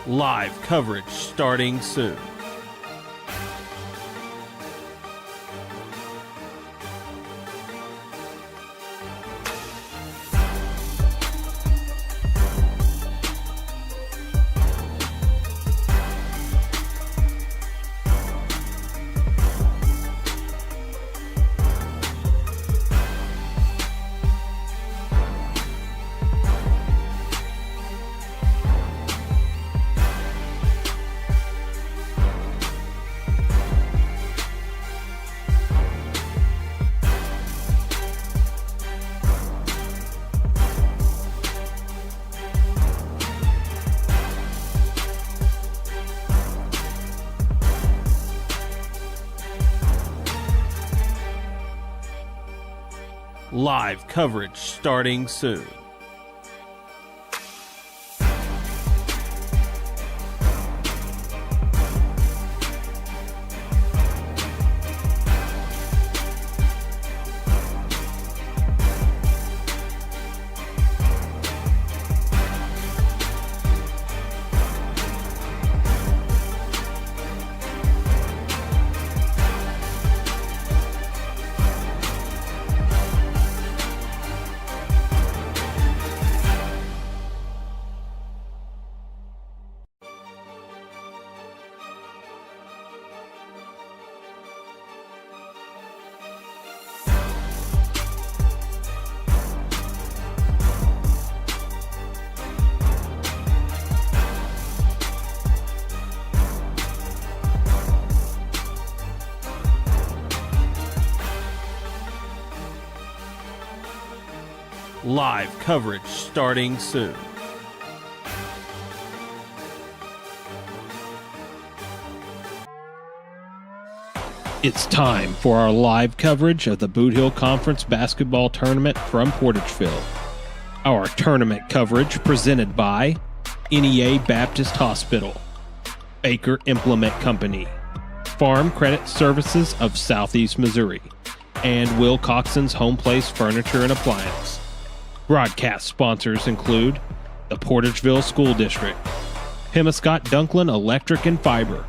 Live coverage starting soon. Live coverage starting soon. Live coverage starting soon. It's time for our live coverage of the Bootheel Conference Basketball Tournament from Portageville. Our tournament coverage presented by NEA Baptist Hospital, Baker Implement Company, Farm Credit Services of Southeast Missouri, and Will Coxon's Home Place Furniture and Appliance. Broadcast sponsors include the Portageville School District, Pemiscot Dunklin Electric and Fiber,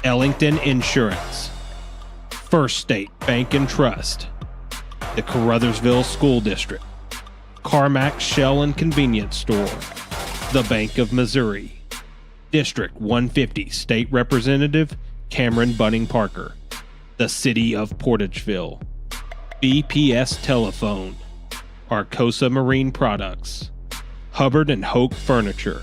Ellington Insurance, First State Bank and Trust, the Caruthersville School District, Carmack Shell and Convenience Store, the Bank of Missouri, District 150 State Representative Cameron Bunning Parker, the City of Portageville, BPS Telephone, Arcosa Marine Products, Hubbard and Hoke Furniture,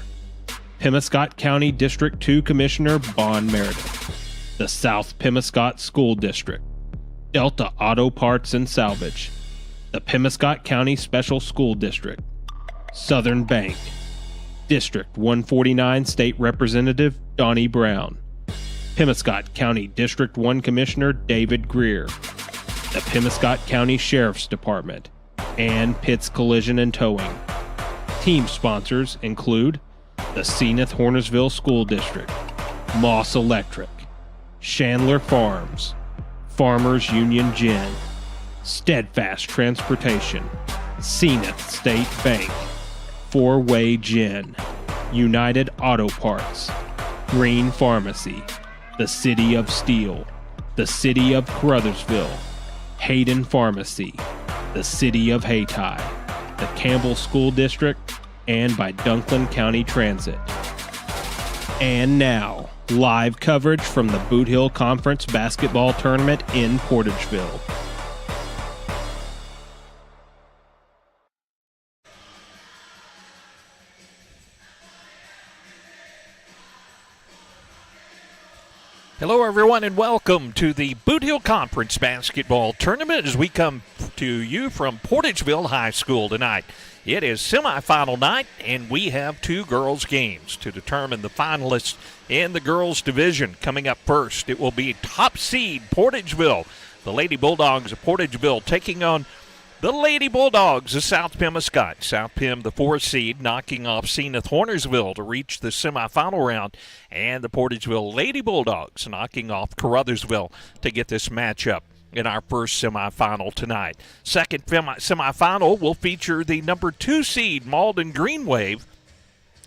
Pemiscot County District 2 Commissioner Bon Meredith, the South Pemiscot School District, Delta Auto Parts and Salvage, the Pemiscot County Special School District, Southern Bank, District 149 State Representative Donnie Brown, Pemiscot County District 1 Commissioner David Greer, the Pemiscot County Sheriff's Department, and Pitts Collision and Towing. Team sponsors include the Zenith Hornersville School District, Moss Electric, Chandler Farms, Farmers Union Gin, Steadfast Transportation, Zenith State Bank, Four-Way Gin, United Auto Parts, Green Pharmacy, the City of Steel, the City of Caruthersville, Hayden Pharmacy, the City of Hayti, the Campbell School District, and by Dunklin County Transit. And now, live coverage from the Bootheel Conference Basketball Tournament in Portageville. Hello, everyone, and welcome to the Bootheel Conference Basketball Tournament as we come to you from Portageville High School tonight. It is semifinal night, and we have two girls' games to determine the finalists in the girls' division. Coming up first, it will be top seed Portageville. The Lady Bulldogs of Portageville taking on the Lady Bulldogs of South Pemiscot. South Pem, the 4th seed, knocking off Zenith Hornersville to reach the semifinal round. And the Portageville Lady Bulldogs knocking off Caruthersville to get this matchup in our first semifinal tonight. Second semifinal will feature the number 2 seed Malden Green Wave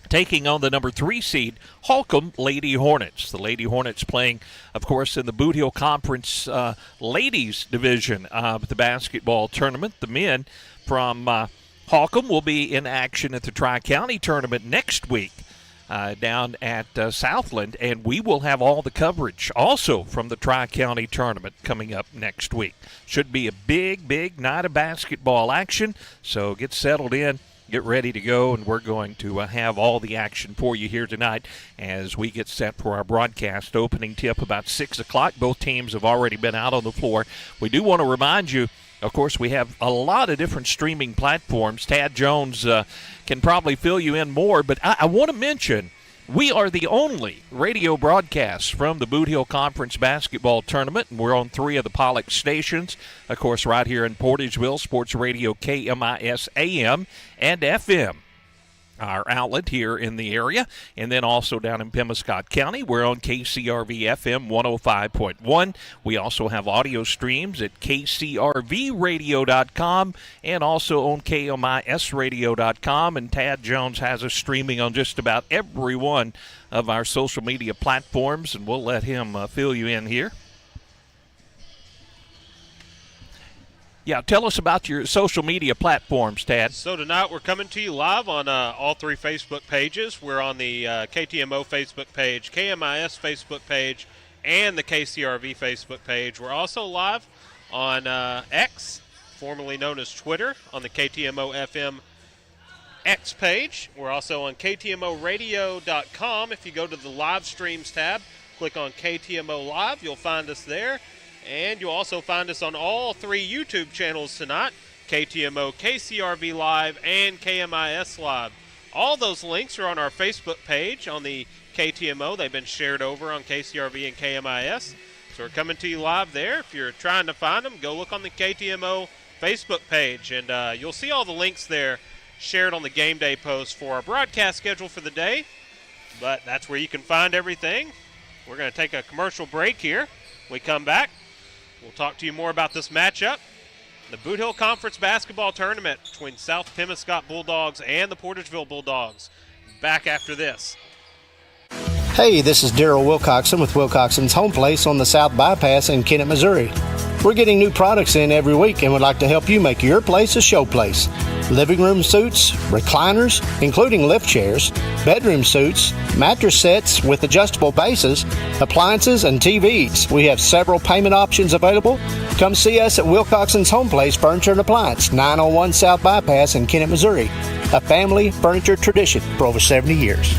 taking on the number 3 seed Holcomb Lady Hornets. The Lady Hornets playing, of course, in the Bootheel Conference ladies division of the basketball tournament. The men from Holcomb will be in action at the Tri-County tournament next week down at Southland, and we will have all the coverage also from the Tri-County tournament coming up next week. Should be a big night of basketball action, so get settled in. Get ready to go, and we're going to have all the action for you here tonight as we get set for our broadcast opening tip about 6 o'clock. Both teams have already been out on the floor. We do want to remind you, of course, we have a lot of different streaming platforms. Tad Jones can probably fill you in more, but I want to mention we are the only radio broadcast from the Bootheel Conference Basketball Tournament, and we're on 3 of the Pollock stations. Of course, right here in Portageville, Sports Radio KMIS AM and FM, our outlet here in the area. And then also down in Pemiscot County, we're on KCRV FM 105.1. We also have audio streams at kcrvradio.com and also on kmisradio.com. And Tad Jones has us streaming on just about every one of our social media platforms, and we'll let him fill you in here. Yeah, tell us about your social media platforms, Tad. So tonight we're coming to you live on all 3 Facebook pages. We're on the KTMO Facebook page, KMIS Facebook page, and the KCRV Facebook page. We're also live on X, formerly known as Twitter, on the KTMO FM X page. We're also on KTMOradio.com. If you go to the live streams tab, click on KTMO Live, you'll find us there. And you'll also find us on all 3 YouTube channels tonight, KTMO, KCRV Live, and KMIS Live. All those links are on our Facebook page on the KTMO. They've been shared over on KCRV and KMIS. So we're coming to you live there. If you're trying to find them, go look on the KTMO Facebook page, and you'll see all the links there shared on the game day post for our broadcast schedule for the day. But that's where you can find everything. We're going to take a commercial break here. When we come back, we'll talk to you more about this matchup, the Bootheel Conference Basketball Tournament between South Pemiscot Bulldogs and the Portageville Bulldogs. Back after this. Hey, this is Daryl Wilcoxon with Wilcoxon's Home Place on the South Bypass in Kennett, Missouri. We're getting new products in every week and would like to help you make your place a show place. Living room suites, recliners, including lift chairs, bedroom suites, mattress sets with adjustable bases, appliances, and TVs. We have several payment options available. Come see us at Wilcoxon's Home Place Furniture and Appliance, 901 South Bypass in Kennett, Missouri. A family furniture tradition for over 70 years.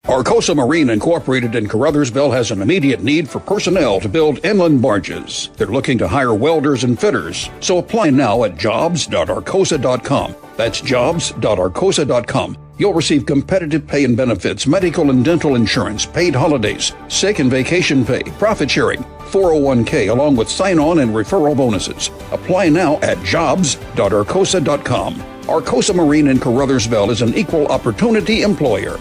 Arcosa Marine Incorporated in Caruthersville has an immediate need for personnel to build inland barges. They're looking to hire welders and fitters, so apply now at jobs.arcosa.com. That's jobs.arcosa.com. You'll receive competitive pay and benefits, medical and dental insurance, paid holidays, sick and vacation pay, profit sharing, 401k, along with sign-on and referral bonuses. Apply now at jobs.arcosa.com. Arcosa Marine in Caruthersville is an equal opportunity employer.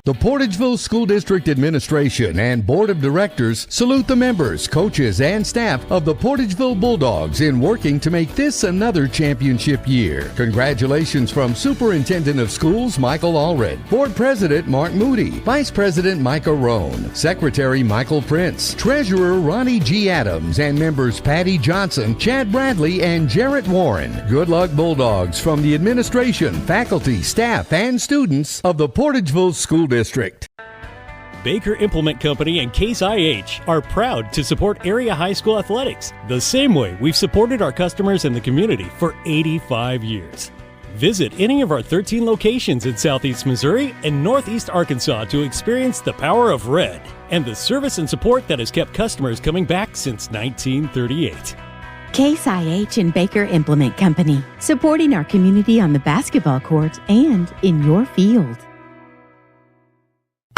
The Portageville School District Administration and Board of Directors salute the members, coaches, and staff of the Portageville Bulldogs in working to make this another championship year. Congratulations from Superintendent of Schools Michael Allred, Board President Mark Moody, Vice President Micah Roan, Secretary Michael Prince, Treasurer Ronnie G. Adams, and members Patty Johnson, Chad Bradley, and Jarrett Warren. Good luck, Bulldogs, from the administration, faculty, staff, and students of the Portageville School District. Baker Implement Company and Case IH are proud to support area high school athletics the same way we've supported our customers and the community for 85 years. Visit any of our 13 locations in Southeast Missouri and Northeast Arkansas to experience the power of red and the service and support that has kept customers coming back since 1938. Case IH and Baker Implement Company, supporting our community on the basketball court and in your field.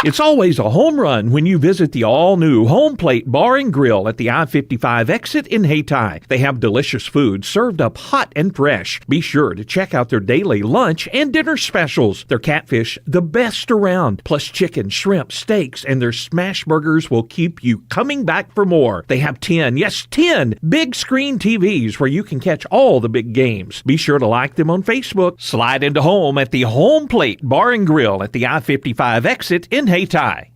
It's always a home run when you visit the all-new Home Plate Bar and Grill at the I-55 exit in Hayti. They have delicious food served up hot and fresh. Be sure to check out their daily lunch and dinner specials. Their catfish, the best around, plus chicken, shrimp, steaks, and their smash burgers will keep you coming back for more. They have 10 big screen TVs where you can catch all the big games. Be sure to like them on Facebook. Slide into home at the Home Plate Bar and Grill at the I-55 exit in Hayti.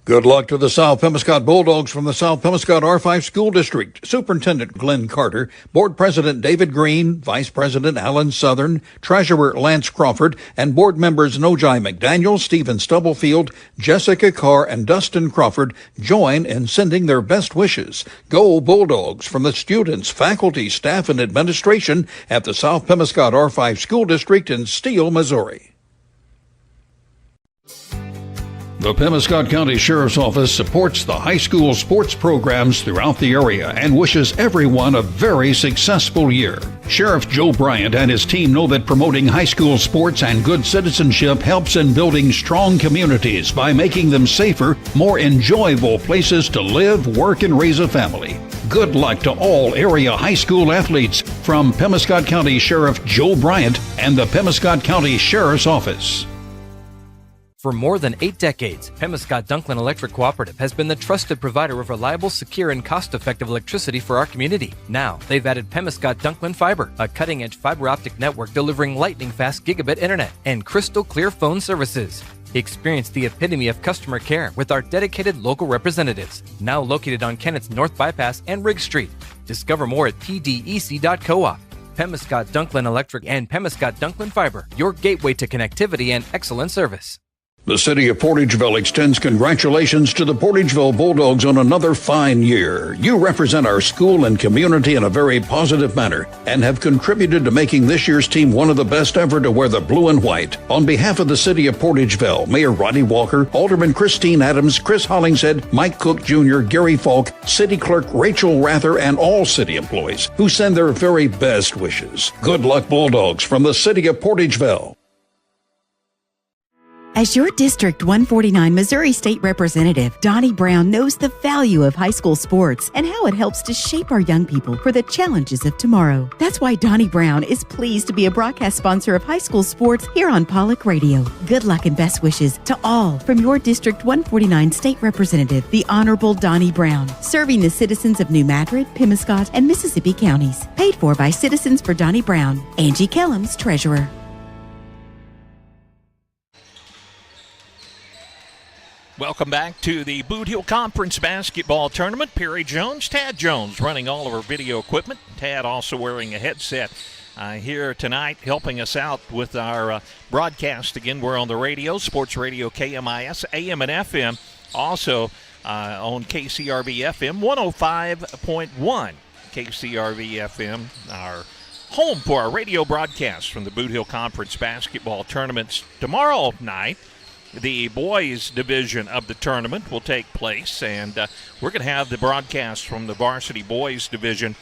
Good luck to the South Pemiscot Bulldogs from the South Pemiscot R5 School District. Superintendent Glenn Carter, Board President David Green, Vice President Alan Southern, Treasurer Lance Crawford, and board members Nojai McDaniel, Stephen Stubblefield, Jessica Carr, and Dustin Crawford join in sending their best wishes. Go Bulldogs from the students, faculty, staff, and administration at the South Pemiscot R5 School District in Steele, Missouri. The Pemiscot County Sheriff's Office supports the high school sports programs throughout the area and wishes everyone a very successful year. Sheriff Joe Bryant and his team know that promoting high school sports and good citizenship helps in building strong communities by making them safer, more enjoyable places to live, work, and raise a family. Good luck to all area high school athletes from Pemiscot County Sheriff Joe Bryant and the Pemiscot County Sheriff's Office. For more than 8 decades, Pemiscot Dunklin Electric Cooperative has been the trusted provider of reliable, secure, and cost-effective electricity for our community. Now, they've added Pemiscot Dunklin Fiber, a cutting-edge fiber optic network delivering lightning-fast gigabit internet and crystal-clear phone services. Experience the epitome of customer care with our dedicated local representatives, now located on Kennett's North Bypass and Riggs Street. Discover more at pdec.coop. Pemiscot Dunklin Electric and Pemiscot Dunklin Fiber, your gateway to connectivity and excellent service. The city of Portageville extends congratulations to the Portageville Bulldogs on another fine year. You represent our school and community in a very positive manner and have contributed to making this year's team one of the best ever to wear the blue and white. On behalf of the city of Portageville, Mayor Rodney Walker, Alderman Christine Adams, Chris Hollingshead, Mike Cook Jr., Gary Falk, City Clerk Rachel Rather, and all city employees who send their very best wishes. Good luck, Bulldogs, from the city of Portageville. As your District 149 Missouri State Representative, Donnie Brown knows the value of high school sports and how it helps to shape our young people for the challenges of tomorrow. That's why Donnie Brown is pleased to be a broadcast sponsor of high school sports here on Pollock Radio. Good luck and best wishes to all from your District 149 State Representative, the Honorable Donnie Brown, serving the citizens of New Madrid, Pemiscot, and Mississippi counties. Paid for by Citizens for Donnie Brown. Angie Kellums, Treasurer. Welcome back to the Bootheel Conference Basketball Tournament. Perry Jones, Tad Jones running all of our video equipment. Tad also wearing a headset here tonight, helping us out with our broadcast. Again, we're on the radio, Sports Radio KMIS, AM and FM. Also on KCRV FM 105.1. KCRV FM, our home for our radio broadcast from the Bootheel Conference Basketball Tournaments. Tomorrow night, the boys division of the tournament will take place, and we're going to have the broadcast from the varsity boys division.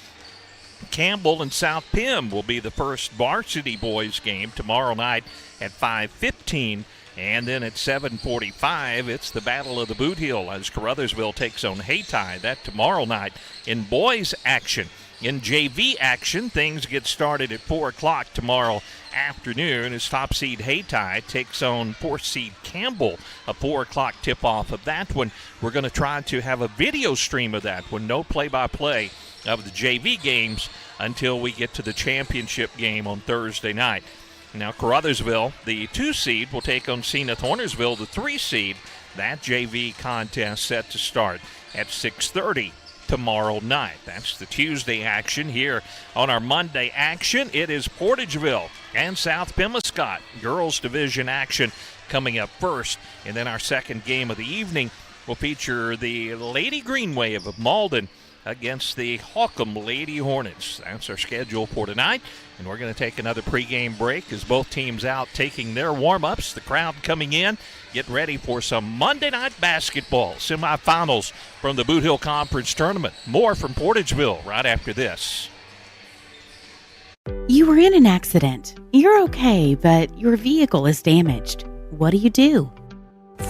Campbell and South Pim will be the first varsity boys game tomorrow night at 5:15, and then at 7:45 it's the Battle of the Bootheel as Caruthersville takes on Hayti. That tomorrow night. In boys action, in JV action, things get started at 4 o'clock tomorrow afternoon as top seed Hayti takes on 4th seed Campbell. A 4 o'clock tip-off of that one. We're going to try to have a video stream of that one. No play-by-play of the JV games until we get to the championship game on Thursday night. Now, Caruthersville, the 2 seed, will take on Zenith Hornersville, the 3 seed. That JV contest set to start at 6:30 tomorrow night. That's the Tuesday action. Here on our Monday action, it is Portageville and South Pemiscot girls division action coming up first. And then our second game of the evening will feature the Lady Green Wave of Malden against the Holcomb Lady Hornets. That's our schedule for tonight. And we're going to take another pregame break as both teams out taking their warm-ups. The crowd coming in, getting ready for some Monday night basketball semifinals from the Bootheel Conference Tournament. More from Portageville right after this. You were in an accident. You're okay, but your vehicle is damaged. What do you do?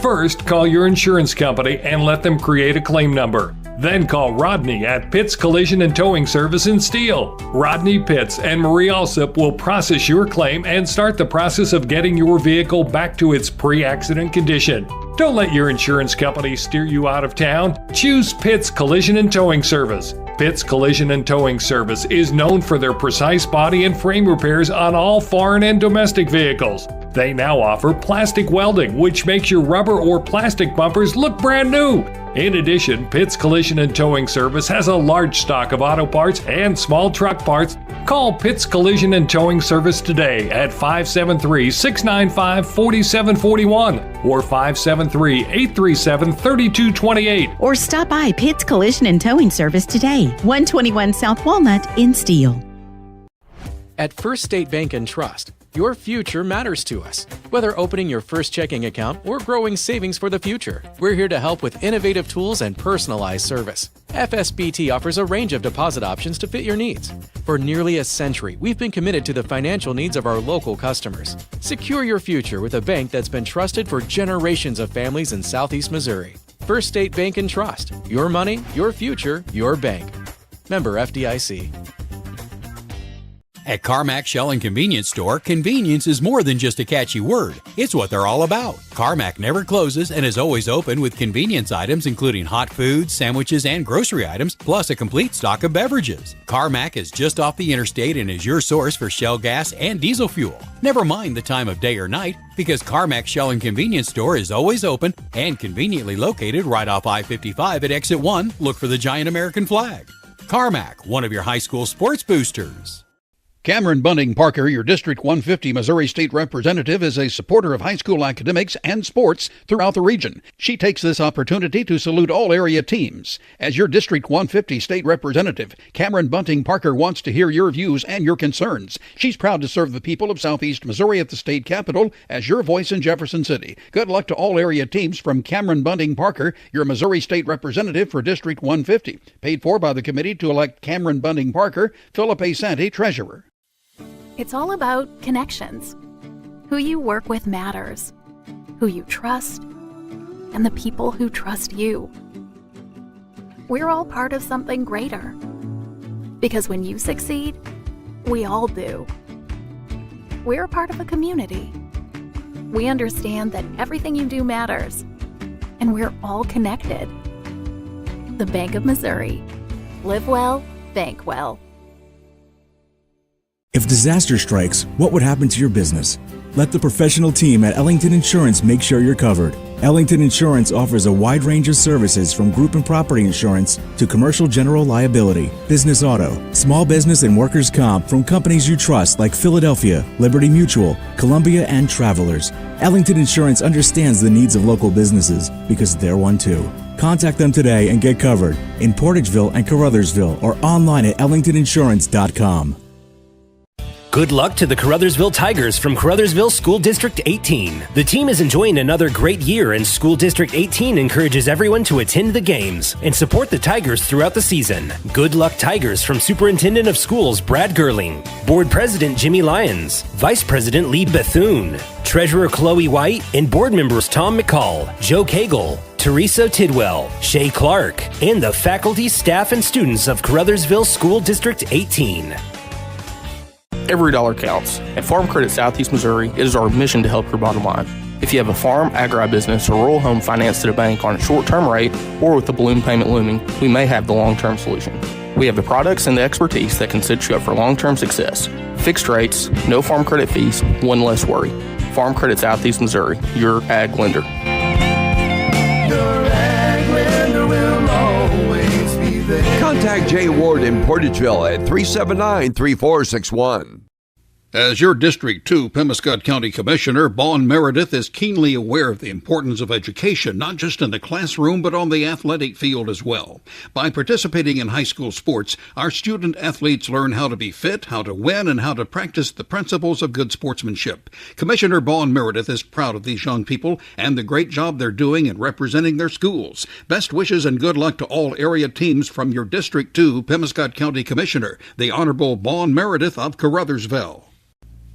First, call your insurance company and let them create a claim number. Then call Rodney at Pitts Collision and Towing Service in Steele. Rodney Pitts and Marie Alsop will process your claim and start the process of getting your vehicle back to its pre-accident condition. Don't let your insurance company steer you out of town. Choose Pitts Collision and Towing Service. Pitts Collision and Towing Service is known for their precise body and frame repairs on all foreign and domestic vehicles. They now offer plastic welding, which makes your rubber or plastic bumpers look brand new. In addition, Pitts Collision and Towing Service has a large stock of auto parts and small truck parts. Call Pitts Collision and Towing Service today at 573-695-4741 or 573-837-3228. Or stop by Pitts Collision and Towing Service today, 121 South Walnut in Steele. At First State Bank and Trust, your future matters to us. Whether opening your first checking account or growing savings for the future, we're here to help with innovative tools and personalized service. FSBT offers a range of deposit options to fit your needs. For nearly a century, we've been committed to the financial needs of our local customers. Secure your future with a bank that's been trusted for generations of families in Southeast Missouri. First State Bank and Trust. Your money, your future, your bank. Member FDIC. At Carmack Shell and Convenience Store, convenience is more than just a catchy word. It's what they're all about. Carmack never closes and is always open with convenience items including hot foods, sandwiches, and grocery items, plus a complete stock of beverages. Carmack is just off the interstate and is your source for Shell gas and diesel fuel. Never mind the time of day or night, because Carmack Shell and Convenience Store is always open and conveniently located right off I-55 at Exit 1. Look for the giant American flag. Carmack, one of your high school sports boosters. Cameron Bunting Parker, your District 150 Missouri State Representative, is a supporter of high school academics and sports throughout the region. She takes this opportunity to salute all area teams. As your District 150 State Representative, Cameron Bunting Parker wants to hear your views and your concerns. She's proud to serve the people of Southeast Missouri at the state capitol as your voice in Jefferson City. Good luck to all area teams from Cameron Bunting Parker, your Missouri State Representative for District 150. Paid for by the committee to elect Cameron Bunting Parker, Philip A. Santi, Treasurer. It's all about connections. Who you work with matters, who you trust, and the people who trust you. We're all part of something greater. Because when you succeed, we all do. We're a part of a community. We understand that everything you do matters, and we're all connected. The Bank of Missouri. Live well, bank well. If disaster strikes, what would happen to your business? Let the professional team at Ellington Insurance make sure you're covered. Ellington Insurance offers a wide range of services from group and property insurance to commercial general liability, business auto, small business and workers' comp from companies you trust like Philadelphia, Liberty Mutual, Columbia, and Travelers. Ellington Insurance understands the needs of local businesses because they're one too. Contact them today and get covered in Portageville and Caruthersville or online at ellingtoninsurance.com. Good luck to the Caruthersville Tigers from Caruthersville School District 18. The team is enjoying another great year, and School District 18 encourages everyone to attend the games and support the Tigers throughout the season. Good luck, Tigers, from Superintendent of Schools Brad Gerling, Board President Jimmy Lyons, Vice President Lee Bethune, Treasurer Chloe White, and board members Tom McCall, Joe Cagle, Teresa Tidwell, Shay Clark, and the faculty, staff, and students of Caruthersville School District 18. Every dollar counts. At Farm Credit Southeast Missouri, it is our mission to help your bottom line. If you have a farm, agribusiness, or rural home financed at a bank on a short-term rate or with a balloon payment looming, we may have the long-term solution. We have the products and the expertise that can set you up for long-term success. Fixed rates, no farm credit fees, one less worry. Farm Credit Southeast Missouri, your ag lender. Contact Jay Ward in Portageville at 379-3461. As your District 2 Pemiscot County Commissioner, Bon Meredith is keenly aware of the importance of education, not just in the classroom, but on the athletic field as well. By participating in high school sports, our student athletes learn how to be fit, how to win, and how to practice the principles of good sportsmanship. Commissioner Bon Meredith is proud of these young people and the great job they're doing in representing their schools. Best wishes and good luck to all area teams from your District 2 Pemiscot County Commissioner, the Honorable Bon Meredith of Caruthersville.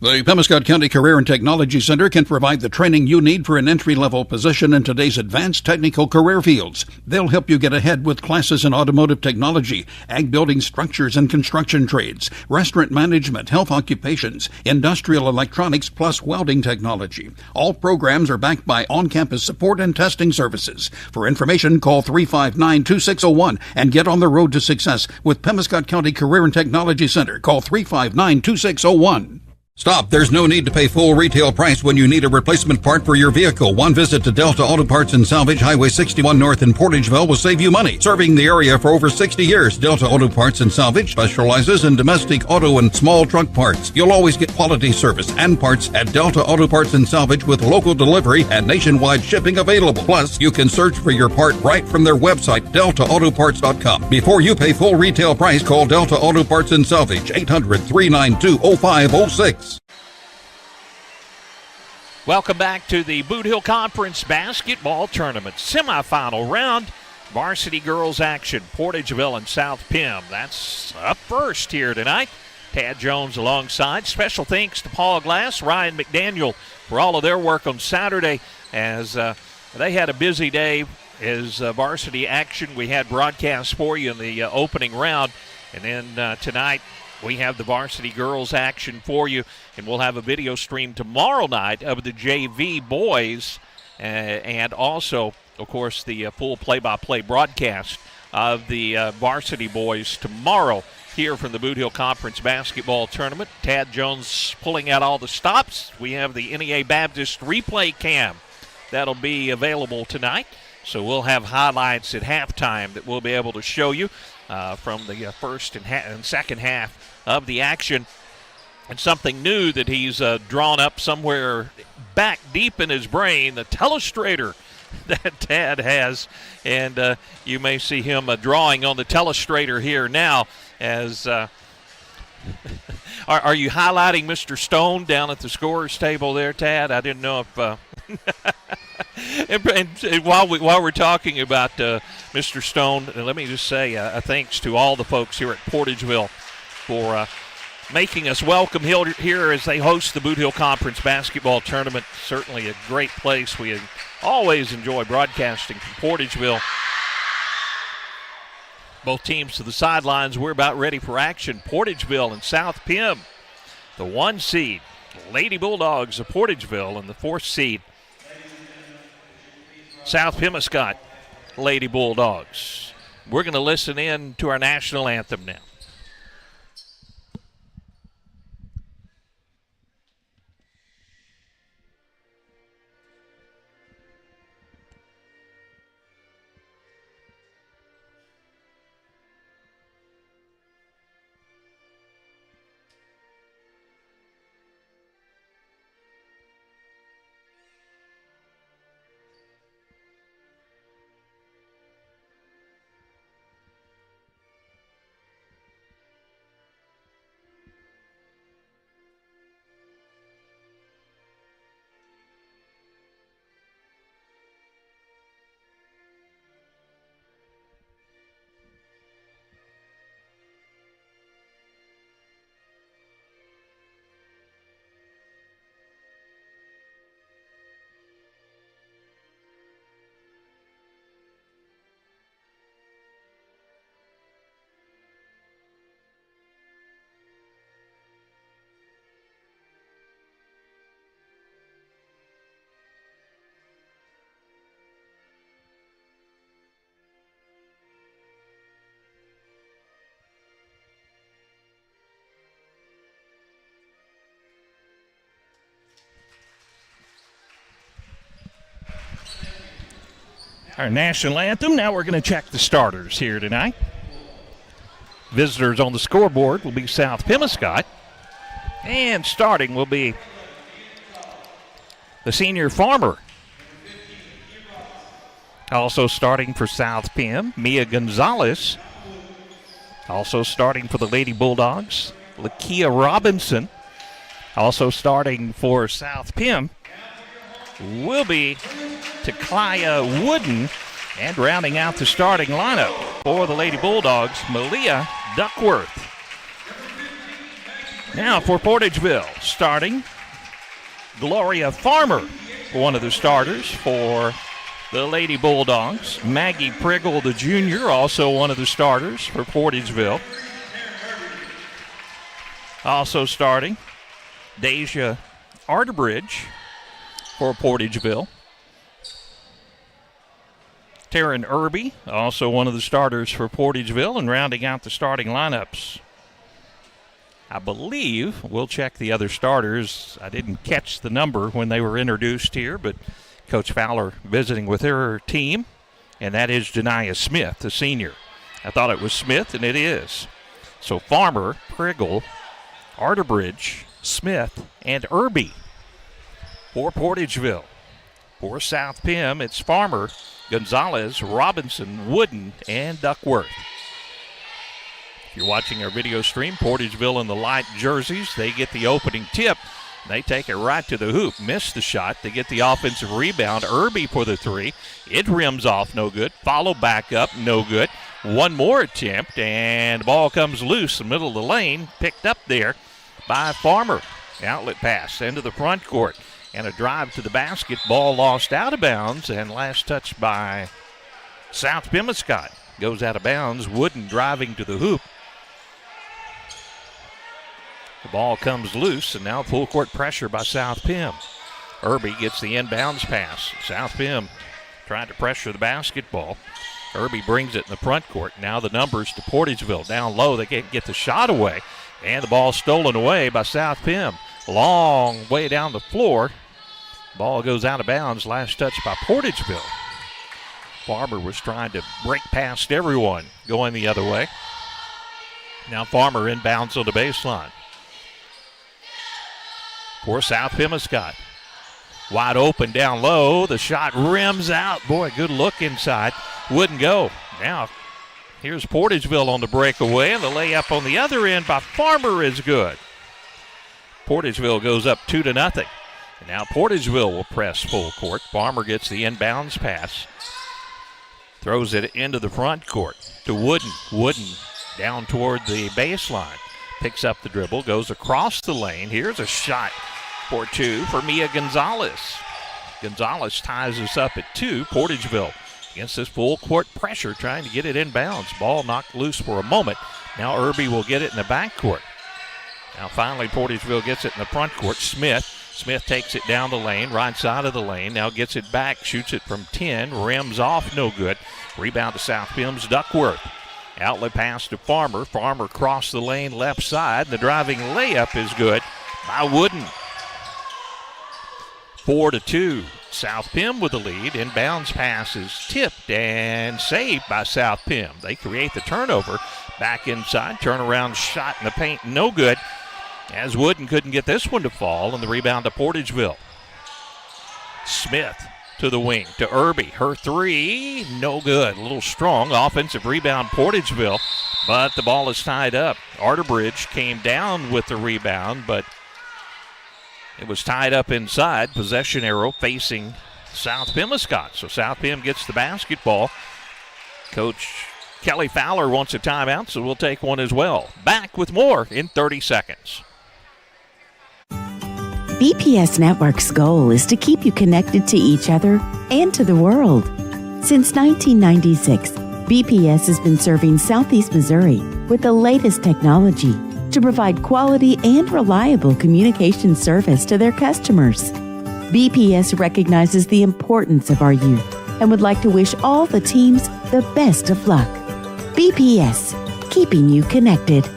The Pemiscot County Career and Technology Center can provide the training you need for an entry-level position in today's advanced technical career fields. They'll help you get ahead with classes in automotive technology, ag building structures and construction trades, restaurant management, health occupations, industrial electronics, plus welding technology. All programs are backed by on-campus support and testing services. For information, call 359-2601 and get on the road to success with Pemiscot County Career and Technology Center. Call 359-2601. Stop. There's no need to pay full retail price when you need a replacement part for your vehicle. One visit to Delta Auto Parts and Salvage, Highway 61 North in Portageville will save you money. Serving the area for over 60 years, Delta Auto Parts and Salvage specializes in domestic auto and small truck parts. You'll always get quality service and parts at Delta Auto Parts and Salvage with local delivery and nationwide shipping available. Plus, you can search for your part right from their website, deltaautoparts.com. Before you pay full retail price, call Delta Auto Parts and Salvage, 800-392-0506. Welcome back to the Bootheel Conference Basketball Tournament semifinal round. Varsity girls action, Portageville and South Pim. That's up first here tonight. Tad Jones alongside. Special thanks to Paul Glass, Ryan McDaniel for all of their work on Saturday as they had a busy day as varsity action. We had broadcasts for you in the opening round. And then tonight we have the varsity girls action for you, and we'll have a video stream tomorrow night of the JV boys and also, of course, the full play-by-play broadcast of the varsity boys tomorrow here from the Bootheel Conference Basketball Tournament. Tad Jones pulling out all the stops. We have the NEA Baptist replay cam that'll be available tonight, so we'll have highlights at halftime that we'll be able to show you from the first and second half of the action. And something new that he's drawn up somewhere back deep in his brain, the telestrator that Tad has. And you may see him drawing on the telestrator here now as are you highlighting Mr. Stone down at the scorer's table there, Tad? I didn't know if and while we're talking about Mr. Stone, let me just say thanks to all the folks here at Portageville for making us welcome here as they host the Bootheel Conference Basketball Tournament. Certainly a great place. We always enjoy broadcasting from Portageville. Both teams to the sidelines. We're about ready for action. Portageville and South Pim, the 1 seed. Lady Bulldogs of Portageville and the 4th seed. South Pemiscot Lady Bulldogs. We're going to listen in to our national anthem now. Our national anthem. Now we're going to check the starters here tonight. Visitors on the scoreboard will be South Pemiscot. And starting will be the senior Farmer. Also starting for South Pim, Mia Gonzalez. Also starting for the Lady Bulldogs, Lakia Robinson. Also starting for South Pim will be Takaya Wooden, and rounding out the starting lineup for the Lady Bulldogs, Malia Duckworth. Now for Portageville, starting Gloria Farmer, one of the starters for the Lady Bulldogs. Maggie Priggle, the junior, also one of the starters for Portageville. Also starting, Deja Arterbridge for Portageville. Taryn Irby, also one of the starters for Portageville, and rounding out the starting lineups, I believe, we'll check the other starters. I didn't catch the number when they were introduced here, but Coach Fowler visiting with her team, and that is Janiah Smith, the senior. I thought it was Smith, and it is. So Farmer, Priggle, Arterbridge, Smith, and Irby for Portageville. For South Pim, it's Farmer, Gonzalez, Robinson, Wooden, and Duckworth. If you're watching our video stream, Portageville in the light jerseys, they get the opening tip. They take it right to the hoop. Miss the shot. They get the offensive rebound. Irby for the three. It rims off, no good. Follow back up, no good. One more attempt, and the ball comes loose in the middle of the lane. Picked up there by Farmer. Outlet pass into the front court. And a drive to the basket. Ball lost out of bounds, and last touch by South Pemiscot. Goes out of bounds. Wooden driving to the hoop. The ball comes loose, and now full court pressure by South Pim. Irby gets the inbounds pass. South Pim trying to pressure the basketball. Irby brings it in the front court. Now the numbers to Portageville. Down low, they can't get the shot away. And the ball stolen away by South Pim. Long way down the floor. Ball goes out of bounds. Last touch by Portageville. Farmer was trying to break past everyone going the other way. Now Farmer inbounds on the baseline. For South Pemiscot. Wide open down low. The shot rims out. Boy, good look inside. Wouldn't go. Now here's Portageville on the breakaway, and the layup on the other end by Farmer is good. Portageville goes up 2-0. And now Portageville will press full court. Farmer gets the inbounds pass. Throws it into the front court to Wooden. Wooden down toward the baseline. Picks up the dribble, goes across the lane. Here's a shot for two for Mia Gonzalez. Gonzalez ties us up at 2. Portageville against this full court pressure, trying to get it inbounds. Ball knocked loose for a moment. Now Irby will get it in the backcourt. Now finally Portageville gets it in the front court. Smith takes it down the lane, right side of the lane. Now gets it back, shoots it from 10, rims off, no good. Rebound to South Pim's Duckworth. Outlet pass to Farmer. Farmer crossed the lane left side. The driving layup is good by Wooden. 4-2. South Pim with the lead. Inbounds pass is tipped and saved by South Pim. They create the turnover. Back inside. Turnaround shot in the paint. No good. As Wooden couldn't get this one to fall. And the rebound to Portageville. Smith to the wing to Irby. Her three. No good. A little strong. Offensive rebound Portageville. But the ball is tied up. Arterbridge came down with the rebound, but it was tied up inside. Possession arrow facing South Pemiscot. So South Pim gets the basketball. Coach Kelly Fowler wants a timeout, so we'll take one as well. Back with more in 30 seconds. BPS Network's goal is to keep you connected to each other and to the world. Since 1996, BPS has been serving Southeast Missouri with the latest technology to provide quality and reliable communication service to their customers. BPS recognizes the importance of our youth and would like to wish all the teams the best of luck. BPS, keeping you connected.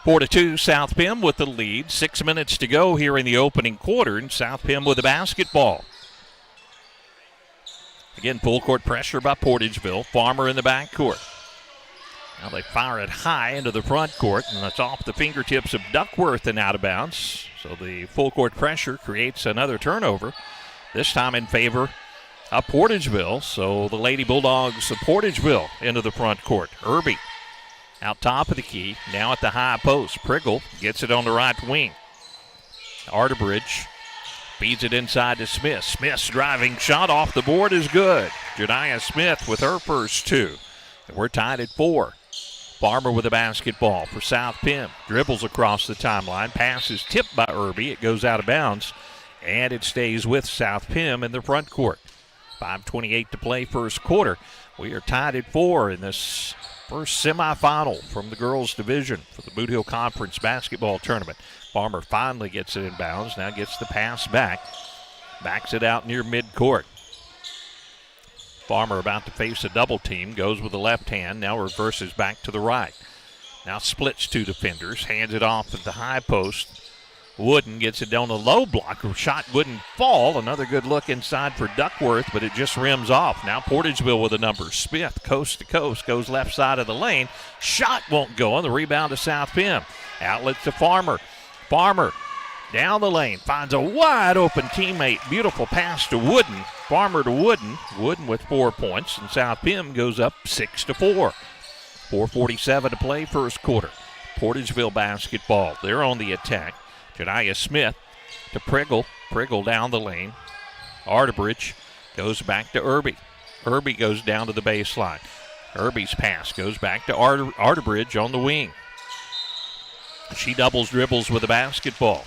Four to 2, South Pim with the lead. 6 minutes to go here in the opening quarter, and South Pim with the basketball. Again, full court pressure by Portageville. Farmer in the backcourt. Now they fire it high into the front court, and that's off the fingertips of Duckworth and out of bounds. So the full court pressure creates another turnover, this time in favor of Portageville. So the Lady Bulldogs of Portageville into the front court. Irby out top of the key, now at the high post. Priggle gets it on the right wing. Arterbridge feeds it inside to Smith. Smith's driving shot off the board is good. Janiah Smith with her first two. And we're tied at 4. Farmer with the basketball for South Pim. Dribbles across the timeline. Pass is tipped by Irby. It goes out of bounds, and it stays with South Pim in the front court. 5:28 to play first quarter. We are tied at 4 in this first semifinal from the girls' division for the Boot Hill Conference basketball tournament. Farmer finally gets it in bounds. Now gets the pass back. Backs it out near midcourt. Farmer about to face a double team. Goes with the left hand. Now reverses back to the right. Now splits 2 defenders. Hands it off at the high post. Wooden gets it down the low block. Shot wouldn't fall. Another good look inside for Duckworth, but it just rims off. Now Portageville with a number. Smith, coast to coast, goes left side of the lane. Shot won't go on. The rebound to South Pim. Outlet to Farmer. Farmer down the lane. Finds a wide open teammate. Beautiful pass to Wooden. Farmer to Wooden. Wooden with 4 points, and South Pim goes up 6-4. 4:47 to play first quarter. Portageville basketball. They're on the attack. Janiah Smith to Priggle. Priggle down the lane. Arterbridge goes back to Irby. Irby goes down to the baseline. Irby's pass goes back to Arterbridge on the wing. She doubles dribbles with the basketball.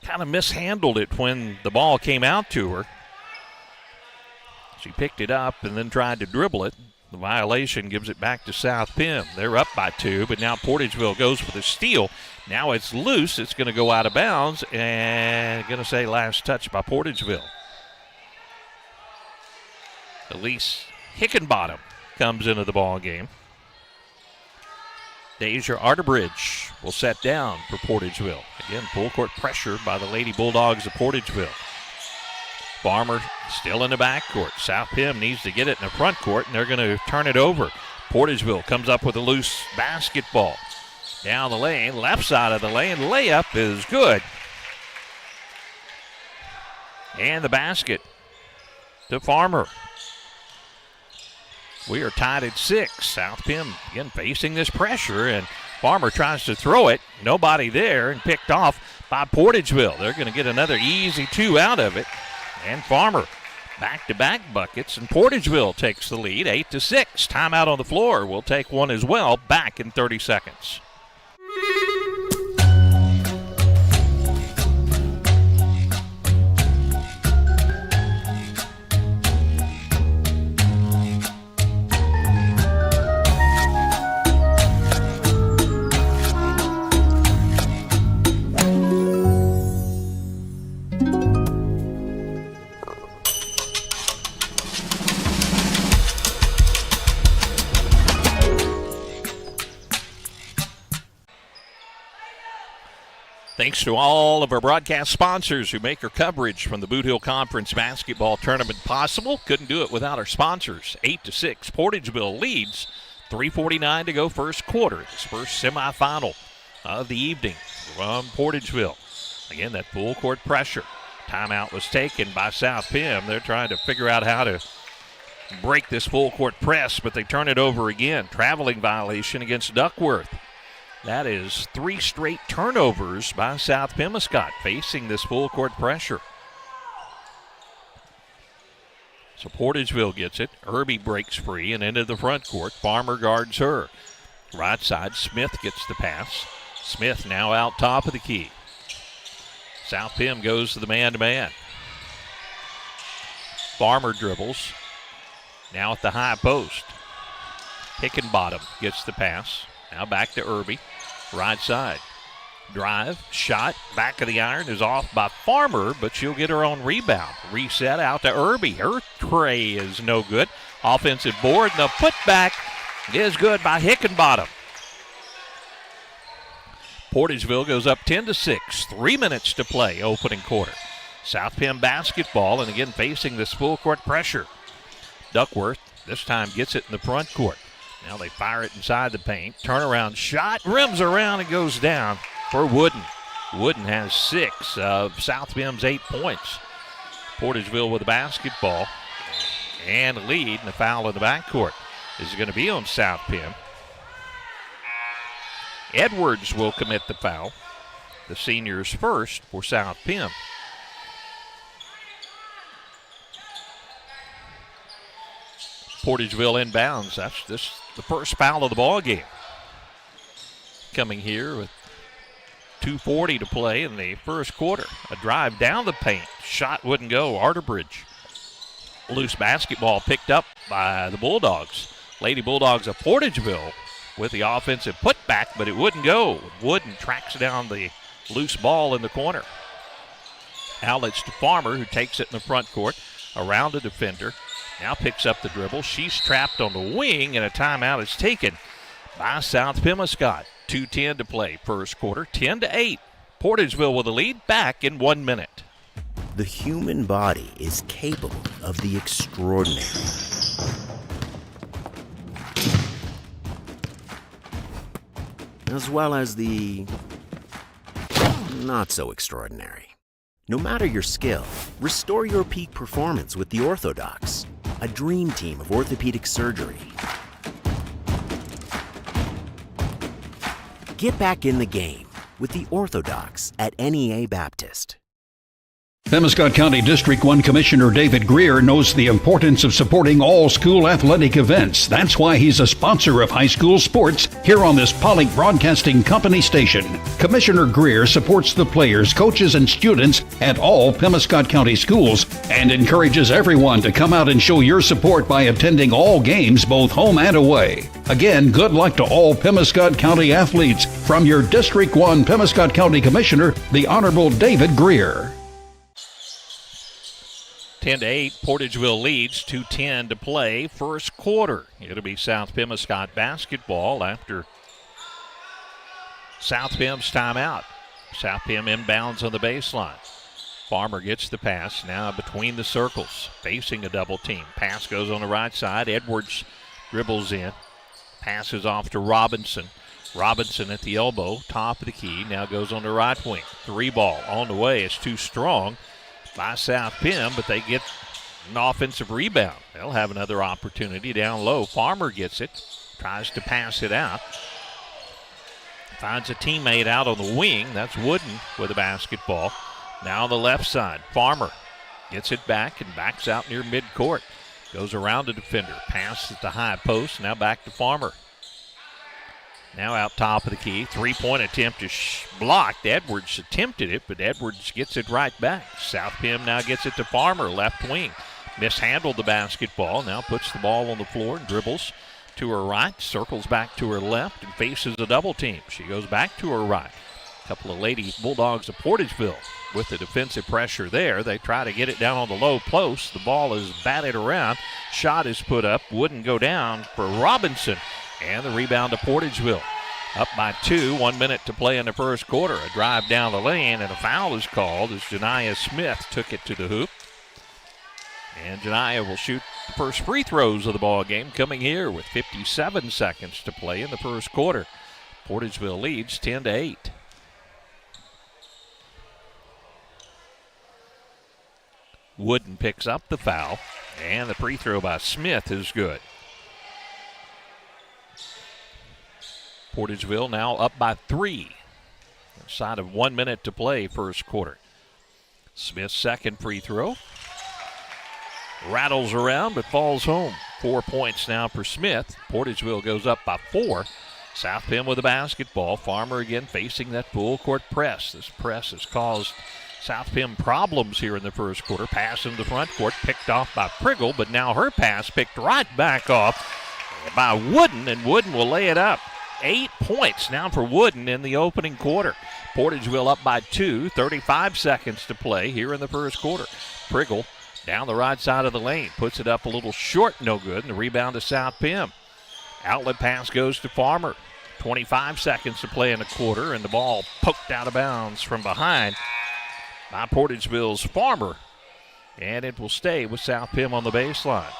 Kind of mishandled it when the ball came out to her. She picked it up and then tried to dribble it. The violation gives it back to South Pim. They're up by 2, but now Portageville goes for the steal. Now it's loose. It's going to go out of bounds, and going to say last touch by Portageville. Elise Hickenbottom comes into the ball game. Deja Arterbridge will set down for Portageville. Again, full court pressure by the Lady Bulldogs of Portageville. Farmer still in the backcourt. South Pim needs to get it in the front court, and they're going to turn it over. Portageville comes up with a loose basketball. Down the lane, left side of the lane. Layup is good. And the basket to Farmer. We are tied at 6. South Pim again facing this pressure, and Farmer tries to throw it. Nobody there, and picked off by Portageville. They're going to get another easy 2 out of it. And Farmer back-to-back buckets, and Portageville takes the lead 8-6. Timeout on the floor. We'll take one as well. Back in 30 seconds. Thanks to all of our broadcast sponsors who make our coverage from the Boot Hill Conference basketball tournament possible. Couldn't do it without our sponsors. 8-6, Portageville leads. 3:49 to go first quarter. This first semifinal of the evening from Portageville. Again, that full court pressure. Timeout was taken by South Pim. They're trying to figure out how to break this full court press, but they turn it over again. Traveling violation against Duckworth. That is 3 straight turnovers by South Pemiscot facing this full court pressure. So Portageville gets it. Irby breaks free and into the front court. Farmer guards her. Right side, Smith gets the pass. Smith now out top of the key. South Pim goes to the man-to-man. Farmer dribbles. Now at the high post. Hickenbottom gets the pass. Now back to Irby. Right side. Drive, shot, back of the iron is off by Farmer, but she'll get her own rebound. Reset out to Irby. Her tray is no good. Offensive board, and the putback is good by Hickenbottom. Portageville goes up 10-6. 3 minutes to play, opening quarter. South Pim basketball, and again facing this full court pressure. Duckworth this time gets it in the front court. Now they fire it inside the paint. Turnaround shot, rims around and goes down for Wooden. Wooden has 6 of South Pim's 8 points. Portageville with the basketball and a lead, and the foul in the backcourt is going to be on South Pim. Edwards will commit the foul. The seniors first for South Pim. Portageville inbounds. That's the first foul of the ball game. Coming here with 2:40 to play in the first quarter. A drive down the paint. Shot wouldn't go. Arterbridge. Loose basketball picked up by the Bulldogs. Lady Bulldogs of Portageville with the offensive putback, but it wouldn't go. Wooden tracks down the loose ball in the corner. Outlets to Farmer, who takes it in the front court around the defender. Now picks up the dribble. She's trapped on the wing, and a timeout is taken by South Pemiscot. 2:10 to play first quarter, 10-8. Portageville with a lead, back in 1 minute. The human body is capable of the extraordinary. As well as the not so extraordinary. No matter your skill, restore your peak performance with the Orthodox, a dream team of orthopedic surgery. Get back in the game with the Orthodox at NEA Baptist. Pemiscot County District 1 Commissioner David Greer knows the importance of supporting all school athletic events. That's why he's a sponsor of high school sports here on this Pollock Broadcasting Company station. Commissioner Greer supports the players, coaches, and students at all Pemiscot County schools and encourages everyone to come out and show your support by attending all games, both home and away. Again, good luck to all Pemiscot County athletes from your District 1 Pemiscot County Commissioner, the Honorable David Greer. 10-8, Portageville leads, 2:10 to play, first quarter. It'll be South Pemiscot basketball after South Pem's timeout. South Pem inbounds on the baseline. Farmer gets the pass, now between the circles, facing a double team. Pass goes on the right side. Edwards dribbles in, passes off to Robinson. Robinson at the elbow, top of the key, now goes on the right wing. Three ball on the way, it's too strong by South Pem, but they get an offensive rebound. They'll have another opportunity down low. Farmer gets it, tries to pass it out. Finds a teammate out on the wing. That's Wooden with the basketball. Now on the left side, Farmer gets it back and backs out near midcourt. Goes around the defender, pass at the high post, now back to Farmer. Now out top of the key, three-point attempt is blocked. Edwards attempted it, but Edwards gets it right back. South Pem now gets it to Farmer, left wing. Mishandled the basketball, now puts the ball on the floor and dribbles to her right, circles back to her left and faces a double team. She goes back to her right. A couple of Lady Bulldogs of Portageville with the defensive pressure there. They try to get it down on the low post. The ball is batted around. Shot is put up, wouldn't go down for Robinson. And the rebound to Portageville. Up by 2, 1 minute to play in the first quarter. A drive down the lane and a foul is called as Janiah Smith took it to the hoop. And Janiah will shoot the first free throws of the ball game coming here with 57 seconds to play in the first quarter. Portageville leads 10-8. Wooden picks up the foul, and the free throw by Smith is good. Portageville now up by 3. Inside of 1 minute to play first quarter. Smith's second free throw. Rattles around but falls home. 4 points now for Smith. Portageville goes up by 4. South Pem with the basketball. Farmer again facing that full court press. This press has caused South Pem problems here in the first quarter. Pass in the front court picked off by Priggle, but now her pass picked right back off by Wooden, and Wooden will lay it up. 8 points now for Wooden in the opening quarter. Portageville up by 2, 35 seconds to play here in the first quarter. Priggle down the right side of the lane, puts it up a little short, no good, and the rebound to South Pem. Outlet pass goes to Farmer. 25 seconds to play in the quarter, and the ball poked out of bounds from behind by Portageville's Farmer, and it will stay with South Pem on the baseline.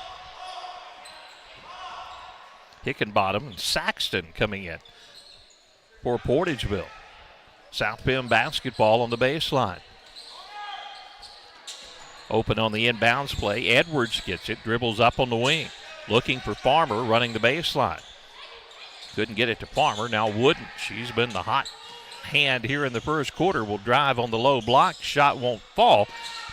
Hickenbottom and Saxton coming in for Portageville. South Pem basketball on the baseline. Open on the inbounds play. Edwards gets it, dribbles up on the wing. Looking for Farmer, running the baseline. Couldn't get it to Farmer. Now Wooden, she's been the hot hand here in the first quarter, will drive on the low block. Shot won't fall.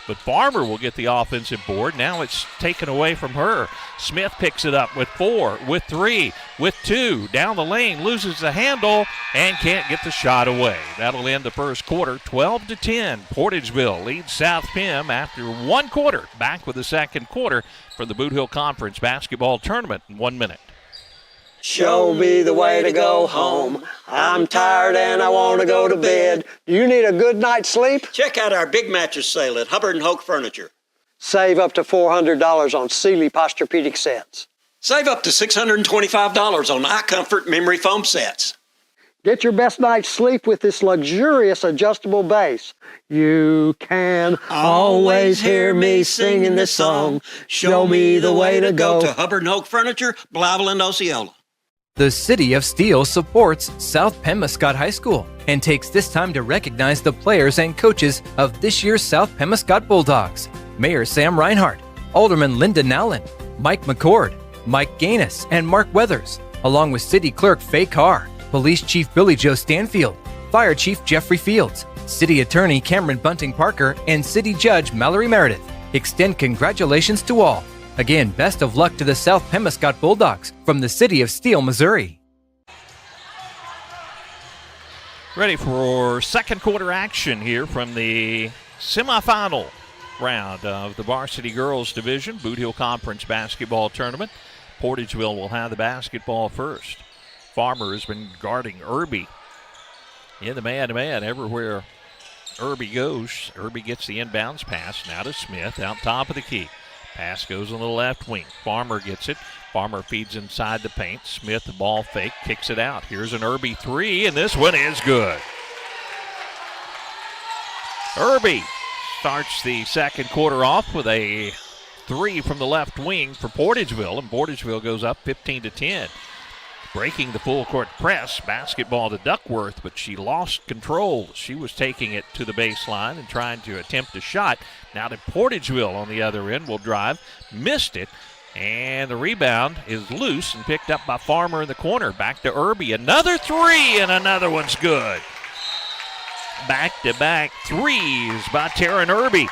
but Farmer will get the offensive board. Now it's taken away from her. Smith picks it up with 4, with 3, with 2. Down the lane, loses the handle, and can't get the shot away. That'll end the first quarter, 12-10. Portageville leads South Pem after 1 quarter. Back with the second quarter for the Bootheel Conference Basketball Tournament in 1 minute. Show me the way to go home. I'm tired and I want to go to bed. Do you need a good night's sleep? Check out our big mattress sale at Hubbard & Hoke Furniture. Save up to $400 on Sealy Posturepedic sets. Save up to $625 on iComfort memory foam sets. Get your best night's sleep with this luxurious adjustable base. You can always hear me singing this song. Show me the way to go to Hubbard & Hoke Furniture, Blyville and Osceola. The City of Steele supports South Pemiscot High School and takes this time to recognize the players and coaches of this year's South Pemiscot Bulldogs. Mayor Sam Reinhardt, Alderman Linda Nowlin, Mike McCord, Mike Gaines, and Mark Weathers, along with City Clerk Faye Carr, Police Chief Billy Joe Stanfield, Fire Chief Jeffrey Fields, City Attorney Cameron Bunting Parker, and City Judge Mallory Meredith. Extend congratulations to all. Again, best of luck to the South Pemiscot Bulldogs from the City of Steele, Missouri. Ready for second quarter action here from the semifinal round of the Varsity Girls Division Bootheel Conference Basketball Tournament. Portageville will have the basketball first. Farmer has been guarding Irby in the man-to-man everywhere Irby goes. Irby gets the inbounds pass now to Smith out top of the key. Pass goes on the left wing. Farmer gets it. Farmer feeds inside the paint. Smith, the ball fake, kicks it out. Here's an Irby 3, and this one is good. Irby starts the second quarter off with a 3 from the left wing for Portageville, and Portageville goes up 15-10. Breaking the full court press, basketball to Duckworth, but she lost control. She was taking it to the baseline and trying to attempt a shot. Now to Portageville on the other end will drive, missed it, and the rebound is loose and picked up by Farmer in the corner. Back to Irby, another 3, and another one's good. Back-to-back threes by Taryn Irby.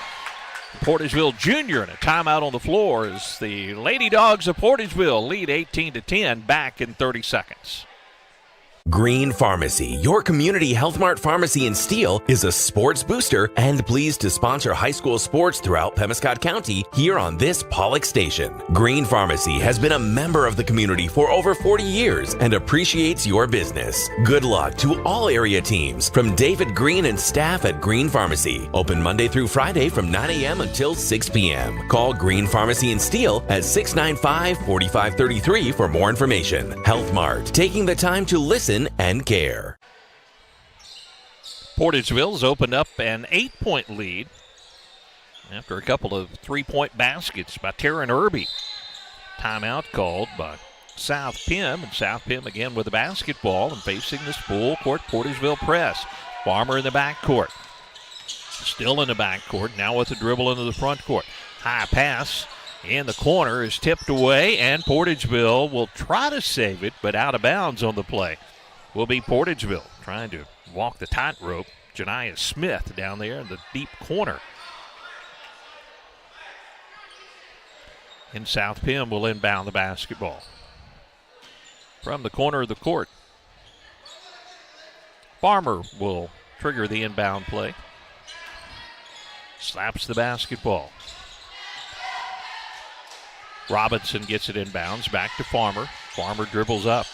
Portageville Jr. and a timeout on the floor as the Lady Dogs of Portageville lead 18-10 back in 30 seconds. Green Pharmacy, your community Health Mart pharmacy in Steele, is a sports booster and pleased to sponsor high school sports throughout Pemiscot County here on this Pollock station. Green Pharmacy has been a member of the community for over 40 years and appreciates your business. Good luck to all area teams from David Green and staff at Green Pharmacy. Open Monday through Friday from 9 a.m. until 6 p.m. Call Green Pharmacy in Steele at 695-4533 for more information. Health Mart, taking the time to listen and care. Portageville's opened up an 8-point lead after a couple of 3-point baskets by Taryn Irby. Timeout called by South Pem, and South Pem again with the basketball and facing this full court Portageville press. Farmer in the backcourt. Still in the backcourt, now with the dribble into the front court. High pass in the corner is tipped away, and Portageville will try to save it, but out of bounds on the play will be Portageville trying to walk the tightrope. Janiah Smith down there in the deep corner. And South Pem will inbound the basketball from the corner of the court. Farmer will trigger the inbound play. Slaps the basketball. Robinson gets it inbounds, back to Farmer. Farmer dribbles up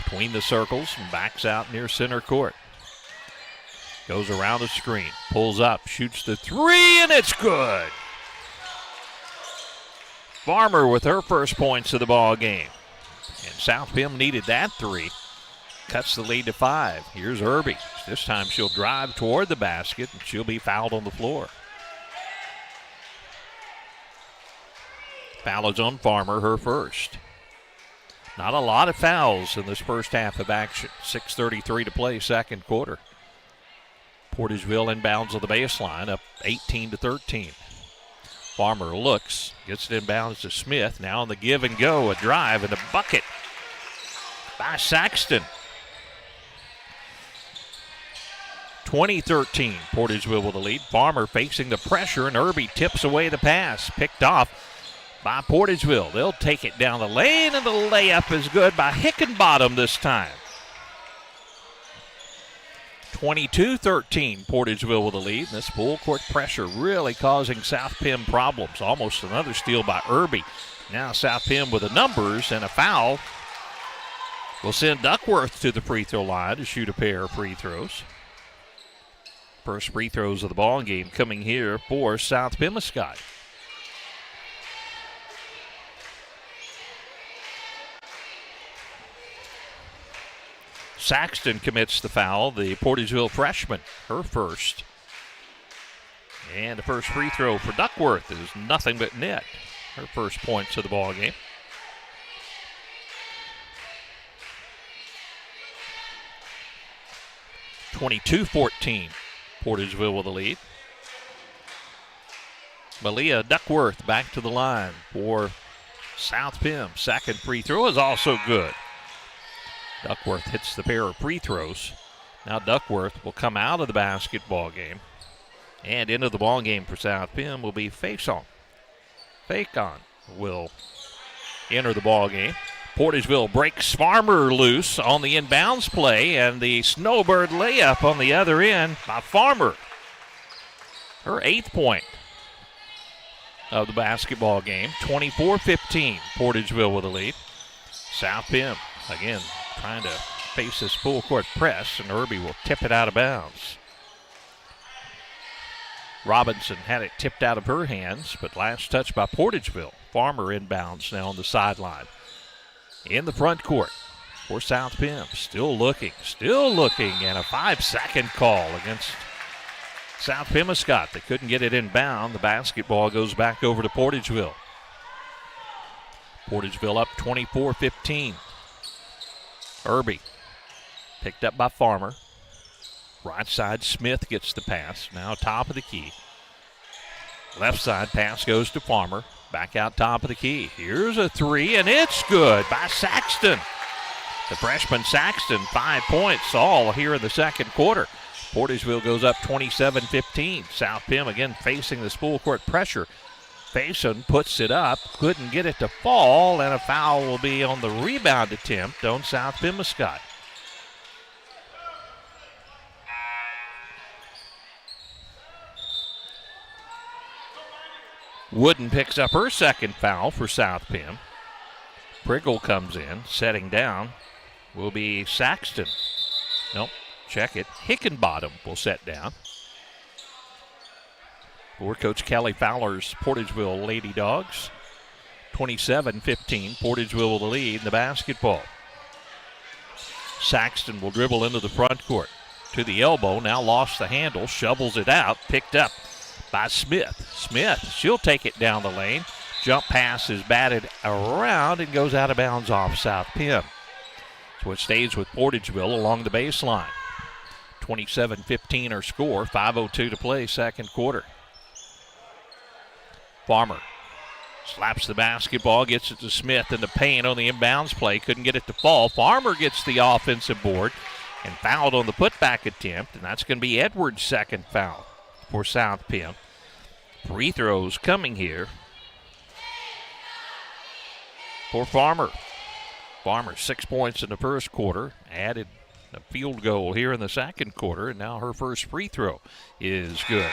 between the circles and backs out near center court. Goes around the screen, pulls up, shoots the 3, and it's good. Farmer with her first points of the ball game. And South Pem needed that 3. Cuts the lead to 5. Here's Irby. This time she'll drive toward the basket, and she'll be fouled on the floor. Foul is on Farmer, her first. Not a lot of fouls in this first half of action. 6:33 to play, second quarter. Portageville inbounds on the baseline, up 18-13. Farmer looks, gets it inbounds to Smith. Now on the give and go, a drive and a bucket by Saxton. 20-13, Portageville with the lead. Farmer facing the pressure, and Irby tips away the pass. Picked off by Portageville. They'll take it down the lane, and the layup is good by Hickenbottom this time. 22-13, Portageville with the lead. And this full court pressure really causing South Pim problems. Almost another steal by Irby. Now South Pim with the numbers, and a foul will send Duckworth to the free throw line to shoot a pair of free throws. First free throws of the ball game coming here for South Pemiscot. Saxton commits the foul, the Portageville freshman, her first. And the first free throw for Duckworth is nothing but net. Her first points of the ball game. (22-14). Portageville with the lead. Malia Duckworth back to the line for South Pim. Second free throw is also good. Duckworth hits the pair of free throws. Now Duckworth will come out of the basketball game. And into the ball game for South Pim will be Faison. Facon will enter the ball game. Portageville breaks Farmer loose on the inbounds play, and the snowbird layup on the other end by Farmer. Her 8th point of the basketball game. 24-15, Portageville with the lead. South Pim, again, trying to face this full court press, and Irby will tip it out of bounds. Robinson had it tipped out of her hands, but last touch by Portageville. Farmer inbounds now on the sideline. In the front court for South Pim. Still looking, and a 5-second call against South Pemiscot. They couldn't get it inbound. The basketball goes back over to Portageville. Portageville up 24-15. Irby picked up by Farmer. Right side, Smith gets the pass. Now top of the key. Left side, pass goes to Farmer. Back out top of the key. Here's a three, and it's good by Saxton. The freshman Saxton, 5 points all here in the second quarter. Portageville goes up 27-15. South Pim again facing this full court pressure. Faison puts it up, couldn't get it to fall, and a foul will be on the rebound attempt on South Pemiscot. Wooden picks up her second foul for South Pim. Priggle comes in, setting down. Will be Saxton. Nope, check it. Hickenbottom will set down. For Coach Kelly Fowler's Portageville Lady Dogs. 27-15, Portageville with the lead in the basketball. Saxton will dribble into the front court. To the elbow, now lost the handle, shovels it out, picked up by Smith. Smith, she'll take it down the lane. Jump pass is batted around and goes out of bounds off South Pim. So it stays with Portageville along the baseline. 27-15 our score, 5:02 to play, second quarter. Farmer slaps the basketball, gets it to Smith in the paint on the inbounds play. Couldn't get it to fall. Farmer gets the offensive board and fouled on the putback attempt, and that's going to be Edwards' second foul for South Pim. Free throws coming here for Farmer. Farmer 6 points in the first quarter, added a field goal here in the second quarter, and now her first free throw is good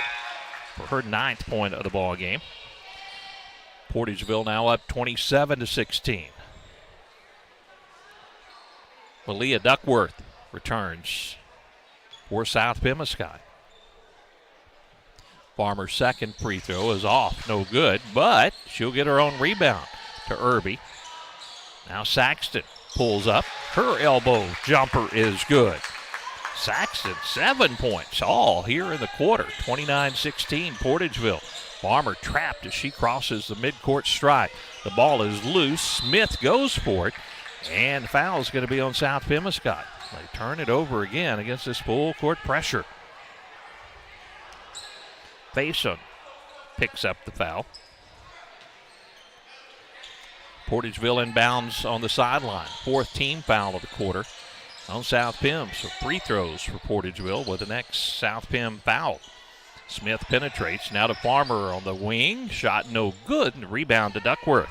for her 9th point of the ball game. Portageville now up 27-16. Malia Duckworth returns for South Pemiscot. Farmer's second free throw is off, no good, but she'll get her own rebound to Irby. Now Saxton pulls up. Her elbow jumper is good. Saxton, 7 points, all here in the quarter. 29-16, Portageville. Farmer trapped as she crosses the midcourt stripe. The ball is loose. Smith goes for it, and the foul is going to be on South Pemiscot. They turn it over again against this full court pressure. Faison picks up the foul. Portageville inbounds on the sideline. 4th team foul of the quarter. on South Pim. So free throws for Portageville with the next South Pim foul. Smith penetrates now to Farmer on the wing. Shot no good, and rebound to Duckworth.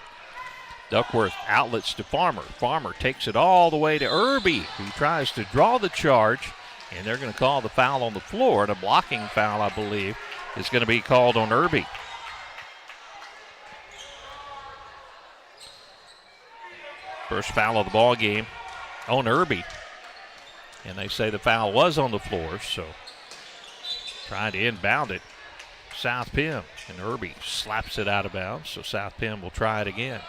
Duckworth outlets to Farmer. Farmer takes it all the way to Irby, who tries to draw the charge, and they're going to call the foul on the floor. And a blocking foul, I believe, is going to be called on Irby. First foul of the ball game on Irby. And they say the foul was on the floor, so trying to inbound it. South Pim, and Irby slaps it out of bounds, so South Pim will try it again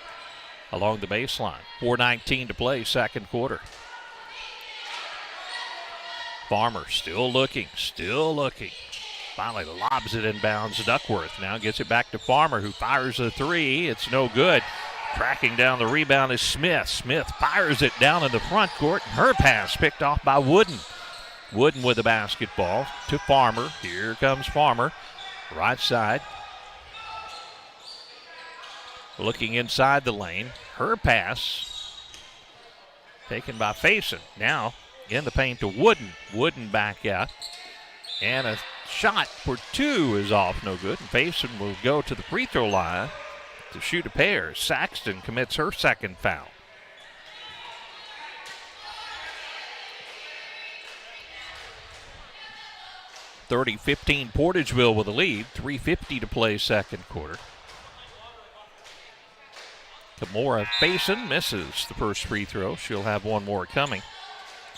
along the baseline. 4:19 to play, second quarter. Farmer still looking. Finally lobs it inbounds. Duckworth now gets it back to Farmer, who fires a three. It's no good. Tracking down the rebound is Smith. Smith fires it down in the front court. Her pass picked off by Wooden. Wooden with the basketball to Farmer. Here comes Farmer. Right side. Looking inside the lane. Her pass taken by Faison. Now in the paint to Wooden. Wooden back out. And a shot for two is off, no good. And Faison will go to the free throw line to shoot a pair. Saxton commits her second foul. (30-15) Portageville with a lead. 3:50 to play second quarter. Kimora Faison misses the first free throw. She'll have one more coming.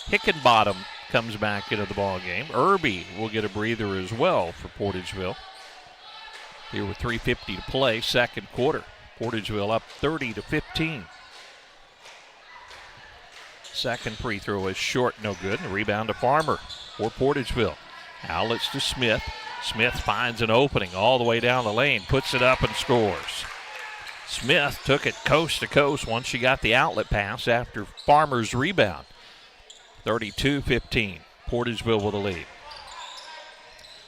Hickenbottom comes back into the ball game. Irby will get a breather as well for Portageville. Here with 3:50 to play, second quarter. Portageville up 30-15. Second free throw is short, no good. And a rebound to Farmer for Portageville. Outlets to Smith. Smith finds an opening all the way down the lane, puts it up and scores. Smith took it coast to coast once she got the outlet pass after Farmer's rebound. 32-15. Portageville with a lead.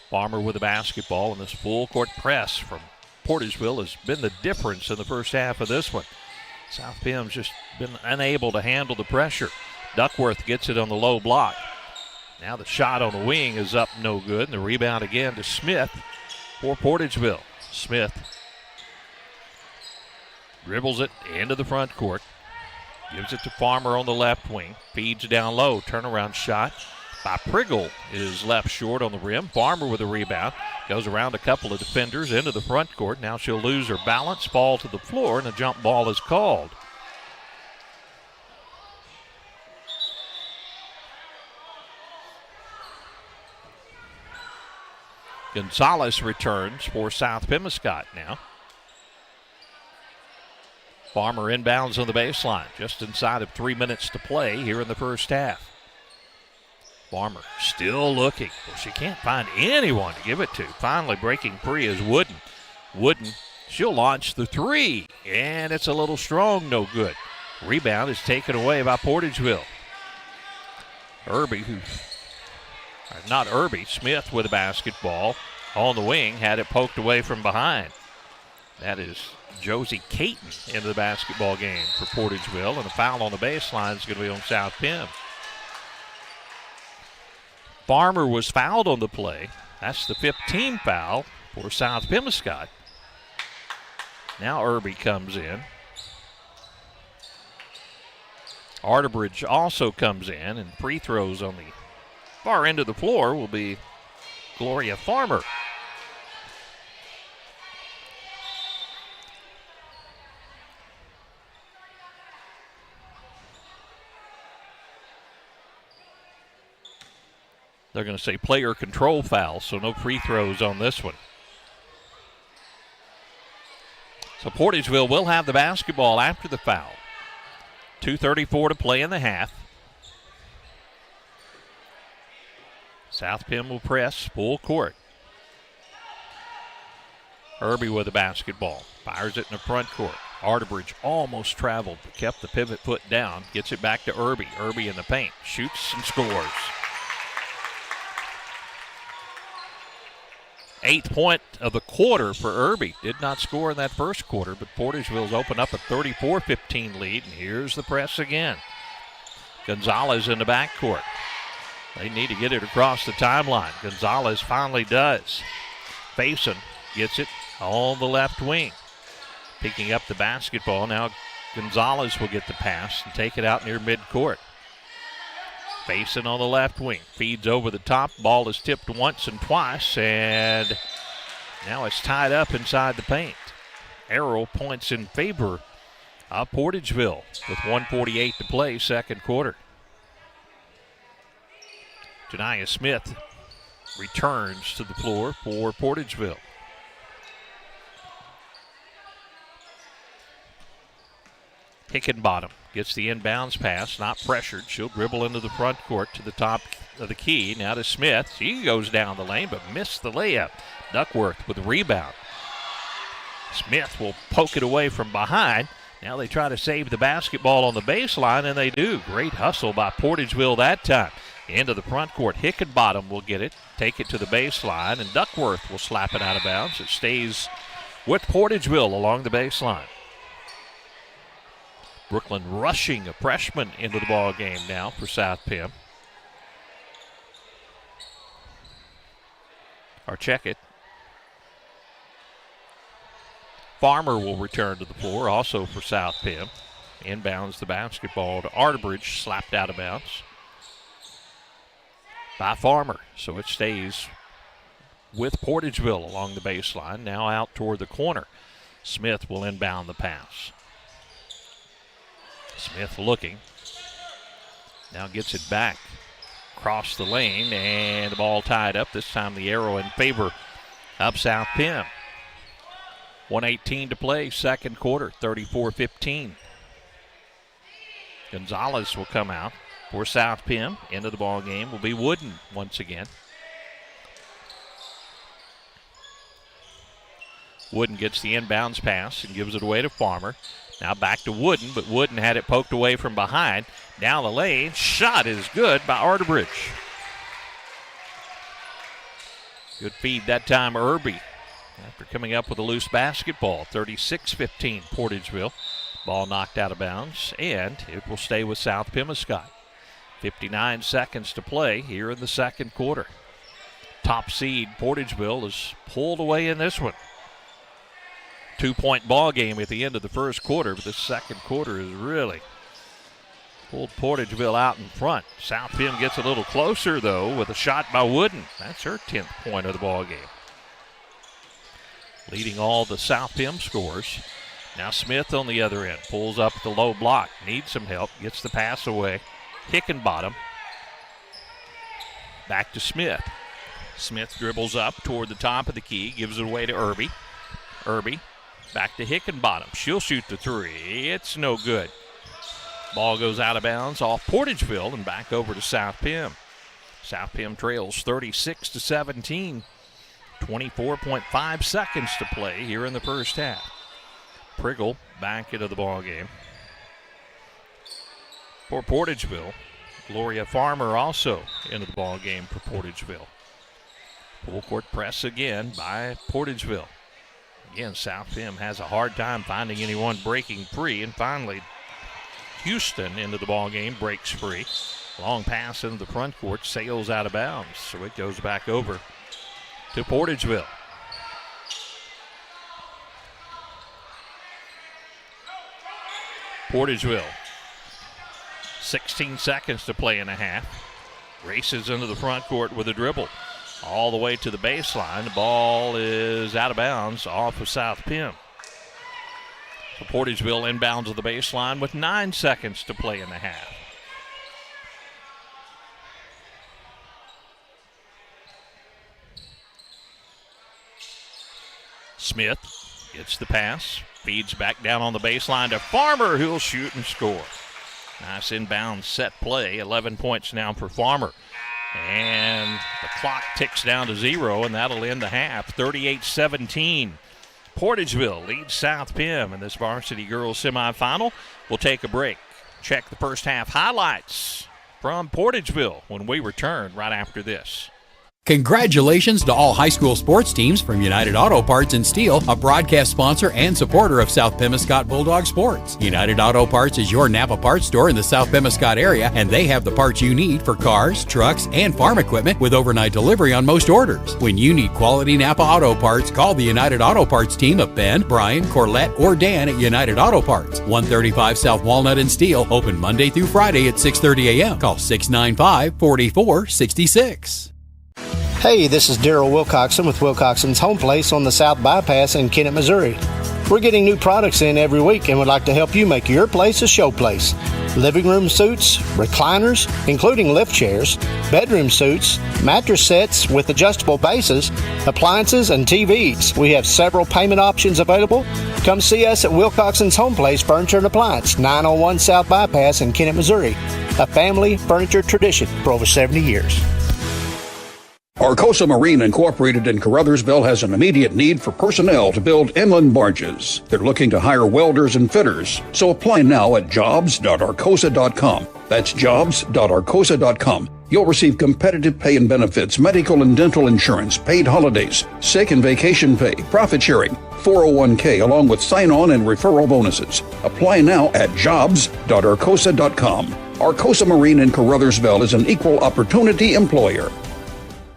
Farmer with the basketball, and this full court press from Portageville has been the difference in the first half of this one. South Pim's just been unable to handle the pressure. Duckworth gets it on the low block. Now the shot on the wing is up, no good, and the rebound again to Smith for Portageville. Smith dribbles it into the front court, gives it to Farmer on the left wing, feeds down low, turnaround shot by Priggle is left short on the rim. Farmer with a rebound, goes around a couple of defenders into the front court. Now she'll lose her balance, fall to the floor, and a jump ball is called. Gonzalez returns for South Pemiscot now. Farmer inbounds on the baseline, just inside of 3 minutes to play here in the first half. Farmer still looking. Well, she can't find anyone to give it to. Finally breaking free is Wooden. Wooden, she'll launch the three, and it's a little strong, no good. Rebound is taken away by Portageville. Smith with the basketball on the wing, had it poked away from behind. That is Josie Caton into the basketball game for Portageville, and the foul on the baseline is going to be on South Pim. Farmer was fouled on the play. That's the 15th foul for South Pemiscot. Now Irby comes in. Arterbridge also comes in, and free throws on the far end of the floor will be Gloria Farmer. They're going to say player control foul, so no free throws on this one. So Portageville will have the basketball after the foul. 2:34 to play in the half. South Pim will press full court. Irby with the basketball. Fires it in the front court. Arterbridge almost traveled, but kept the pivot foot down. Gets it back to Irby. Irby in the paint. Shoots and scores. 8th point of the quarter for Irby. Did not score in that first quarter, but Portageville's opened up a 34-15 lead, and here's the press again. Gonzalez in the backcourt. They need to get it across the timeline. Gonzalez finally does. Faison gets it on the left wing. Picking up the basketball. Now Gonzalez will get the pass and take it out near midcourt. Faison on the left wing. Feeds over the top. Ball is tipped once and twice, and now it's tied up inside the paint. Arrow points in favor of Portageville with 1:48 to play, second quarter. Janiah Smith returns to the floor for Portageville. Hickenbottom gets the inbounds pass, not pressured. She'll dribble into the front court to the top of the key. Now to Smith. She goes down the lane but missed the layup. Duckworth with the rebound. Smith will poke it away from behind. Now they try to save the basketball on the baseline, and they do. Great hustle by Portageville that time. Into the front court. Hickenbottom will get it, take it to the baseline, and Duckworth will slap it out of bounds. It stays with Portageville along the baseline. Brooklyn rushing a freshman into the ball game now for South Pim. Or check it. Farmer will return to the floor, also for South Pim. Inbounds the basketball to Arterbridge, slapped out of bounds by Farmer. So it stays with Portageville along the baseline. Now out toward the corner. Smith will inbound the pass. Smith looking. Now gets it back. Across the lane, and the ball tied up. This time the arrow in favor of South Pim. 1:18 to play, second quarter, 34-15. Gonzalez will come out for South Pim. Into the ball game will be Wooden once again. Wooden gets the inbounds pass and gives it away to Farmer. Now back to Wooden, but Wooden had it poked away from behind. Down the lane, shot is good by Arterbridge. Good feed that time, Irby, after coming up with a loose basketball. 36-15, Portageville. Ball knocked out of bounds, and it will stay with South Pemiscot. 59 seconds to play here in the second quarter. Top seed Portageville is pulled away in this one. 2-point ball game at the end of the first quarter, but the second quarter is really pulled Portageville out in front. South Pim gets a little closer, though, with a shot by Wooden. That's her 10th point of the ball game. Leading all the South Pim scores. Now Smith on the other end. Pulls up the low block. Needs some help. Gets the pass away. Hickenbottom. Back to Smith. Smith dribbles up toward the top of the key. Gives it away to Irby. Irby. Back to Hickenbottom. She'll shoot the three. It's no good. Ball goes out of bounds off Portageville and back over to South Pim. South Pim trails 36-17. 24.5 seconds to play here in the first half. Priggle back into the ball game for Portageville. Gloria Farmer also into the ball game for Portageville. Full court press again by Portageville. Again, South Pim has a hard time finding anyone breaking free, and finally Houston into the ball game breaks free. Long pass into the front court, sails out of bounds, so it goes back over to Portageville. Portageville, 16 seconds to play in a half. Races into the front court with a dribble. All the way to the baseline. The ball is out of bounds off of South Pim. So Portageville inbounds to the baseline with 9 seconds to play in the half. Smith gets the pass, feeds back down on the baseline to Farmer, who'll shoot and score. Nice inbound set play. 11 points now for Farmer. And the clock ticks down to 0, and that'll end the half. 38-17. Portageville leads South Pim in this varsity girls semifinal. We'll take a break. Check the first half highlights from Portageville when we return right after this. Congratulations to all high school sports teams from United Auto Parts and Steel, a broadcast sponsor and supporter of South Pemiscot Bulldog Sports. United Auto Parts is your Napa parts store in the South Pemiscot area, and they have the parts you need for cars, trucks, and farm equipment with overnight delivery on most orders. When you need quality Napa Auto Parts, call the United Auto Parts team of Ben, Brian, Corlette, or Dan at United Auto Parts. 135 South Walnut and Steel, open Monday through Friday at 6:30 a.m. Call 695-4466. Hey, this is Daryl Wilcoxon with Wilcoxon's Home Place on the South Bypass in Kennett, Missouri. We're getting new products in every week and would like to help you make your place a show place. Living room suites, recliners, including lift chairs, bedroom suites, mattress sets with adjustable bases, appliances, and TVs. We have several payment options available. Come see us at Wilcoxon's Home Place Furniture and Appliance, 901 South Bypass in Kennett, Missouri. A family furniture tradition for over 70 years. Arcosa Marine Incorporated in Caruthersville has an immediate need for personnel to build inland barges. They're looking to hire welders and fitters, so apply now at jobs.arcosa.com. That's jobs.arcosa.com. You'll receive competitive pay and benefits, medical and dental insurance, paid holidays, sick and vacation pay, profit sharing, 401k, along with sign-on and referral bonuses. Apply now at jobs.arcosa.com. Arcosa Marine in Caruthersville is an equal opportunity employer.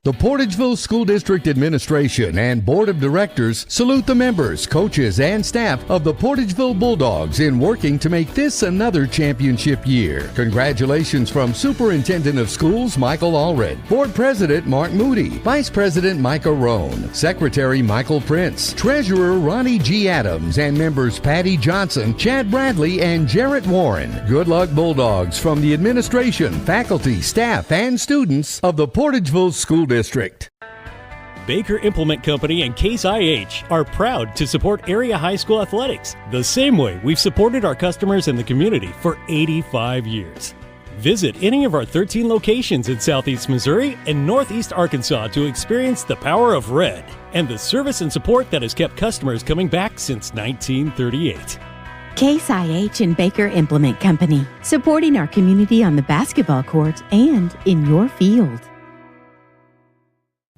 The Portageville School District Administration and Board of Directors salute the members, coaches, and staff of the Portageville Bulldogs in working to make this another championship year. Congratulations from Superintendent of Schools Michael Allred, Board President Mark Moody, Vice President Micah Roan, Secretary Michael Prince, Treasurer Ronnie G. Adams, and members Patty Johnson, Chad Bradley, and Jarrett Warren. Good luck, Bulldogs, from the administration, faculty, staff, and students of the Portageville School District. Baker Implement Company and Case IH are proud to support area high school athletics the same way we've supported our customers in the community for 85 years. Visit any of our 13 locations in Southeast Missouri and Northeast Arkansas to experience the power of red and the service and support that has kept customers coming back since 1938. Case IH and Baker Implement Company, supporting our community on the basketball court and in your field.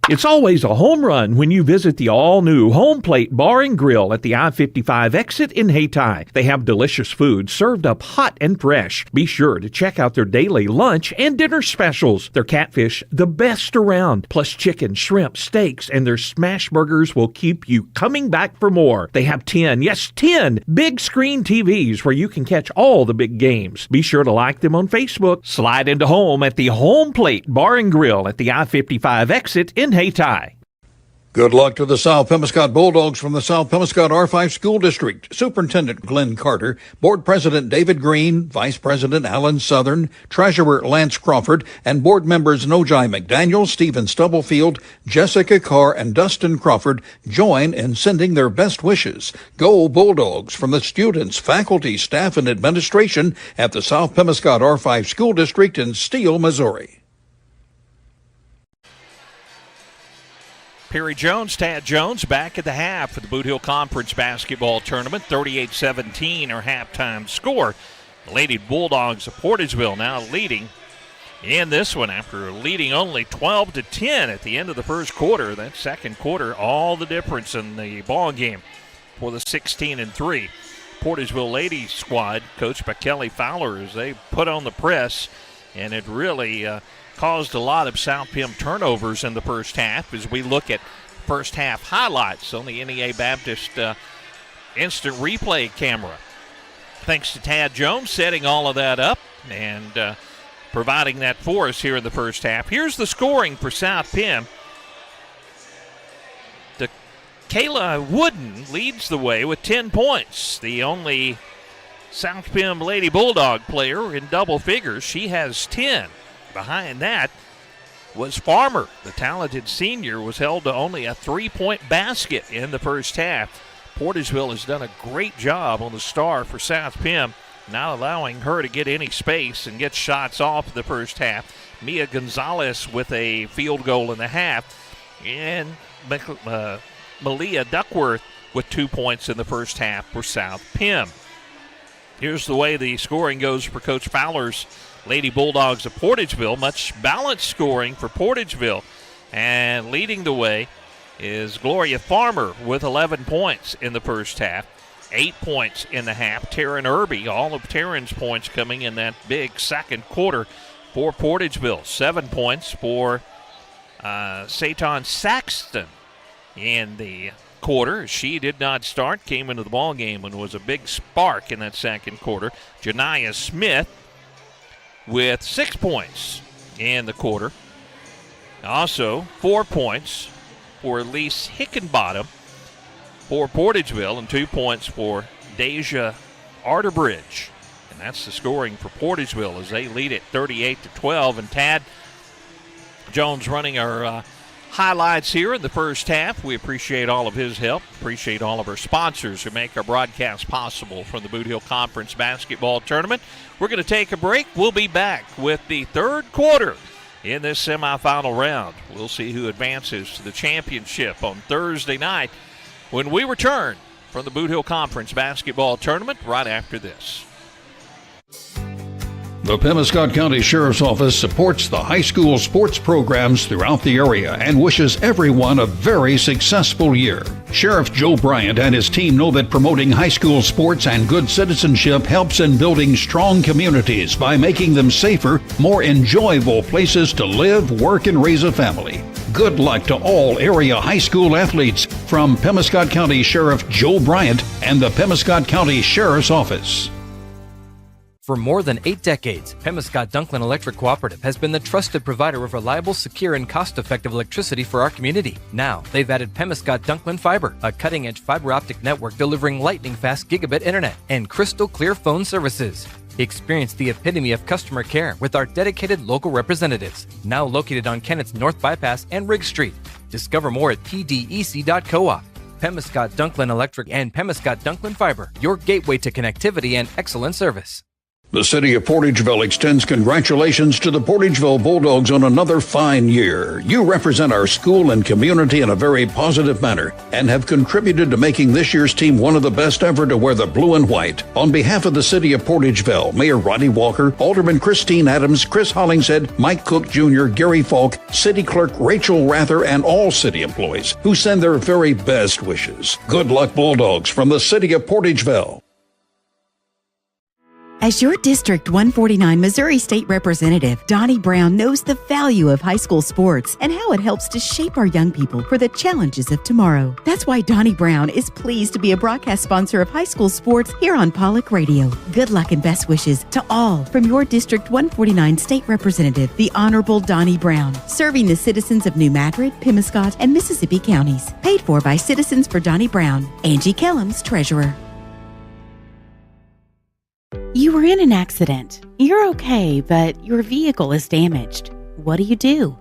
It's always a home run when you visit the all-new Home Plate Bar and Grill at the I-55 exit in Hayti. They have delicious food served up hot and fresh. Be sure to check out their daily lunch and dinner specials. Their catfish, the best around, plus chicken, shrimp, steaks, and their smash burgers will keep you coming back for more. They have 10 big screen TVs where you can catch all the big games. Be sure to like them on Facebook. Slide into home at the Home Plate Bar and Grill at the I-55 exit in Hayti. Good luck to the South Pemiscot Bulldogs from the South Pemiscot R5 School District. Superintendent Glenn Carter, Board President David Green, Vice President Alan Southern, Treasurer Lance Crawford, and board members Nojai McDaniel, Stephen Stubblefield, Jessica Carr, and Dustin Crawford join in sending their best wishes. Go Bulldogs from the students, faculty, staff, and administration at the South Pemiscot R5 School District in Steele, Missouri. Perry Jones, Tad Jones back at the half for the Bootheel Conference Basketball Tournament. 38-17 our halftime score. The Lady Bulldogs of Portageville now leading in this one after leading only 12-10 at the end of the first quarter. That second quarter, all the difference in the ball game for the 16-3 Portageville Ladies squad, coached by Kelly Fowler, as they put on the press, and it really caused a lot of South Pem turnovers in the first half as we look at first half highlights on the NEA Baptist instant replay camera. Thanks to Tad Jones setting all of that up and providing that for us here in the first half. Here's the scoring for South Pem. Kayla Wooden leads the way with 10 points. The only South Pem Lady Bulldog player in double figures. She has 10. Behind that was Farmer. The talented senior was held to only a 3-point basket in the first half. Portageville has done a great job on the star for South Pem, not allowing her to get any space and get shots off the first half. Mia Gonzalez with a field goal in the half, and Malia Duckworth with 2 points in the first half for South Pem. Here's the way the scoring goes for Coach Fowler's Lady Bulldogs of Portageville. Much balanced scoring for Portageville. And leading the way is Gloria Farmer with 11 points in the first half. 8 points in the half. Taryn Irby, all of Taryn's points coming in that big second quarter for Portageville. 7 points for Satan Saxton in the quarter. She did not start, came into the ball game and was a big spark in that second quarter. Janiyah Smith with 6 points in the quarter. Also, 4 points for Elise Hickenbottom for Portageville and 2 points for Deja Arterbridge. And that's the scoring for Portageville as they lead it 38-12. And Tad Jones running our highlights here in the first half. We appreciate all of his help. Appreciate all of our sponsors who make our broadcast possible from the Bootheel Conference Basketball Tournament. We're going to take a break. We'll be back with the third quarter in this semifinal round. We'll see who advances to the championship on Thursday night when we return from the Bootheel Conference Basketball Tournament right after this. The Pemiscot County Sheriff's Office supports the high school sports programs throughout the area and wishes everyone a very successful year. Sheriff Joe Bryant and his team know that promoting high school sports and good citizenship helps in building strong communities by making them safer, more enjoyable places to live, work, and raise a family. Good luck to all area high school athletes from Pemiscot County Sheriff Joe Bryant and the Pemiscot County Sheriff's Office. For more than 8 decades, Pemiscot Dunklin Electric Cooperative has been the trusted provider of reliable, secure, and cost-effective electricity for our community. Now, they've added Pemiscot Dunklin Fiber, a cutting-edge fiber optic network delivering lightning-fast gigabit internet and crystal-clear phone services. Experience the epitome of customer care with our dedicated local representatives, now located on Kennett's North Bypass and Riggs Street. Discover more at pdec.coop. Pemiscot Dunklin Electric and Pemiscot Dunklin Fiber, your gateway to connectivity and excellent service. The city of Portageville extends congratulations to the Portageville Bulldogs on another fine year. You represent our school and community in a very positive manner and have contributed to making this year's team one of the best ever to wear the blue and white. On behalf of the city of Portageville, Mayor Rodney Walker, Alderman Christine Adams, Chris Hollingshead, Mike Cook Jr., Gary Falk, City Clerk Rachel Rather, and all city employees who send their very best wishes. Good luck, Bulldogs, from the city of Portageville. As your District 149 Missouri State Representative, Donnie Brown knows the value of high school sports and how it helps to shape our young people for the challenges of tomorrow. That's why Donnie Brown is pleased to be a broadcast sponsor of high school sports here on Pollock Radio. Good luck and best wishes to all from your District 149 State Representative, the Honorable Donnie Brown, serving the citizens of New Madrid, Pemiscot, and Mississippi counties. Paid for by Citizens for Donnie Brown. Angie Kellums, Treasurer. You were in an accident. You're okay, but your vehicle is damaged. What do you do?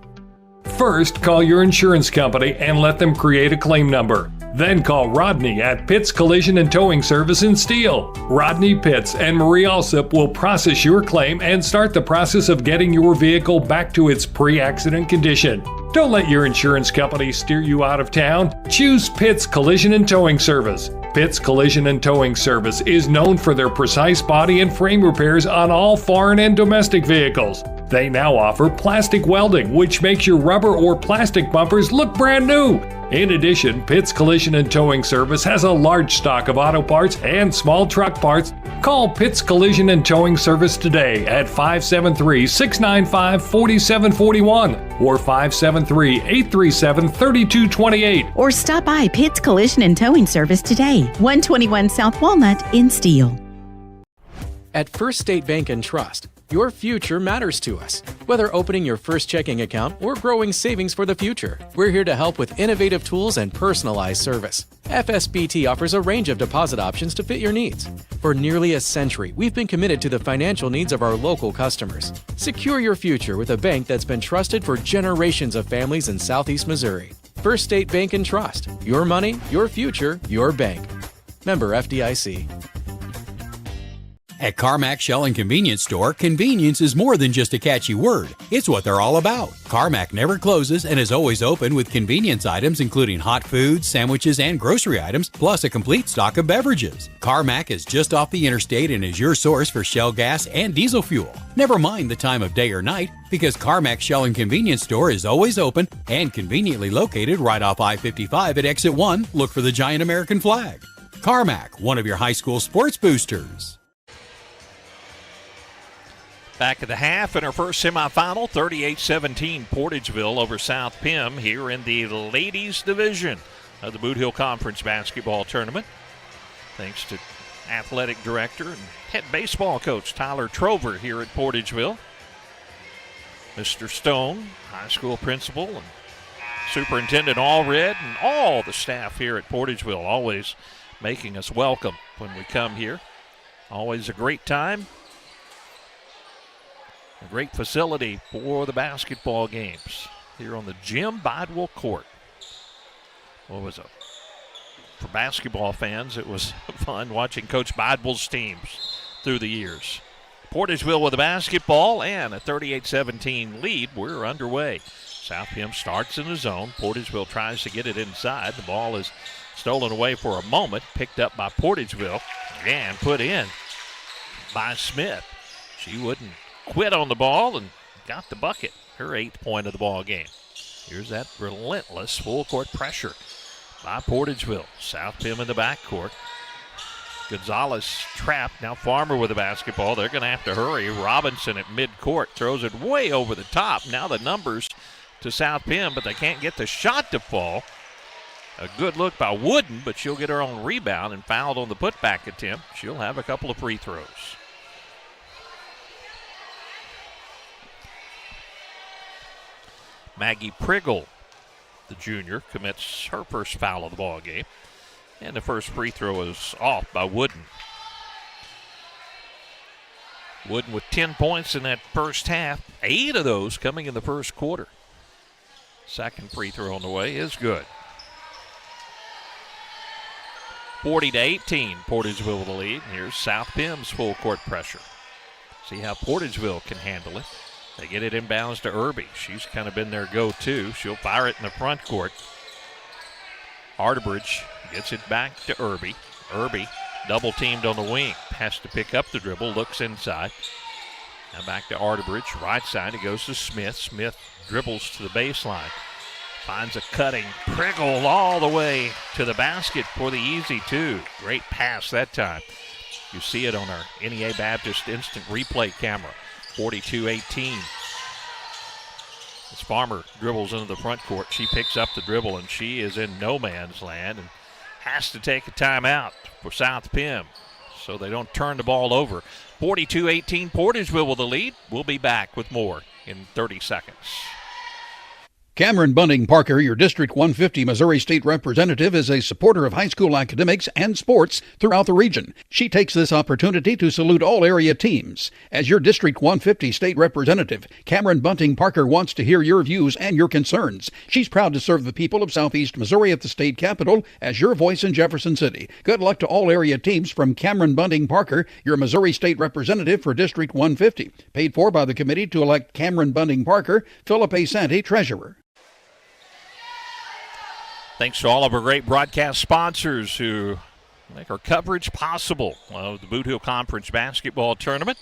First, call your insurance company and let them create a claim number. Then call Rodney at Pitts Collision and Towing Service in Steele. Rodney Pitts and Marie Alsop will process your claim and start the process of getting your vehicle back to its pre-accident condition. Don't let your insurance company steer you out of town. Choose Pitts Collision and Towing Service. Pitts Collision and Towing Service is known for their precise body and frame repairs on all foreign and domestic vehicles. They now offer plastic welding, which makes your rubber or plastic bumpers look brand new. In addition, Pitts Collision and Towing Service has a large stock of auto parts and small truck parts. Call Pitts Collision and Towing Service today at 573-695-4741 or 573-837-3228. Or stop by Pitts Collision and Towing Service today, 121 South Walnut in Steele. At First State Bank and Trust, your future matters to us. Whether opening your first checking account or growing savings for the future, we're here to help with innovative tools and personalized service. FSBT offers a range of deposit options to fit your needs. For nearly a century, we've been committed to the financial needs of our local customers. Secure your future with a bank that's been trusted for generations of families in Southeast Missouri. First State Bank and Trust. Your money, your future, your bank. Member FDIC. At Carmack Shell and Convenience Store, convenience is more than just a catchy word. It's what they're all about. Carmack never closes and is always open with convenience items including hot foods, sandwiches, and grocery items, plus a complete stock of beverages. Carmack is just off the interstate and is your source for Shell gas and diesel fuel. Never mind the time of day or night, because Carmack Shell and Convenience Store is always open and conveniently located right off I-55 at Exit 1. Look for the giant American flag. Carmack, one of your high school sports boosters. Back at the half in our first semifinal, 38-17 Portageville over South Pim here in the ladies division of the Bootheel Conference basketball tournament. Thanks to athletic director and head baseball coach Tyler Trover here at Portageville. Mr. Stone, high school principal, and Superintendent Allred, and all the staff here at Portageville always making us welcome when we come here. Always a great time. A great facility for the basketball games here on the Jim Bidwell Court. What was it? For basketball fans, it was fun watching Coach Bidwell's teams through the years. Portageville with the basketball and a 38-17 lead. We're underway. South Pim starts in the zone. Portageville tries to get it inside. The ball is stolen away for a moment, picked up by Portageville and put in by Smith. She wouldn't quit on the ball and got the bucket, her 8th point of the ball game. Here's that relentless full court pressure by Portageville. South Pim in the backcourt. Gonzalez trapped. Now Farmer with the basketball. They're going to have to hurry. Robinson at midcourt throws it way over the top. Now the numbers to South Pim, but they can't get the shot to fall. A good look by Wooden, but she'll get her own rebound and fouled on the putback attempt. She'll have a couple of free throws. Maggie Priggle, the junior, commits her first foul of the ball game. And the first free throw is off by Wooden. Wooden with 10 points in that first half, 8 of those coming in the first quarter. Second free throw on the way is good. 40-18, Portageville with the lead. Here's South Pim's full court pressure. See how Portageville can handle it. They get it inbounds to Irby. She's kind of been their go-to. She'll fire it in the front court. Arterbridge gets it back to Irby. Irby double-teamed on the wing. Has to pick up the dribble, looks inside. Now back to Arterbridge. Right side, it goes to Smith. Smith dribbles to the baseline. Finds a cutting Priggle all the way to the basket for the easy two. Great pass that time. You see it on our NEA Baptist instant replay camera. 42-18. As Farmer dribbles into the front court, she picks up the dribble and she is in no man's land and has to take a timeout for South Pim so they don't turn the ball over. 42-18, Portageville with the lead. We'll be back with more in 30 seconds. Cameron Bunting Parker, your District 150 Missouri State Representative, is a supporter of high school academics and sports throughout the region. She takes this opportunity to salute all area teams. As your District 150 State Representative, Cameron Bunting Parker wants to hear your views and your concerns. She's proud to serve the people of Southeast Missouri at the state capitol as your voice in Jefferson City. Good luck to all area teams from Cameron Bunting Parker, your Missouri State Representative for District 150. Paid for by the committee to elect Cameron Bunting Parker, Philip A. Santi, Treasurer. Thanks to all of our great broadcast sponsors who make our coverage possible of the Bootheel Conference basketball tournament.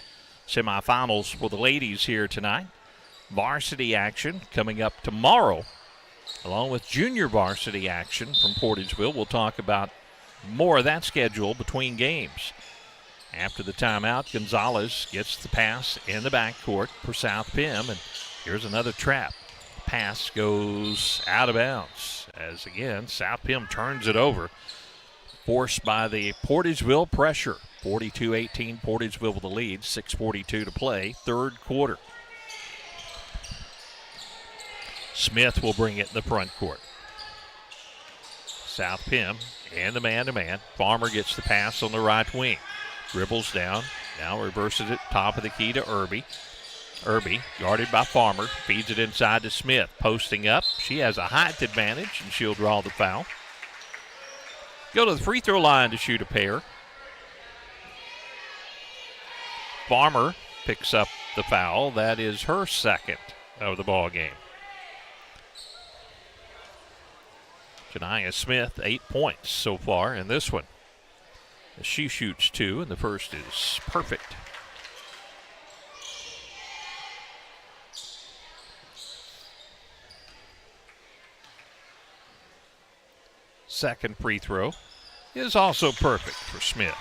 Semifinals for the ladies here tonight. Varsity action coming up tomorrow, along with junior varsity action from Portageville. We'll talk about more of that schedule between games. After the timeout, Gonzalez gets the pass in the backcourt for South Pim, and here's another trap. Pass goes out of bounds as, again, South Pim turns it over, forced by the Portageville pressure. 42-18, Portageville with the lead, 6:42 to play, third quarter. Smith will bring it in the front court. South Pim and the man-to-man. Farmer gets the pass on the right wing. Dribbles down, now reverses it, top of the key to Irby. Irby, guarded by Farmer, feeds it inside to Smith. Posting up, she has a height advantage, and she'll draw the foul. Go to the free throw line to shoot a pair. Farmer picks up the foul. That is her second of the ball game. Janiah Smith, 8 points so far in this one. She shoots 2, and the first is perfect. Second free throw is also perfect for Smith.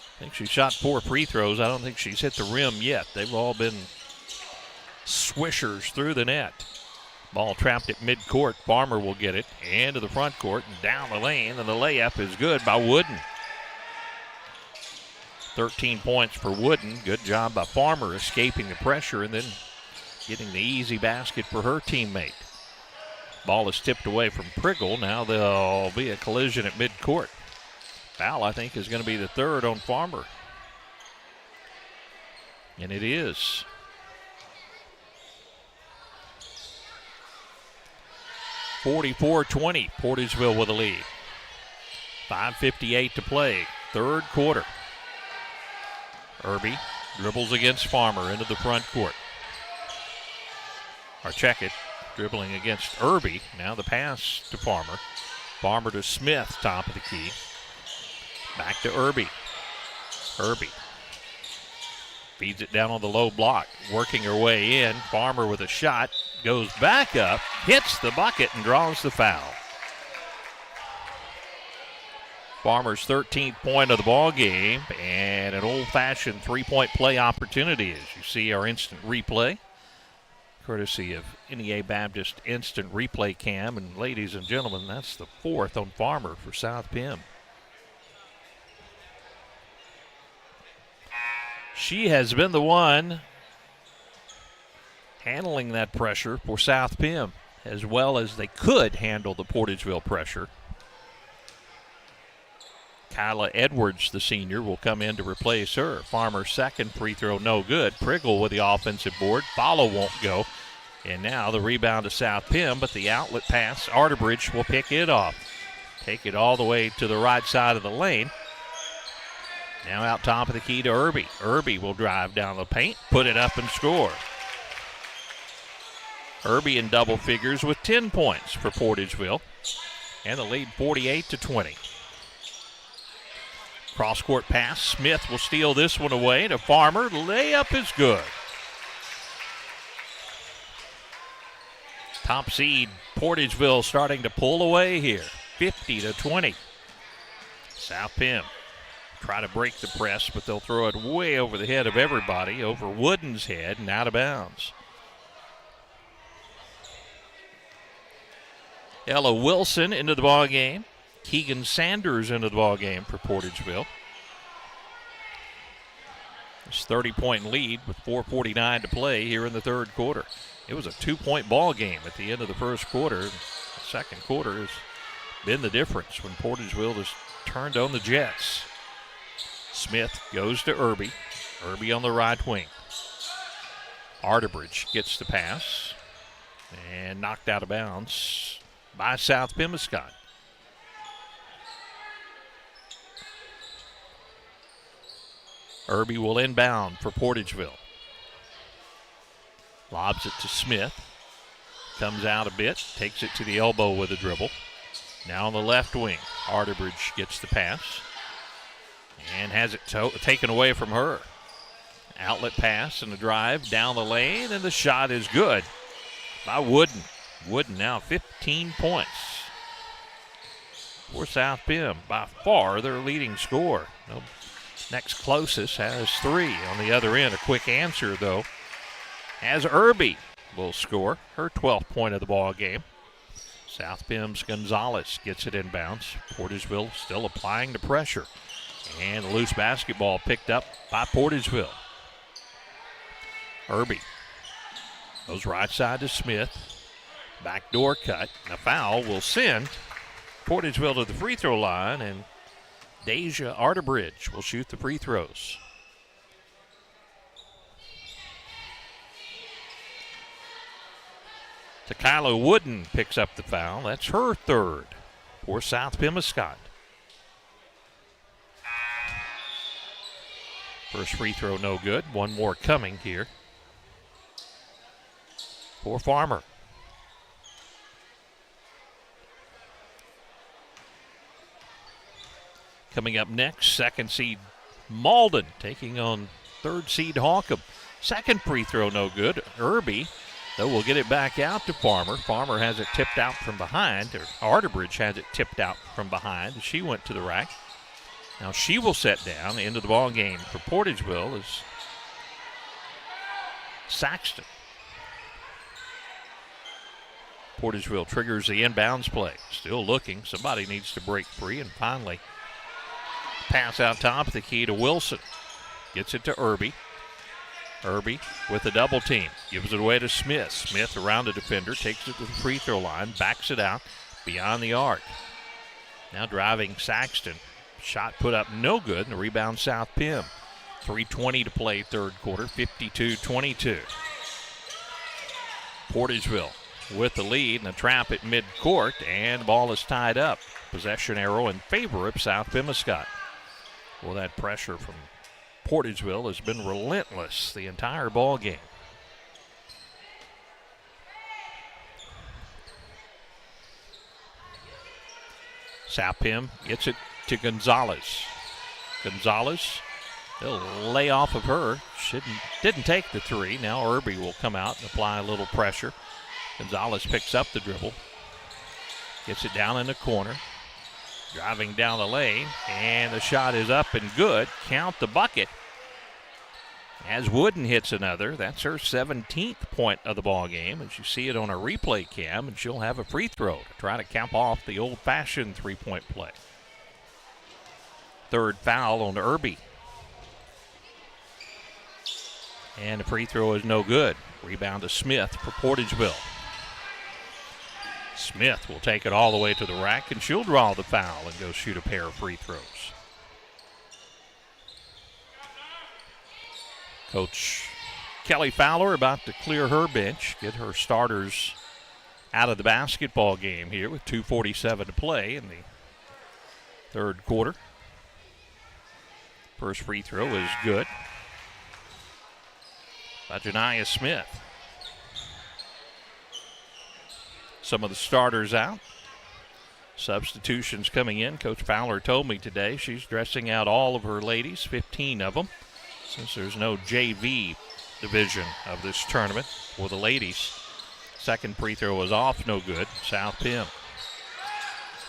I think she shot 4 free throws. I don't think she's hit the rim yet. They've all been swishers through the net. Ball trapped at midcourt. Farmer will get it into the front court and down the lane, and the layup is good by Wooden. 13 points for Wooden. Good job by Farmer escaping the pressure and then getting the easy basket for her teammate. Ball is tipped away from Priggle. Now there'll be a collision at midcourt. Foul, I think, is going to be the third on Farmer. And it is. (44-20), Portageville with a lead. 5:58 to play, third quarter. Irby dribbles against Farmer into the front court. Or check it. Dribbling against Irby. Now the pass to Farmer. Farmer to Smith, top of the key. Back to Irby. Irby feeds it down on the low block. Working her way in. Farmer with a shot. Goes back up. Hits the bucket and draws the foul. Farmer's 13th point of the ball game. And an old-fashioned three-point play opportunity as you see our instant replay. Courtesy of NEA Baptist Instant Replay Cam. And ladies and gentlemen, that's the fourth on Farmer for South Pim. She has been the one handling that pressure for South Pim as well as they could handle the Portageville pressure. Kyla Edwards, the senior, will come in to replace her. Farmer's second free throw, no good. Priggle with the offensive board. Follow won't go. And now the rebound to South Pim, but the outlet pass, Arterbridge will pick it off. Take it all the way to the right side of the lane. Now out top of the key to Irby. Irby will drive down the paint, put it up and score. Irby in double figures with 10 points for Portageville. And the lead 48-20. Cross-court pass. Smith will steal this one away to Farmer. Layup is good. Top seed Portageville starting to pull away here. 50-20. South Pim try to break the press, but they'll throw it way over the head of everybody, over Wooden's head and out of bounds. Ella Wilson into the ball game. Keegan Sanders into the ball game for Portageville. It's 30-point lead with 4:49 to play here in the third quarter. It was a 2-point ball game at the end of the first quarter. The second quarter has been the difference when Portageville has turned on the Jets. Smith goes to Irby. Irby on the right wing. Arterbridge gets the pass and knocked out of bounds by South Pemiscot. Irby will inbound for Portageville. Lobs it to Smith. Comes out a bit. Takes it to the elbow with a dribble. Now on the left wing. Arterbridge gets the pass. And has it taken away from her. Outlet pass and the drive down the lane. And the shot is good by Wooden. Wooden now 15 points for South Pim. By far their leading scorer. Next closest has 3 on the other end. A quick answer, though, as Irby will score her 12th point of the ball game. South Pim's Gonzalez gets it inbounds. Portageville still applying the pressure. And a loose basketball picked up by Portageville. Irby goes right side to Smith. Backdoor cut. And a foul will send Portageville to the free throw line, and Deja Arterbridge will shoot the free throws. Kyla Wooden picks up the foul. That's her third for South Pemiscot. First free throw no good. One more coming here for Farmer. Coming up next, second seed Malden taking on third seed Holcomb. Second free throw no good. Irby, though, will get it back out to Farmer. Farmer has it tipped out from behind, or Arterbridge has it tipped out from behind. She went to the rack. Now she will set down into the ball game for Portageville is Saxton. Portageville triggers the inbounds play. Still looking. Somebody needs to break free, and finally pass out top of the key to Wilson. Gets it to Irby. Irby with a double team. Gives it away to Smith. Smith around the defender. Takes it to the free throw line. Backs it out beyond the arc. Now driving Saxton. Shot put up no good. And the rebound South Pim. 3:20 to play third quarter. 52-22. Portageville with the lead and a trap at midcourt. And the ball is tied up. Possession arrow in favor of South Pemiscot. Well, that pressure from Portageville has been relentless the entire ball game. South Pim gets it to Gonzalez. Gonzalez, they'll lay off of her. Didn't take the three. Now Irby will come out and apply a little pressure. Gonzalez picks up the dribble. Gets it down in the corner. Driving down the lane, and the shot is up and good. Count the bucket. As Wooden hits another, that's her 17th point of the ball game, as you see it on a replay cam, and she'll have a free throw to try to cap off the old-fashioned three-point play. Third foul on Irby. And the free throw is no good. Rebound to Smith for Portageville. Smith will take it all the way to the rack, and she'll draw the foul and go shoot a pair of free throws. Coach Kelly Fowler about to clear her bench, get her starters out of the basketball game here with 2:47 to play in the third quarter. First free throw is good by Janiah Smith. Some of the starters out. Substitutions coming in. Coach Fowler told me today she's dressing out all of her ladies, 15 of them, since there's no JV division of this tournament for the ladies. Second free throw was off, no good. South Pim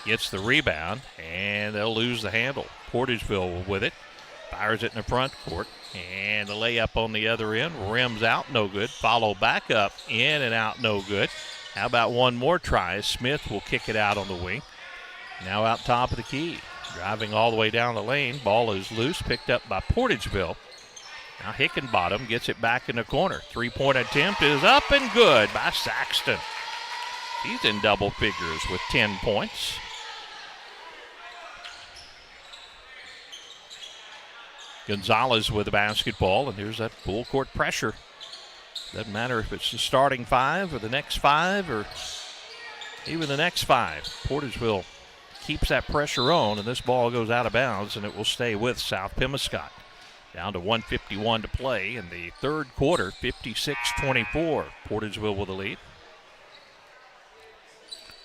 gets the rebound, and they'll lose the handle. Portageville with it. Fires it in the front court, and the layup on the other end. Rims out, no good. Follow back up, in and out, no good. How about one more try? Smith will kick it out on the wing. Now out top of the key. Driving all the way down the lane. Ball is loose, picked up by Portageville. Now Hickenbottom gets it back in the corner. Three-point attempt is up and good by Saxton. He's in double figures with 10 points. Gonzalez with the basketball, and here's that full court pressure. Doesn't matter if it's the starting five or the next five or even the next five. Portageville keeps that pressure on, and this ball goes out of bounds, and it will stay with South Pemiscot. Down to 1:51 to play in the third quarter, 56-24. Portageville with the lead.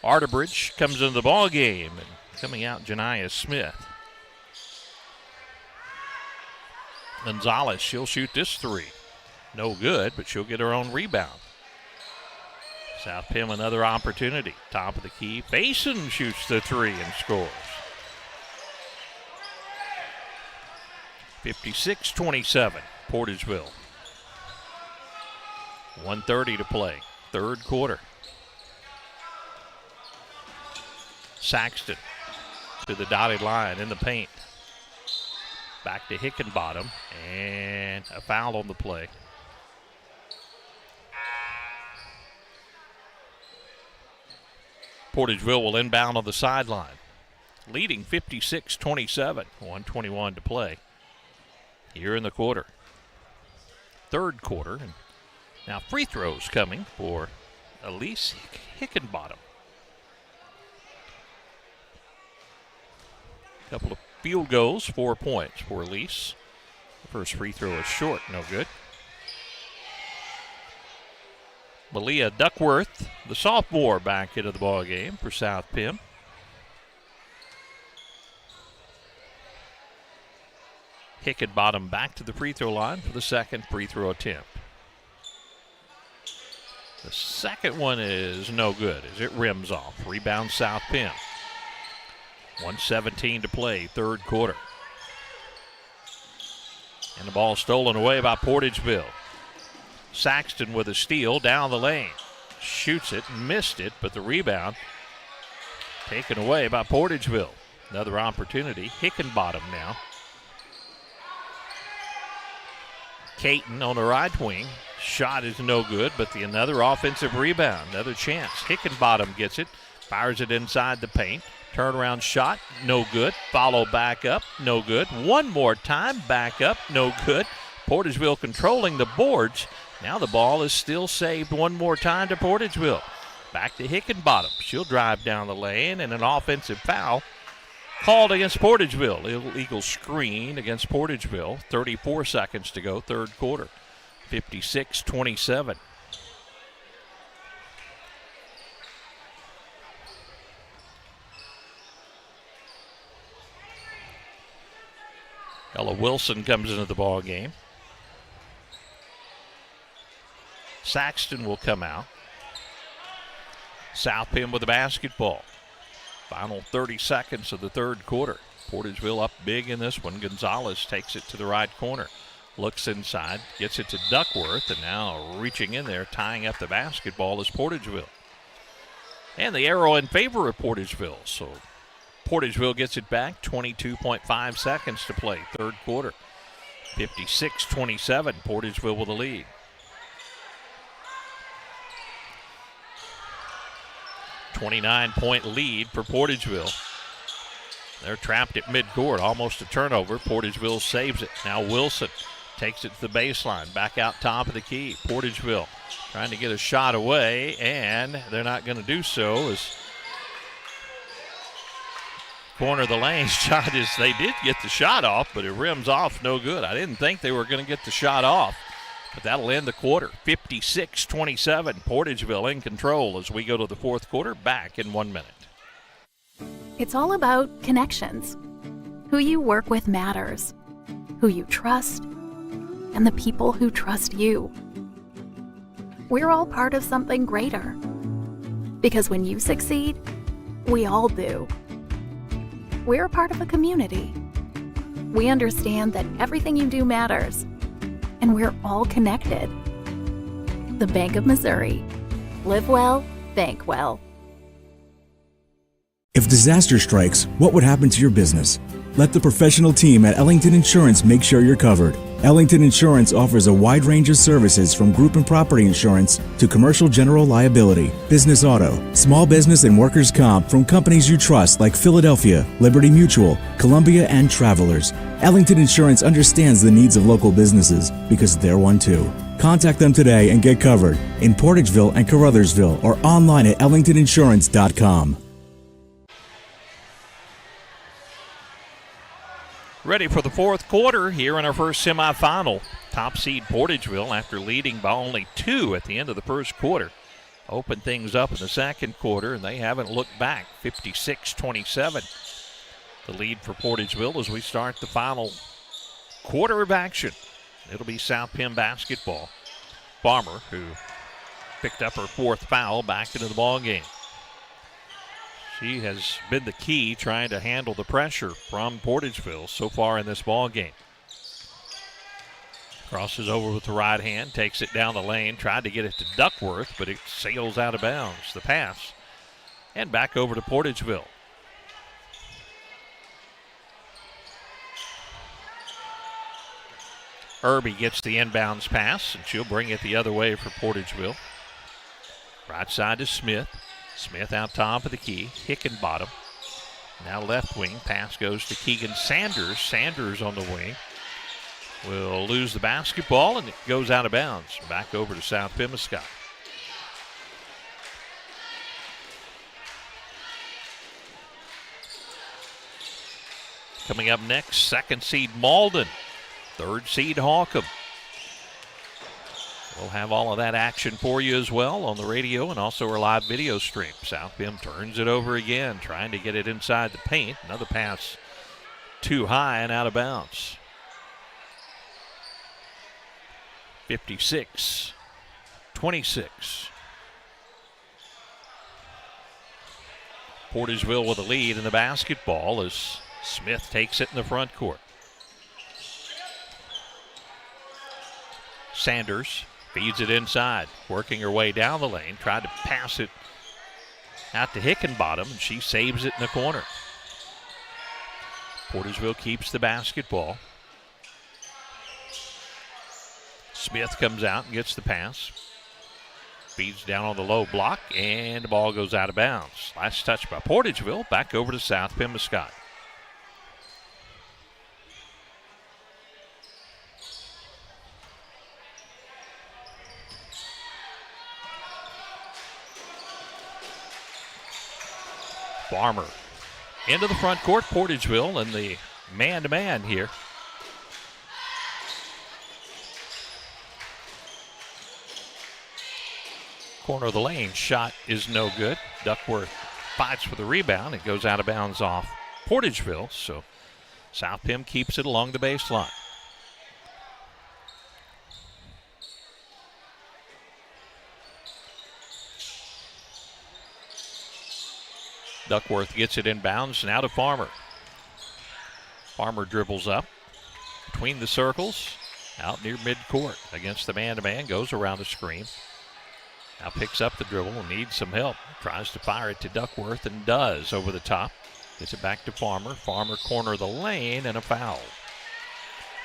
Arterbridge comes into the ball game, and coming out, Janiah Smith. Gonzalez, she'll shoot this three. No good, but she'll get her own rebound. South Pim another opportunity. Top of the key. Basin shoots the three and scores. 56-27, Portageville. 1:30 to play, third quarter. Saxton to the dotted line in the paint. Back to Hickenbottom, and a foul on the play. Portageville will inbound on the sideline, leading 56-27, 1:21 to play here in the quarter. Third quarter, and now free throws coming for Elise Hickenbottom. Couple of field goals, 4 points for Elise. First free throw is short, no good. Malia Duckworth, the sophomore, back into the ball game for South Pim. Hickenbottom back to the free throw line for the second free throw attempt. The second one is no good as it rims off. Rebound South Pim. 1:17 to play, third quarter. And the ball stolen away by Portageville. Saxton with a steal down the lane. Shoots it, missed it, but the rebound taken away by Portageville. Another opportunity. Hickenbottom now. Caton on the right wing. Shot is no good, but another offensive rebound. Another chance. Hickenbottom gets it. Fires it inside the paint. Turnaround shot, no good. Follow back up, no good. One more time, back up, no good. Portageville controlling the boards. Now the ball is still saved one more time to Portageville. Back to Hickenbottom. She'll drive down the lane, and an offensive foul called against Portageville. Illegal screen against Portageville. 34 seconds to go, third quarter. 56-27. Ella Wilson comes into the ball game. Saxton will come out. South Pim with the basketball. Final 30 seconds of the third quarter. Portageville up big in this one. Gonzalez takes it to the right corner. Looks inside, gets it to Duckworth, and now reaching in there, tying up the basketball is Portageville. And the arrow in favor of Portageville. So Portageville gets it back, 22.5 seconds to play, third quarter. 56-27, Portageville with the lead. .9 lead for Portageville. They're trapped at midcourt, almost a turnover. Portageville saves it. Now Wilson takes it to the baseline, back out top of the key. Portageville trying to get a shot away, and they're not going to do so as corner of the lane shot is they did get the shot off, but it rims off, no good. I didn't think they were going to get the shot off, but that'll end the quarter. 56-27, Portageville in control as we go to the fourth quarter, back in 1 minute. It's all about connections. Who you work with matters. Who you trust, and the people who trust you. We're all part of something greater. Because when you succeed, we all do. We're a part of a community. We understand that everything you do matters, and we're all connected. The Bank of Missouri. Live well, bank well. If disaster strikes, what would happen to your business? Let the professional team at Ellington Insurance make sure you're covered. Ellington Insurance offers a wide range of services from group and property insurance to commercial general liability, business auto, small business and workers' comp from companies you trust like Philadelphia, Liberty Mutual, Columbia, and Travelers. Ellington Insurance understands the needs of local businesses because they're one too. Contact them today and get covered in Portageville and Caruthersville or online at ellingtoninsurance.com. Ready for the fourth quarter here in our first semifinal. Top seed Portageville, after leading by only 2 at the end of the first quarter, opened things up in the second quarter, and they haven't looked back. 56-27. The lead for Portageville as we start the final quarter of action. It'll be South Pim basketball. Farmer, who picked up her fourth foul, back into the ball game. She has been the key trying to handle the pressure from Portageville so far in this ball game. Crosses over with the right hand, takes it down the lane, tried to get it to Duckworth, but it sails out of bounds. The pass, and back over to Portageville. Irby gets the inbounds pass, and she'll bring it the other way for Portageville. Right side to Smith. Smith out top of the key. Hickenbottom. Now left wing. Pass goes to Keegan Sanders. Sanders on the wing will lose the basketball, and it goes out of bounds. Back over to South Pemiscot. Coming up next, second seed Malden third seed Holcomb. We'll have all of that action for you as well on the radio and also our live video stream. South Bend turns it over again, trying to get it inside the paint. Another pass too high and out of bounds. 56-26. Portageville with a lead in the basketball as Smith takes it in the front court. Sanders feeds it inside, working her way down the lane, tried to pass it out to Hickenbottom, and she saves it in the corner. Portageville keeps the basketball. Smith comes out and gets the pass. Feeds down on the low block, and the ball goes out of bounds. Last touch by Portageville, back over to South Pemiscot. Farmer into the front court, Portageville, and the man-to-man here. Corner of the lane shot is no good. Duckworth fights for the rebound. It goes out of bounds off Portageville, so South Pem keeps it along the baseline. Duckworth gets it inbounds, now to Farmer. Farmer dribbles up between the circles, out near midcourt against the man-to-man, goes around the screen. Now picks up the dribble and needs some help. Tries to fire it to Duckworth and does over the top. Gets it back to Farmer. Farmer corner of the lane and a foul.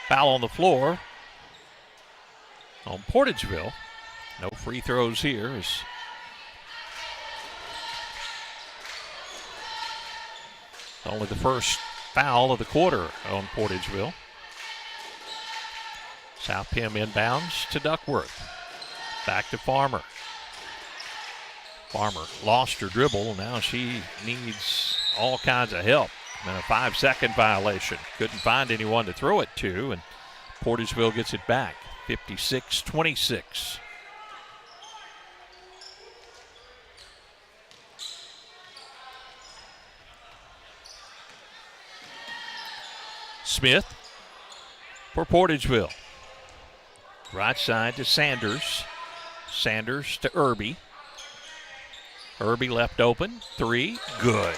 Foul on the floor on Portageville. No free throws here as only the first foul of the quarter on Portageville. South Pem inbounds to Duckworth. Back to Farmer. Farmer lost her dribble. Now she needs all kinds of help. And a 5-second violation. Couldn't find anyone to throw it to, and Portageville gets it back. 56-26. Smith for Portageville. Right side to Sanders. Sanders to Irby. Irby left open. Three. Good.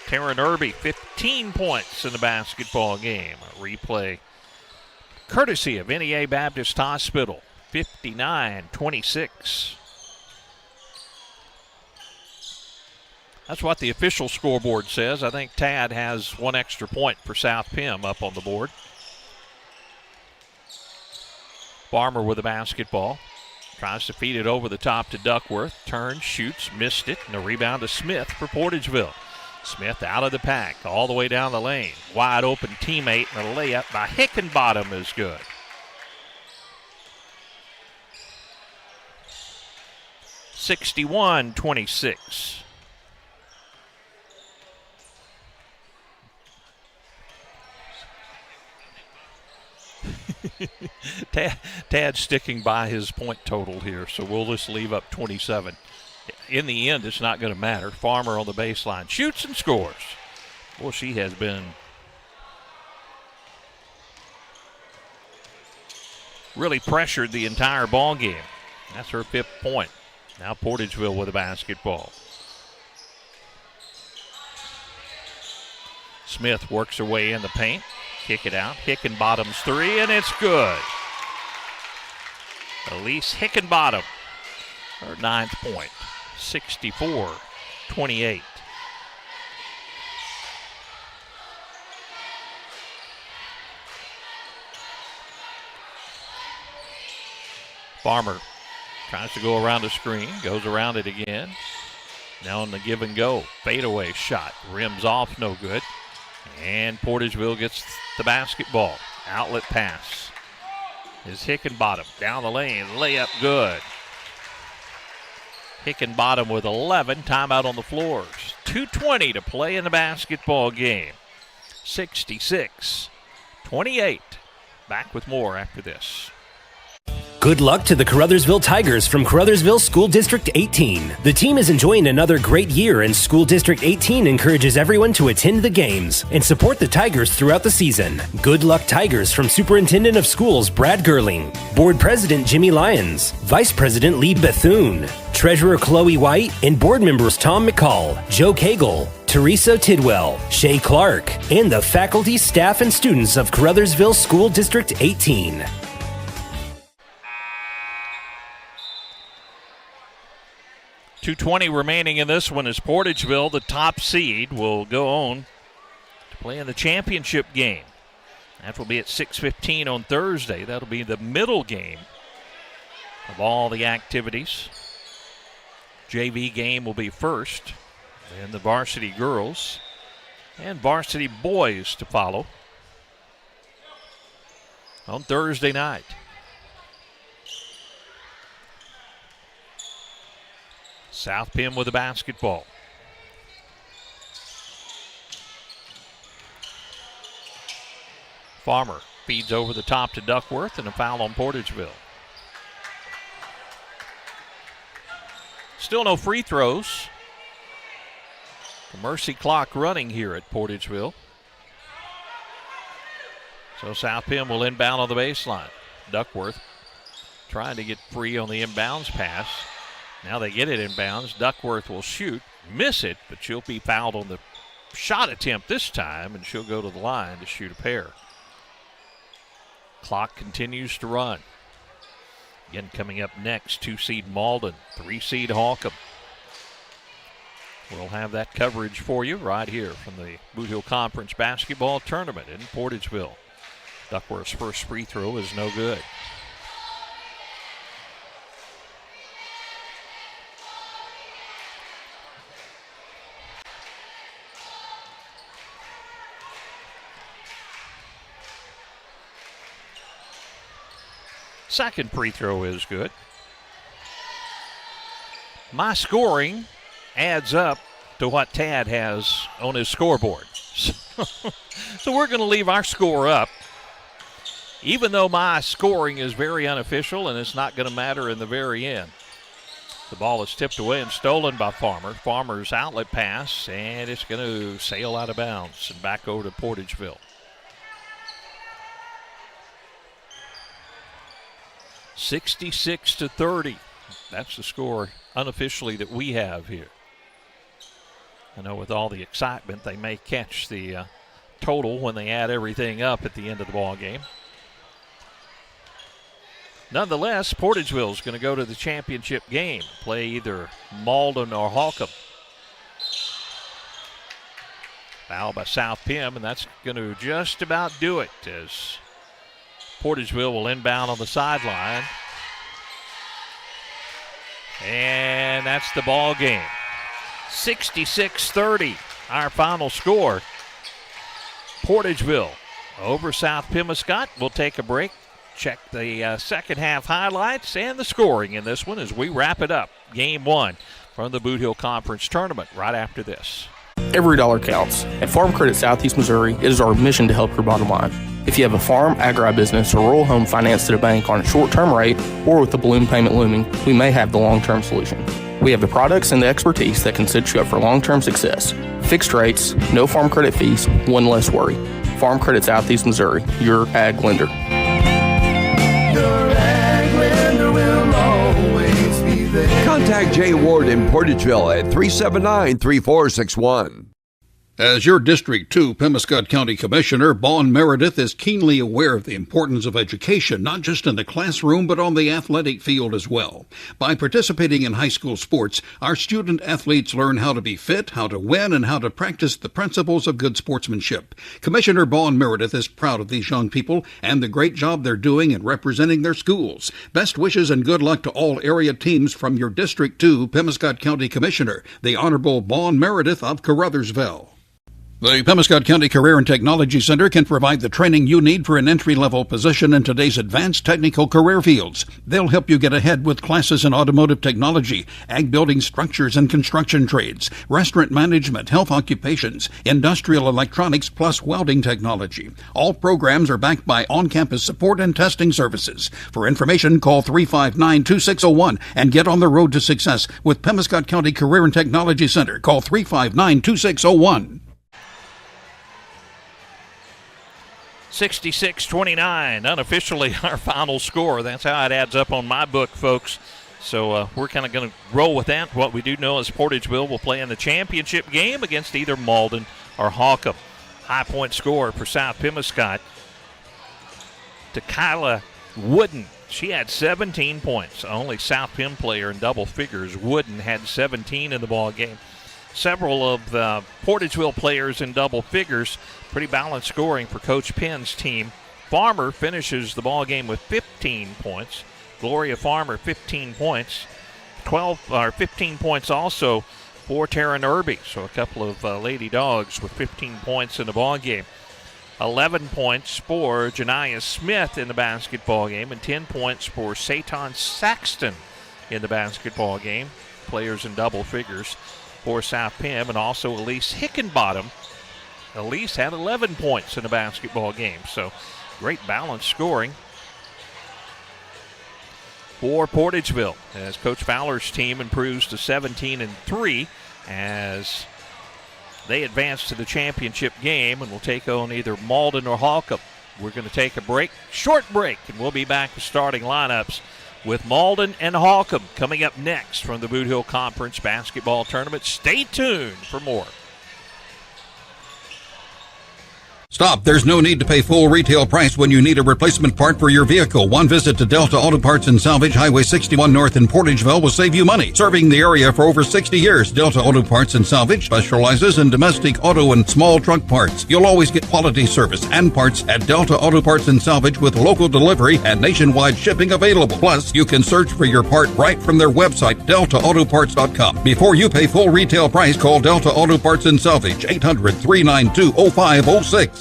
Taryn Irby, 15 points in the basketball game. A replay courtesy of NEA Baptist Hospital. 59-26. That's what the official scoreboard says. I think Tad has one extra point for South Pem up on the board. Farmer with the basketball. Tries to feed it over the top to Duckworth. Turns, shoots, missed it, and a rebound to Smith for Portageville. Smith out of the pack, all the way down the lane. Wide open teammate, and a layup by Hickenbottom is good. (61-26). Tad sticking by his point total here, so we'll just leave up 27. In the end, it's not going to matter. Farmer on the baseline shoots and scores. Well, she has been really pressured the entire ball game. That's her 5th point. Now Portageville with the basketball. Smith works her way in the paint. Kick it out. Hickenbottom's three, and it's good. Elise Hickenbottom, her 9th point. 64-28. Farmer tries to go around the screen, goes around it again. Now on the give and go. Fadeaway shot. Rims off, no good. And Portageville gets the basketball. Outlet pass is Hickenbottom. Down the lane. Layup good. Hickenbottom with 11. Timeout on the floors. 2:20 to play in the basketball game. 66-28. Back with more after this. Good luck to the Caruthersville Tigers from Caruthersville School District 18. The team is enjoying another great year, and School District 18 encourages everyone to attend the games and support the Tigers throughout the season. Good luck, Tigers, from Superintendent of Schools Brad Gerling, Board President Jimmy Lyons, Vice President Lee Bethune, Treasurer Chloe White, and board members Tom McCall, Joe Cagle, Teresa Tidwell, Shay Clark, and the faculty, staff, and students of Caruthersville School District 18. .220 remaining in this one as Portageville, the top seed, will go on to play in the championship game. That will be at 6:15 on Thursday. That'll be the middle game of all the activities. JV game will be first, then the varsity girls and varsity boys to follow on Thursday night. South Pim with the basketball. Farmer feeds over the top to Duckworth, and a foul on Portageville. Still no free throws. The mercy clock running here at Portageville. So South Pim will inbound on the baseline. Duckworth trying to get free on the inbounds pass. Now they get it inbounds. Duckworth will shoot, miss it, but she'll be fouled on the shot attempt this time, and she'll go to the line to shoot a pair. Clock continues to run. Again, coming up next, 2-seed Malden, 3-seed Holcomb. We'll have that coverage for you right here from the Bootheel Conference Basketball Tournament in Portageville. Duckworth's first free throw is no good. Second free throw is good. My scoring adds up to what Tad has on his scoreboard. So we're going to leave our score up, even though my scoring is very unofficial and it's not going to matter in the very end. The ball is tipped away and stolen by Farmer. Farmer's outlet pass, and it's going to sail out of bounds and back over to Portageville. 66-30. That's the score unofficially that we have here. I know with all the excitement, they may catch the total when they add everything up at the end of the ball game. Nonetheless, Portageville is going to go to the championship game, play either Malden or Holcomb. Foul by South Pim, and that's going to just about do it as Portageville will inbound on the sideline. And that's the ball game. 66-30, our final score. Portageville over South Pemiscot. We'll take a break, check the second half highlights and the scoring in this one as we wrap it up. Game one from the Bootheel Conference Tournament right after this. Every dollar counts. At Farm Credit Southeast Missouri, it is our mission to help your bottom line. If you have a farm, agribusiness, or rural home financed at a bank on a short-term rate or with the balloon payment looming, we may have the long-term solution. We have the products and the expertise that can set you up for long-term success. Fixed rates, no farm credit fees, one less worry. Farm Credit Southeast Missouri, your ag lender. Your ag lender will always be there. Contact Jay Ward in Portageville at 379-3461. As your District 2 Pemiscot County Commissioner, Bon Meredith is keenly aware of the importance of education, not just in the classroom, but on the athletic field as well. By participating in high school sports, our student athletes learn how to be fit, how to win, and how to practice the principles of good sportsmanship. Commissioner Bon Meredith is proud of these young people and the great job they're doing in representing their schools. Best wishes and good luck to all area teams from your District 2 Pemiscot County Commissioner, the Honorable Bon Meredith of Caruthersville. The Pemiscot County Career and Technology Center can provide the training you need for an entry-level position in today's advanced technical career fields. They'll help you get ahead with classes in automotive technology, ag building structures and construction trades, restaurant management, health occupations, industrial electronics, plus welding technology. All programs are backed by on-campus support and testing services. For information, call 359-2601 and get on the road to success with Pemiscot County Career and Technology Center. Call 359-2601. 66-29, unofficially our final score. That's how it adds up on my book, folks. So we're kind of going to roll with that. What we do know is Portageville will play in the championship game against either Malden or Holcomb. High point score for South Pemiscot to Kyla Wooden. She had 17 points. Only South Pem player in double figures. Wooden had 17 in the ball game. Several of the Portageville players in double figures. Pretty balanced scoring for Coach Penn's team. Farmer finishes the ball game with 15 points. Gloria Farmer, 15 points. 15 points also for Taryn Irby. So a couple of Lady Dogs with 15 points in the ball game. 11 points for Janiah Smith in the basketball game, and 10 points for Satan Saxton in the basketball game. Players in double figures for South Pem, and also Elise Hickenbottom. Elise had 11 points in the basketball game, so great balanced scoring for Portageville as Coach Fowler's team improves to 17-3 as they advance to the championship game and will take on either Malden or Holcomb. We're going to take a break, short break, and we'll be back with starting lineups with Malden and Holcomb coming up next from the Bootheel Conference Basketball Tournament. Stay tuned for more. Stop. There's no need to pay full retail price when you need a replacement part for your vehicle. One visit to Delta Auto Parts and Salvage, Highway 61 North in Portageville will save you money. Serving the area for over 60 years, Delta Auto Parts and Salvage specializes in domestic auto and small truck parts. You'll always get quality service and parts at Delta Auto Parts and Salvage with local delivery and nationwide shipping available. Plus, you can search for your part right from their website, deltaautoparts.com. Before you pay full retail price, call Delta Auto Parts and Salvage, 800-392-0506.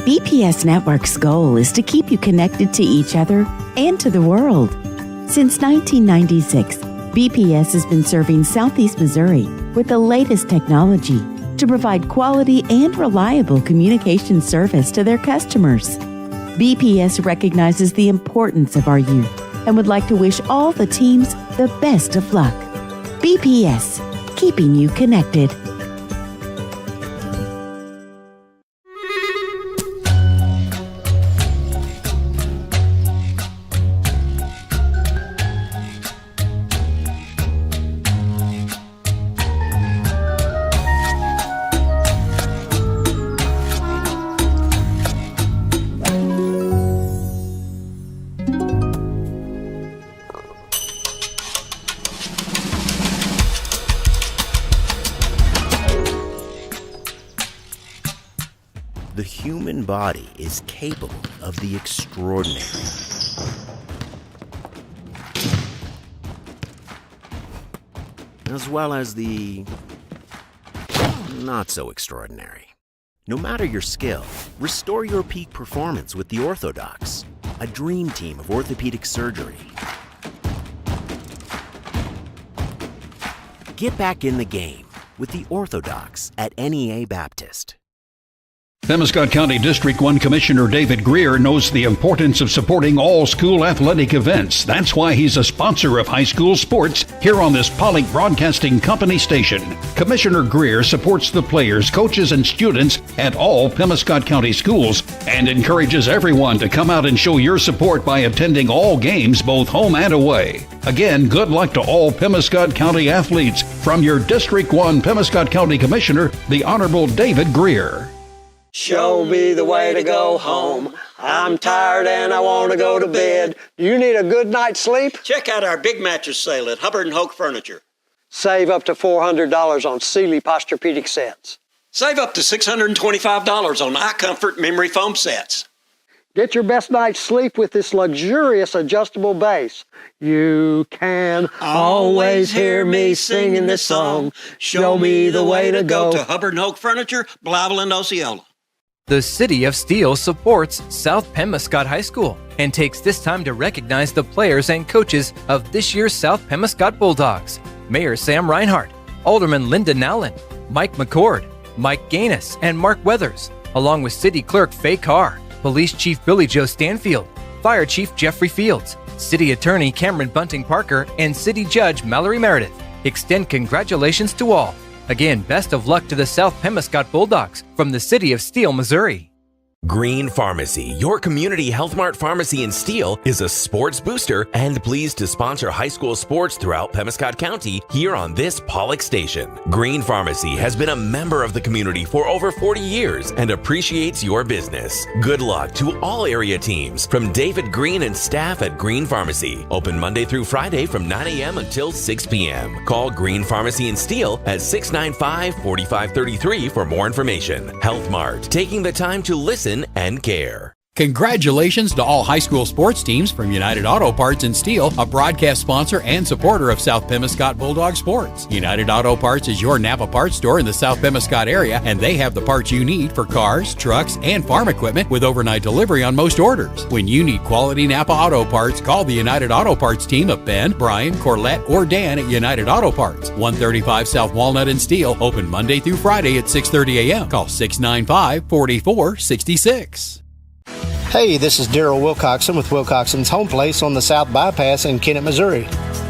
BPS Network's goal is to keep you connected to each other and to the world. Since 1996, BPS has been serving Southeast Missouri with the latest technology to provide quality and reliable communication service to their customers. BPS recognizes the importance of our youth and would like to wish all the teams the best of luck. BPS, keeping you connected. The human body is capable of the extraordinary. As well as the not so extraordinary. No matter your skill, restore your peak performance with the Orthodox, a dream team of orthopedic surgery. Get back in the game with the Orthodox at NEA Baptist. Pemiscot County District 1 Commissioner David Greer knows the importance of supporting all school athletic events. That's why he's a sponsor of high school sports here on this Pollock Broadcasting Company station. Commissioner Greer supports the players, coaches, and students at all Pemiscot County schools and encourages everyone to come out and show your support by attending all games, both home and away. Again, good luck to all Pemiscot County athletes. From your District 1 Pemiscot County Commissioner, the Honorable David Greer. Show me the way to go home. I'm tired and I want to go to bed. You need a good night's sleep? Check out our big mattress sale at Hubbard & Hoke Furniture. Save up to $400 on Sealy Posturepedic sets. Save up to $625 on iComfort memory foam sets. Get your best night's sleep with this luxurious adjustable base. You can always hear me singing this song. Show me the way to go to Hubbard and Hoke Furniture, Blyville and Osceola. The City of Steel supports South Pemiscot High School and takes this time to recognize the players and coaches of this year's South Pemiscot Bulldogs. Mayor Sam Reinhardt, Alderman Linda Nowlin, Mike McCord, Mike Gaines, and Mark Weathers, along with City Clerk Faye Carr, Police Chief Billy Joe Stanfield, Fire Chief Jeffrey Fields, City Attorney Cameron Bunting Parker, and City Judge Mallory Meredith. Extend congratulations to all. Again, best of luck to the South Pemiscot Bulldogs from the City of Steel, Missouri. Green Pharmacy, your community Health Mart pharmacy in Steel, is a sports booster and pleased to sponsor high school sports throughout Pemiscot County here on this Pollock station. Green Pharmacy has been a member of the community for over 40 years and appreciates your business. Good luck to all area teams from David Green and staff at Green Pharmacy. Open Monday through Friday from 9 a.m. until 6 p.m. Call Green Pharmacy in Steel at 695-4533 for more information. Health Mart, taking the time to listen and care. Congratulations to all high school sports teams from United Auto Parts and Steel, a broadcast sponsor and supporter of South Pemiscot Bulldog Sports. United Auto Parts is your Napa parts store in the South Pemiscot area, and they have the parts you need for cars, trucks, and farm equipment with overnight delivery on most orders. When you need quality Napa Auto Parts, call the United Auto Parts team of Ben, Brian, Corlette, or Dan at United Auto Parts. 135 South Walnut and Steel, open Monday through Friday at 6:30 a.m. Call 695-4466. Hey, this is Daryl Wilcoxon with Wilcoxon's Home Place on the South Bypass in Kennett, Missouri.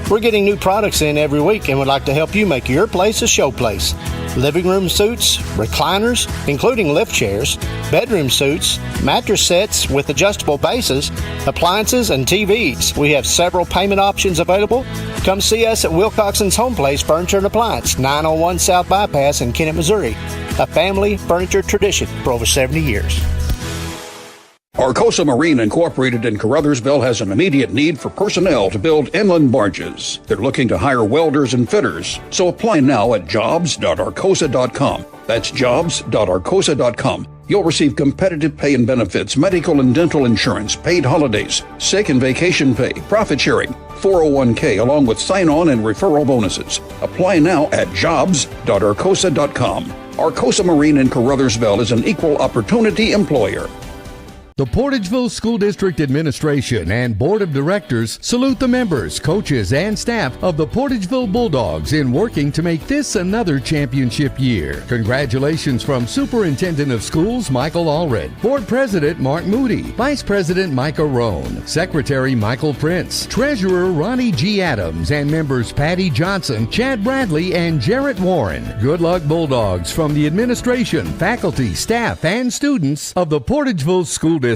We're getting new products in every week and would like to help you make your place a show place. Living room suites, recliners, including lift chairs, bedroom suites, mattress sets with adjustable bases, appliances, and TVs. We have several payment options available. Come see us at Wilcoxon's Home Place Furniture and Appliance, 901 South Bypass in Kennett, Missouri. A family furniture tradition for over 70 years. Arcosa Marine Incorporated in Caruthersville has an immediate need for personnel to build inland barges. They're looking to hire welders and fitters, so apply now at jobs.arcosa.com. That's jobs.arcosa.com. You'll receive competitive pay and benefits, medical and dental insurance, paid holidays, sick and vacation pay, profit sharing, 401k, along with sign-on and referral bonuses. Apply now at jobs.arcosa.com. Arcosa Marine in Caruthersville is an equal opportunity employer. The Portageville School District Administration and Board of Directors salute the members, coaches, and staff of the Portageville Bulldogs in working to make this another championship year. Congratulations from Superintendent of Schools Michael Allred, Board President Mark Moody, Vice President Micah Roan, Secretary Michael Prince, Treasurer Ronnie G. Adams, and members Patty Johnson, Chad Bradley, and Jarrett Warren. Good luck, Bulldogs, from the administration, faculty, staff, and students of the Portageville School District.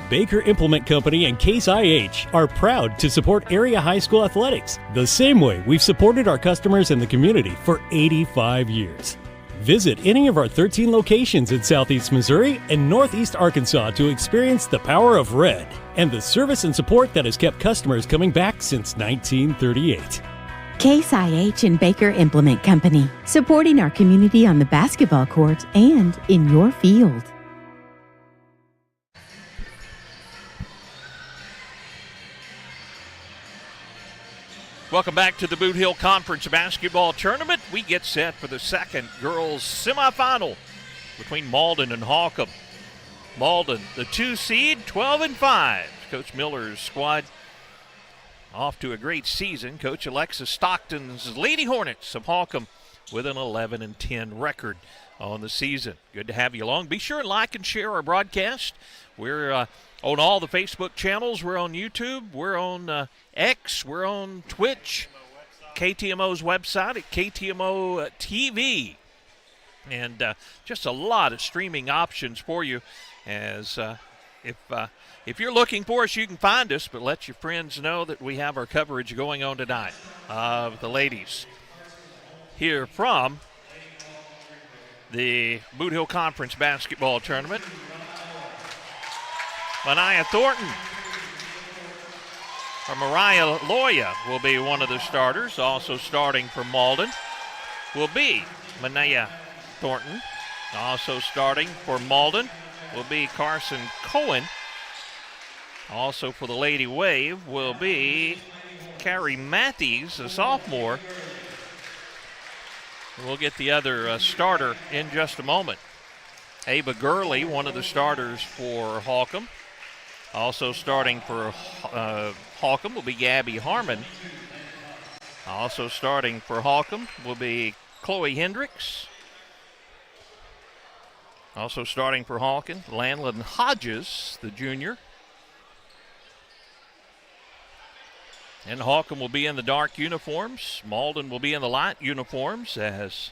Baker Implement Company and Case IH are proud to support area high school athletics the same way we've supported our customers and the community for 85 years. Visit any of our 13 locations in Southeast Missouri and Northeast Arkansas to experience the power of red and the service and support that has kept customers coming back since 1938. Case IH and Baker Implement Company, supporting our community on the basketball court and in your field. Welcome back to the Bootheel Conference Basketball Tournament. We get set for the second girls semifinal between Malden and Holcomb. Malden, the 2 seed, 12-5. Coach Miller's squad off to a great season. Coach Alexis Stockton's Lady Hornets of Holcomb with an 11-10 record on the season. Good to have you along. Be sure and like and share our broadcast. We're on all the Facebook channels. We're on YouTube. We're on X. We're on Twitch. KTMO's website at KTMO TV. And just a lot of streaming options for you. As if you're looking for us, you can find us. But let your friends know that we have our coverage going on tonight of the ladies here from the Bootheel Conference Basketball Tournament. Mariah Loya will be one of the starters. Also starting for Malden will be Manaya Thornton. Also starting for Malden will be Carson Cohen. Also for the Lady Wave will be Carrie Matthews, a sophomore. We'll get the other starter in just a moment. Ava Gurley, one of the starters for Holcomb. Also starting for Holcomb will be Gabby Harmon. Also starting for Holcomb will be Chloe Hendricks. Also starting for Holcomb, Landon Hodges, the junior. And Holcomb will be in the dark uniforms. Malden will be in the light uniforms as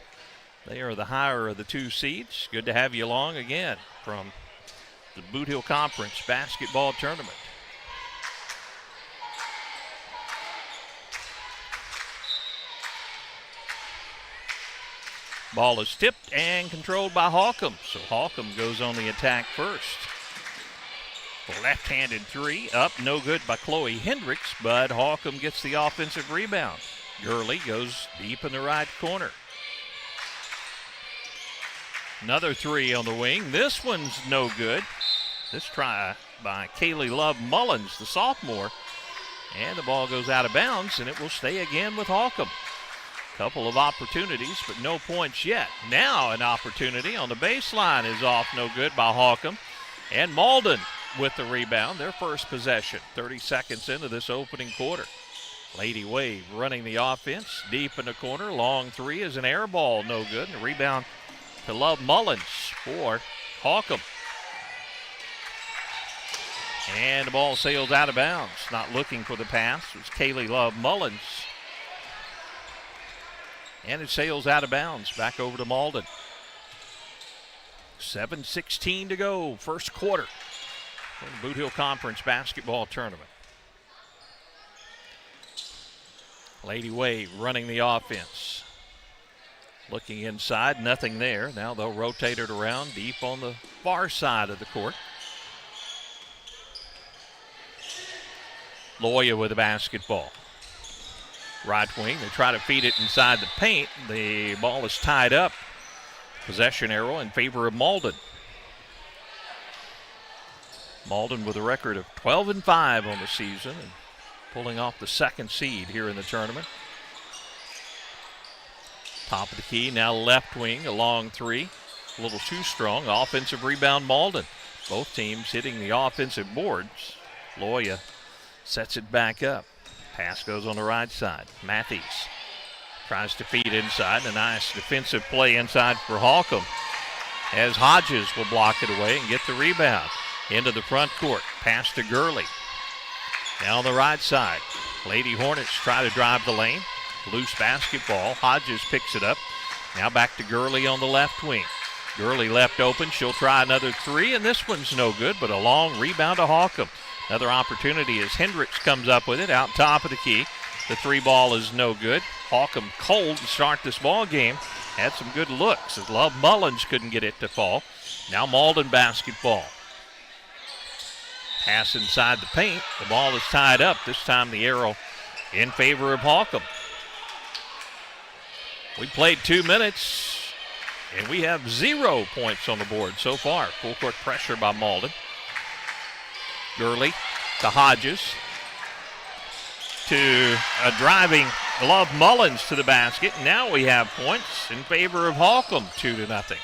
they are the higher of the two seeds. Good to have you along again from the Bootheel Conference Basketball Tournament. Ball is tipped and controlled by Holcomb. So Holcomb goes on the attack first. A left-handed three, up, no good by Chloe Hendricks, but Holcomb gets the offensive rebound. Gurley goes deep in the right corner. Another three on the wing. This one's no good. This try by Kaylee Love Mullins, the sophomore. And the ball goes out of bounds, and it will stay again with Holcomb. Couple of opportunities, but no points yet. Now an opportunity on the baseline is off, no good by Holcomb. And Malden with the rebound, their first possession, 30 seconds into this opening quarter. Lady Wave running the offense, deep in the corner. Long three is an air ball, no good. And the rebound to Love Mullins for Holcomb. And the ball sails out of bounds. Not looking for the pass. It was Kaylee Love Mullins. And it sails out of bounds. Back over to Malden. 7:16 to go, first quarter. In the Bootheel Conference Basketball Tournament. Lady Wave running the offense. Looking inside, nothing there. Now they'll rotate it around deep on the far side of the court. Loya with the basketball. Right wing, they try to feed it inside the paint. The ball is tied up. Possession arrow in favor of Malden. Malden with a record of 12-5 on the season and pulling off the second seed here in the tournament. Top of the key, now left wing, a long three. A little too strong. Offensive rebound, Malden. Both teams hitting the offensive boards. Loya sets it back up. Pass goes on the right side. Matthews tries to feed inside. A nice defensive play inside for Holcomb as Hodges will block it away and get the rebound. Into the front court. Pass to Gurley. Now on the right side. Lady Hornets try to drive the lane. Loose basketball. Hodges picks it up. Now back to Gurley on the left wing. Gurley left open. She'll try another three, and this one's no good, but a long rebound to Holcomb. Another opportunity as Hendricks comes up with it out top of the key. The three ball is no good. Holcomb cold to start this ball game. Had some good looks as Love Mullins couldn't get it to fall. Now Malden basketball. Pass inside the paint. The ball is tied up. This time the arrow in favor of Holcomb. We played 2 minutes, and we have 0 points on the board so far. Full court pressure by Malden. Gurley to Hodges. To a driving Love Mullins to the basket. Now we have points in favor of Holcomb, 2-0.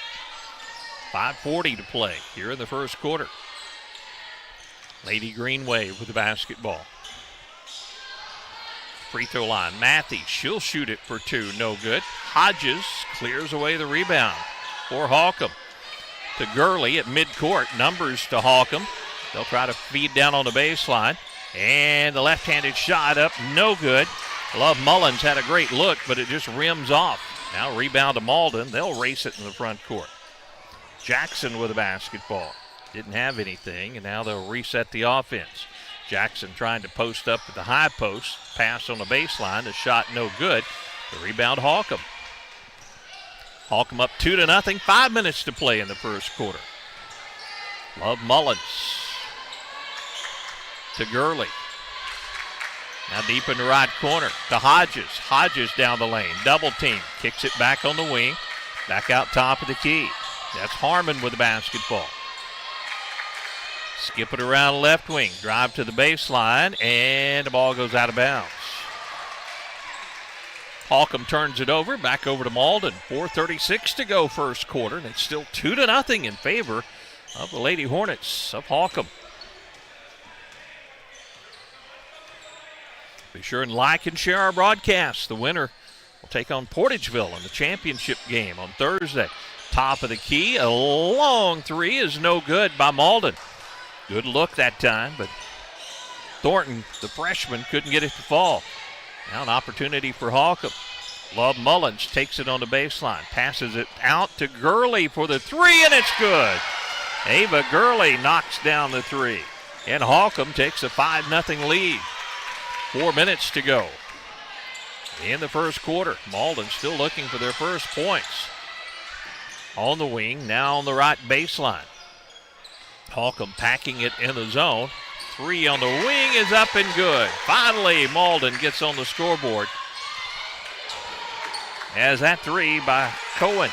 5:40 to play here in the first quarter. Lady Green Wave with the basketball. Free throw line. Matthews, she'll shoot it for two. No good. Hodges clears away the rebound for Holcomb. To Gurley at midcourt. Numbers to Holcomb. They'll try to feed down on the baseline. And the left-handed shot up. No good. Love Mullins had a great look, but it just rims off. Now rebound to Malden. They'll race it in the front court. Jackson with the basketball. Didn't have anything, and now they'll reset the offense. Jackson trying to post up at the high post. Pass on the baseline. The shot no good. The rebound Holcomb. Holcomb up 2-0. 5 minutes to play in the first quarter. Love Mullins to Gurley. Now deep in the right corner to Hodges. Hodges down the lane. Double team. Kicks it back on the wing. Back out top of the key. That's Harmon with the basketball. Skip it around left wing. Drive to the baseline, and the ball goes out of bounds. Holcomb turns it over. Back over to Malden. 4:36 to go first quarter, and it's still 2-0 in favor of the Lady Hornets of Holcomb. Be sure and like and share our broadcast. The winner will take on Portageville in the championship game on Thursday. Top of the key, a long three is no good by Malden. Good look that time, but Thornton, the freshman, couldn't get it to fall. Now an opportunity for Holcomb. Love Mullins takes it on the baseline, passes it out to Gurley for the three, and it's good. Ava Gurley knocks down the three, and Holcomb takes a 5-0 lead. 4 minutes to go in the first quarter. Malden still looking for their first points. On the wing, now on the right baseline. Holcomb packing it in the zone. Three on the wing is up and good. Finally, Malden gets on the scoreboard. As that three by Cohen.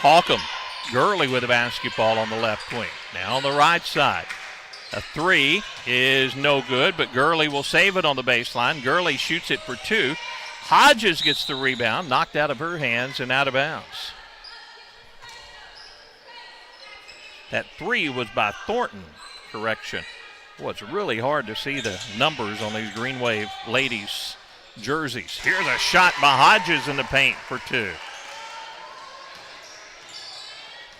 Holcomb, Gurley with the basketball on the left wing. Now on the right side. A three is no good, but Gurley will save it on the baseline. Gurley shoots it for two. Hodges gets the rebound, knocked out of her hands and out of bounds. That three was by Thornton, correction. Well, it's really hard to see the numbers on these Green Wave ladies' jerseys. Here's a shot by Hodges in the paint for two.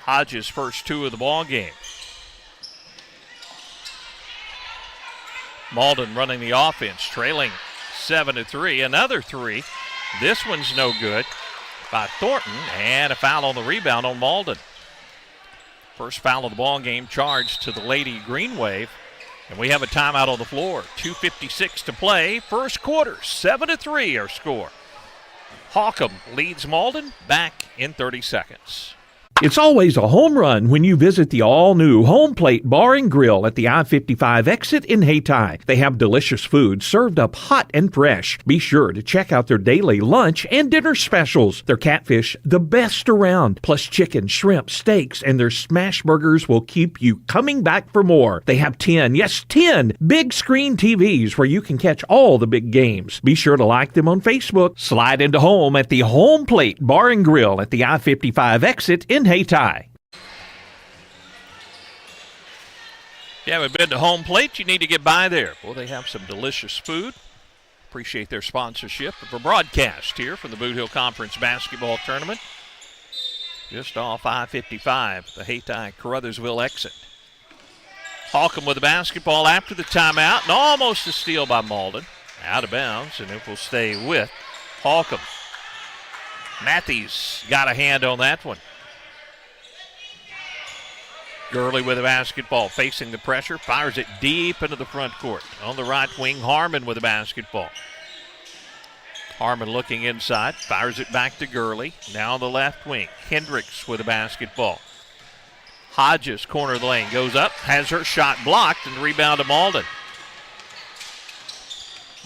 Hodges' first two of the ball game. Malden running the offense, trailing 7-3. Another three. This one's no good by Thornton, and a foul on the rebound on Malden. First foul of the ball game charged to the Lady Green Wave, and we have a timeout on the floor. 2:56 to play. First quarter, 7-3 our score. Holcomb leads Malden back in 30 seconds. It's always a home run when you visit the all-new Home Plate Bar and Grill at the I-55 exit in Hayti. They have delicious food served up hot and fresh. Be sure to check out their daily lunch and dinner specials. Their catfish, the best around, plus chicken, shrimp, steaks, and their smash burgers will keep you coming back for more. They have 10 big screen TVs where you can catch all the big games. Be sure to like them on Facebook. Slide into home at the Home Plate Bar and Grill at the I-55 exit in Hayti. If you haven't been to Home Plate, you need to get by there. Well, they have some delicious food. Appreciate their sponsorship of a broadcast here from the Bootheel Conference Basketball Tournament. Just off I-55, the Hayti-Caruthersville exit. Holcomb with the basketball after the timeout, and almost a steal by Malden. Out of bounds, and it will stay with Holcomb. Matthews got a hand on that one. Gurley with the basketball, facing the pressure, fires it deep into the front court. On the right wing, Harmon with the basketball. Harmon looking inside, fires it back to Gurley. Now on the left wing, Hendricks with the basketball. Hodges, corner of the lane, goes up, has her shot blocked, and rebound to Malden.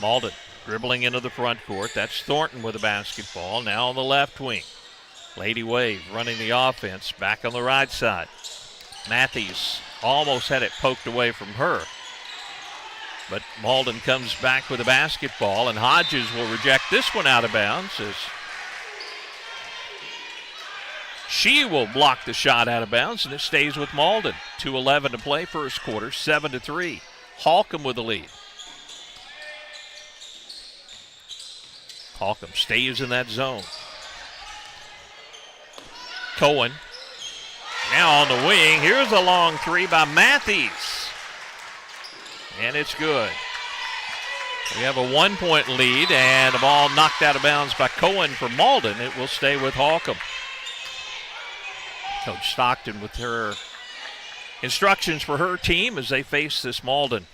Malden dribbling into the front court. That's Thornton with the basketball. Now on the left wing. Lady Wave running the offense, back on the right side. Matthews almost had it poked away from her. But Malden comes back with the basketball, and Hodges will reject this one out of bounds as she will block the shot out of bounds, and it stays with Malden. 2:11 to play first quarter, 7-3. Holcomb with the lead. Holcomb stays in that zone. Cohen. Now on the wing, here's a long three by Matthews. And it's good. We have a 1-point lead, and the ball knocked out of bounds by Cohen for Malden. It will stay with Holcomb. Coach Stockton with her instructions for her team as they face this Malden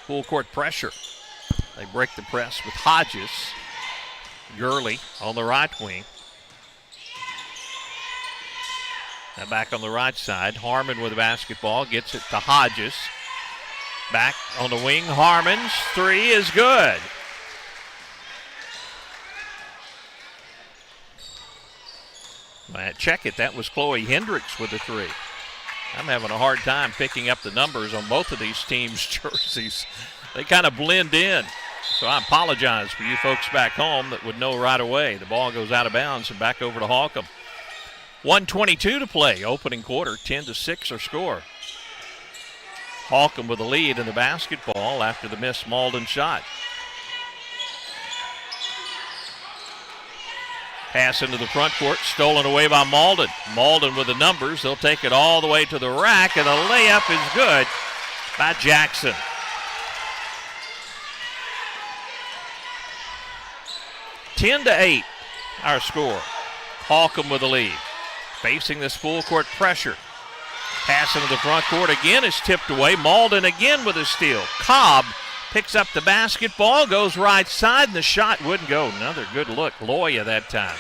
full court pressure. They break the press with Hodges. Gurley on the right wing. Now back on the right side, Harmon with the basketball, gets it to Hodges. Back on the wing, Harmon's three is good. Check it, that was Chloe Hendricks with the three. I'm having a hard time picking up the numbers on both of these teams' jerseys. They kind of blend in. So I apologize for you folks back home that would know right away. The ball goes out of bounds and back over to Holcomb. 1:22 to play, opening quarter, 10-6 our score. Holcomb with a lead in the basketball after the missed Malden shot. Pass into the front court, stolen away by Malden. Malden with the numbers. They'll take it all the way to the rack, and the layup is good by Jackson. Ten to 8, our score. Holcomb with the lead. Facing this full court pressure. Pass into the front court again is tipped away. Malden again with a steal. Cobb picks up the basketball, goes right side, and the shot wouldn't go. Another good look, Loya that time.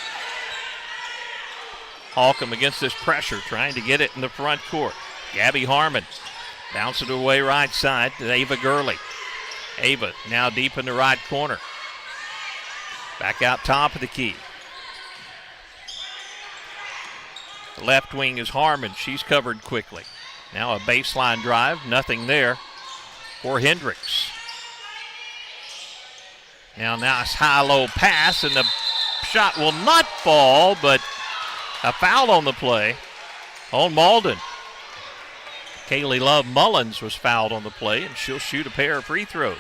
Holcomb against this pressure, trying to get it in the front court. Gabby Harmon bounces it away right side to Ava Gurley. Ava now deep in the right corner. Back out top of the key. The left wing is Harmon. She's covered quickly. Now a baseline drive, nothing there for Hendricks. Now nice high-low pass, and the shot will not fall, but a foul on the play on Malden. Kaylee Love Mullins was fouled on the play, and she'll shoot a pair of free throws.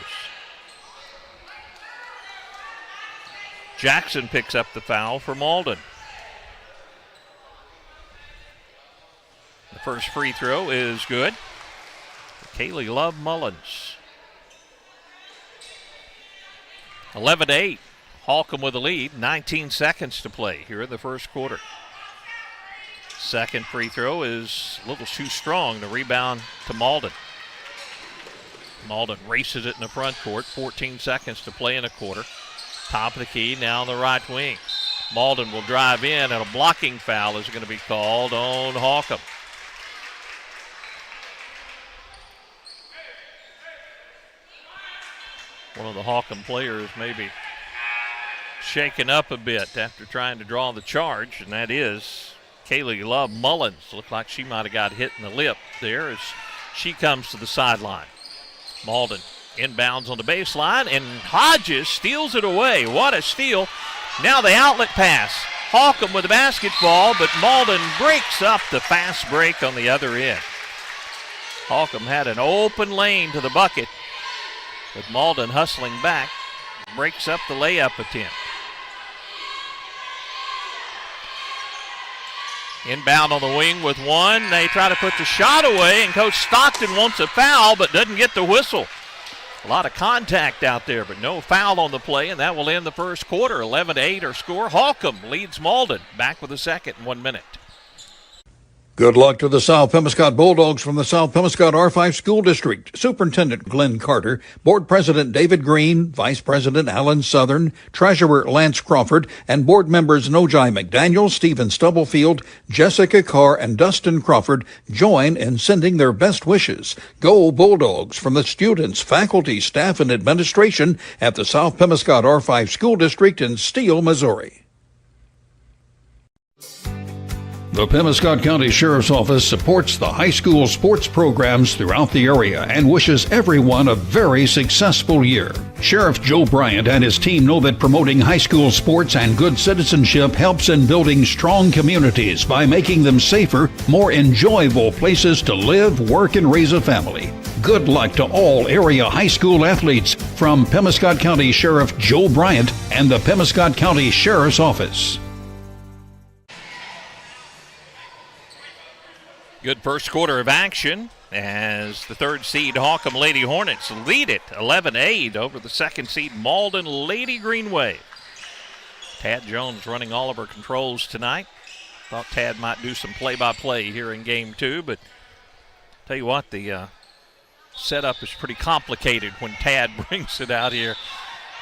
Jackson picks up the foul for Malden. The first free throw is good for Kaylee Love Mullins. 11-8, Holcomb with the lead, 19 seconds to play here in the first quarter. Second free throw is a little too strong. The rebound to Malden. Malden races it in the front court, 14 seconds to play in a quarter. Top of the key, now on the right wing. Malden will drive in, and a blocking foul is going to be called on Holcomb. One of the Holcomb players maybe shaken up a bit after trying to draw the charge, and that is Kaylee Love Mullins. Looked like she might have got hit in the lip there as she comes to the sideline. Malden inbounds on the baseline, and Hodges steals it away. What a steal. Now the outlet pass. Holcomb with the basketball, but Malden breaks up the fast break on the other end. Holcomb had an open lane to the bucket, with Malden hustling back, breaks up the layup attempt. Inbound on the wing with one. They try to put the shot away, and Coach Stockton wants a foul but doesn't get the whistle. A lot of contact out there, but no foul on the play, and that will end the first quarter. 11-8 our score. Holcomb leads Malden. Back with the second in 1 minute. Good luck to the South Pemiscot Bulldogs from the South Pemiscot R5 School District. Superintendent Glenn Carter, Board President David Green, Vice President Alan Southern, Treasurer Lance Crawford, and Board members Nojai McDaniel, Stephen Stubblefield, Jessica Carr, and Dustin Crawford join in sending their best wishes. Go Bulldogs from the students, faculty, staff, and administration at the South Pemiscot R5 School District in Steele, Missouri. The Pemiscot County Sheriff's Office supports the high school sports programs throughout the area and wishes everyone a very successful year. Sheriff Joe Bryant and his team know that promoting high school sports and good citizenship helps in building strong communities by making them safer, more enjoyable places to live, work, and raise a family. Good luck to all area high school athletes from Pemiscot County Sheriff Joe Bryant and the Pemiscot County Sheriff's Office. Good first quarter of action as the third seed Holcomb Lady Hornets lead it 11-8 over the second seed Malden Lady Green Wave. Tad Jones running all of her controls tonight. Thought Tad might do some play-by-play here in game two, but tell you what, the setup is pretty complicated when Tad brings it out here.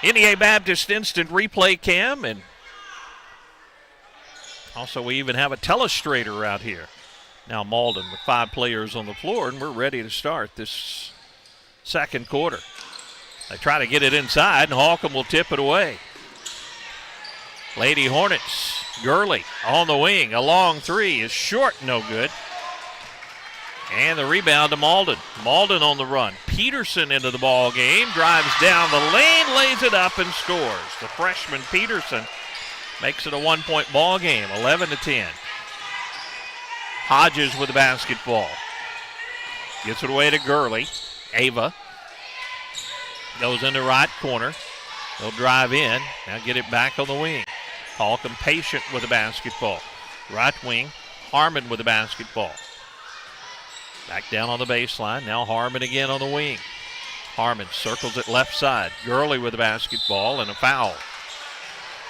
NEA Baptist Instant Replay Cam, and also we even have a telestrator out here. Now Malden with 5 players on the floor, and we're ready to start this second quarter. They try to get it inside, and Holcomb will tip it away. Lady Hornets, Gurley on the wing. A long three is short, no good. And the rebound to Malden. Malden on the run. Peterson into the ball game. Drives down the lane, lays it up, and scores. The freshman Peterson makes it a 1-point ball game, 11-10. Hodges with the basketball. Gets it away to Gurley. Ava goes in the right corner. They'll drive in. Now get it back on the wing. Holcomb patient with the basketball. Right wing, Harmon with the basketball. Back down on the baseline. Now Harmon again on the wing. Harmon circles it left side. Gurley with the basketball, and a foul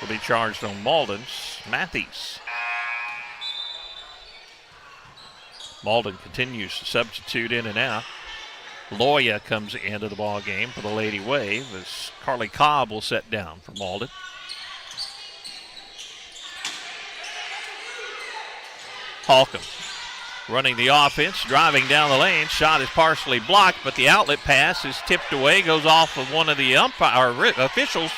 will be charged on Malden's Matthews. Malden continues to substitute in and out. Loya comes into the ball game for the Lady Wave as Carly Cobb will set down for Malden. Holcomb running the offense, driving down the lane. Shot is partially blocked, but the outlet pass is tipped away, goes off of one of the officials,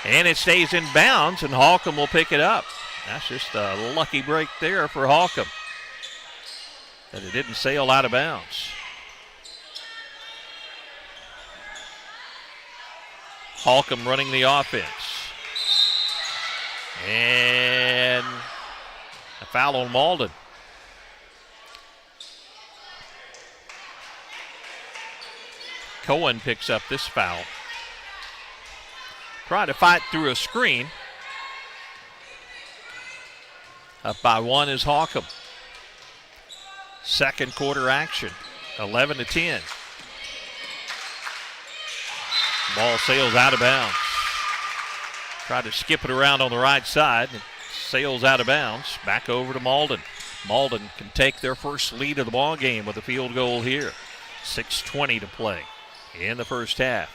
and it stays in bounds, and Holcomb will pick it up. That's just a lucky break there for Holcomb, that it didn't sail out of bounds. Holcomb running the offense. And a foul on Malden. Cohen picks up this foul. Try to fight through a screen. Up by one is Holcomb. Second quarter action, 11-10. Ball sails out of bounds. Tried to skip it around on the right side. It sails out of bounds. Back over to Malden. Malden can take their first lead of the ball game with a field goal here. 6:20 to play in the first half.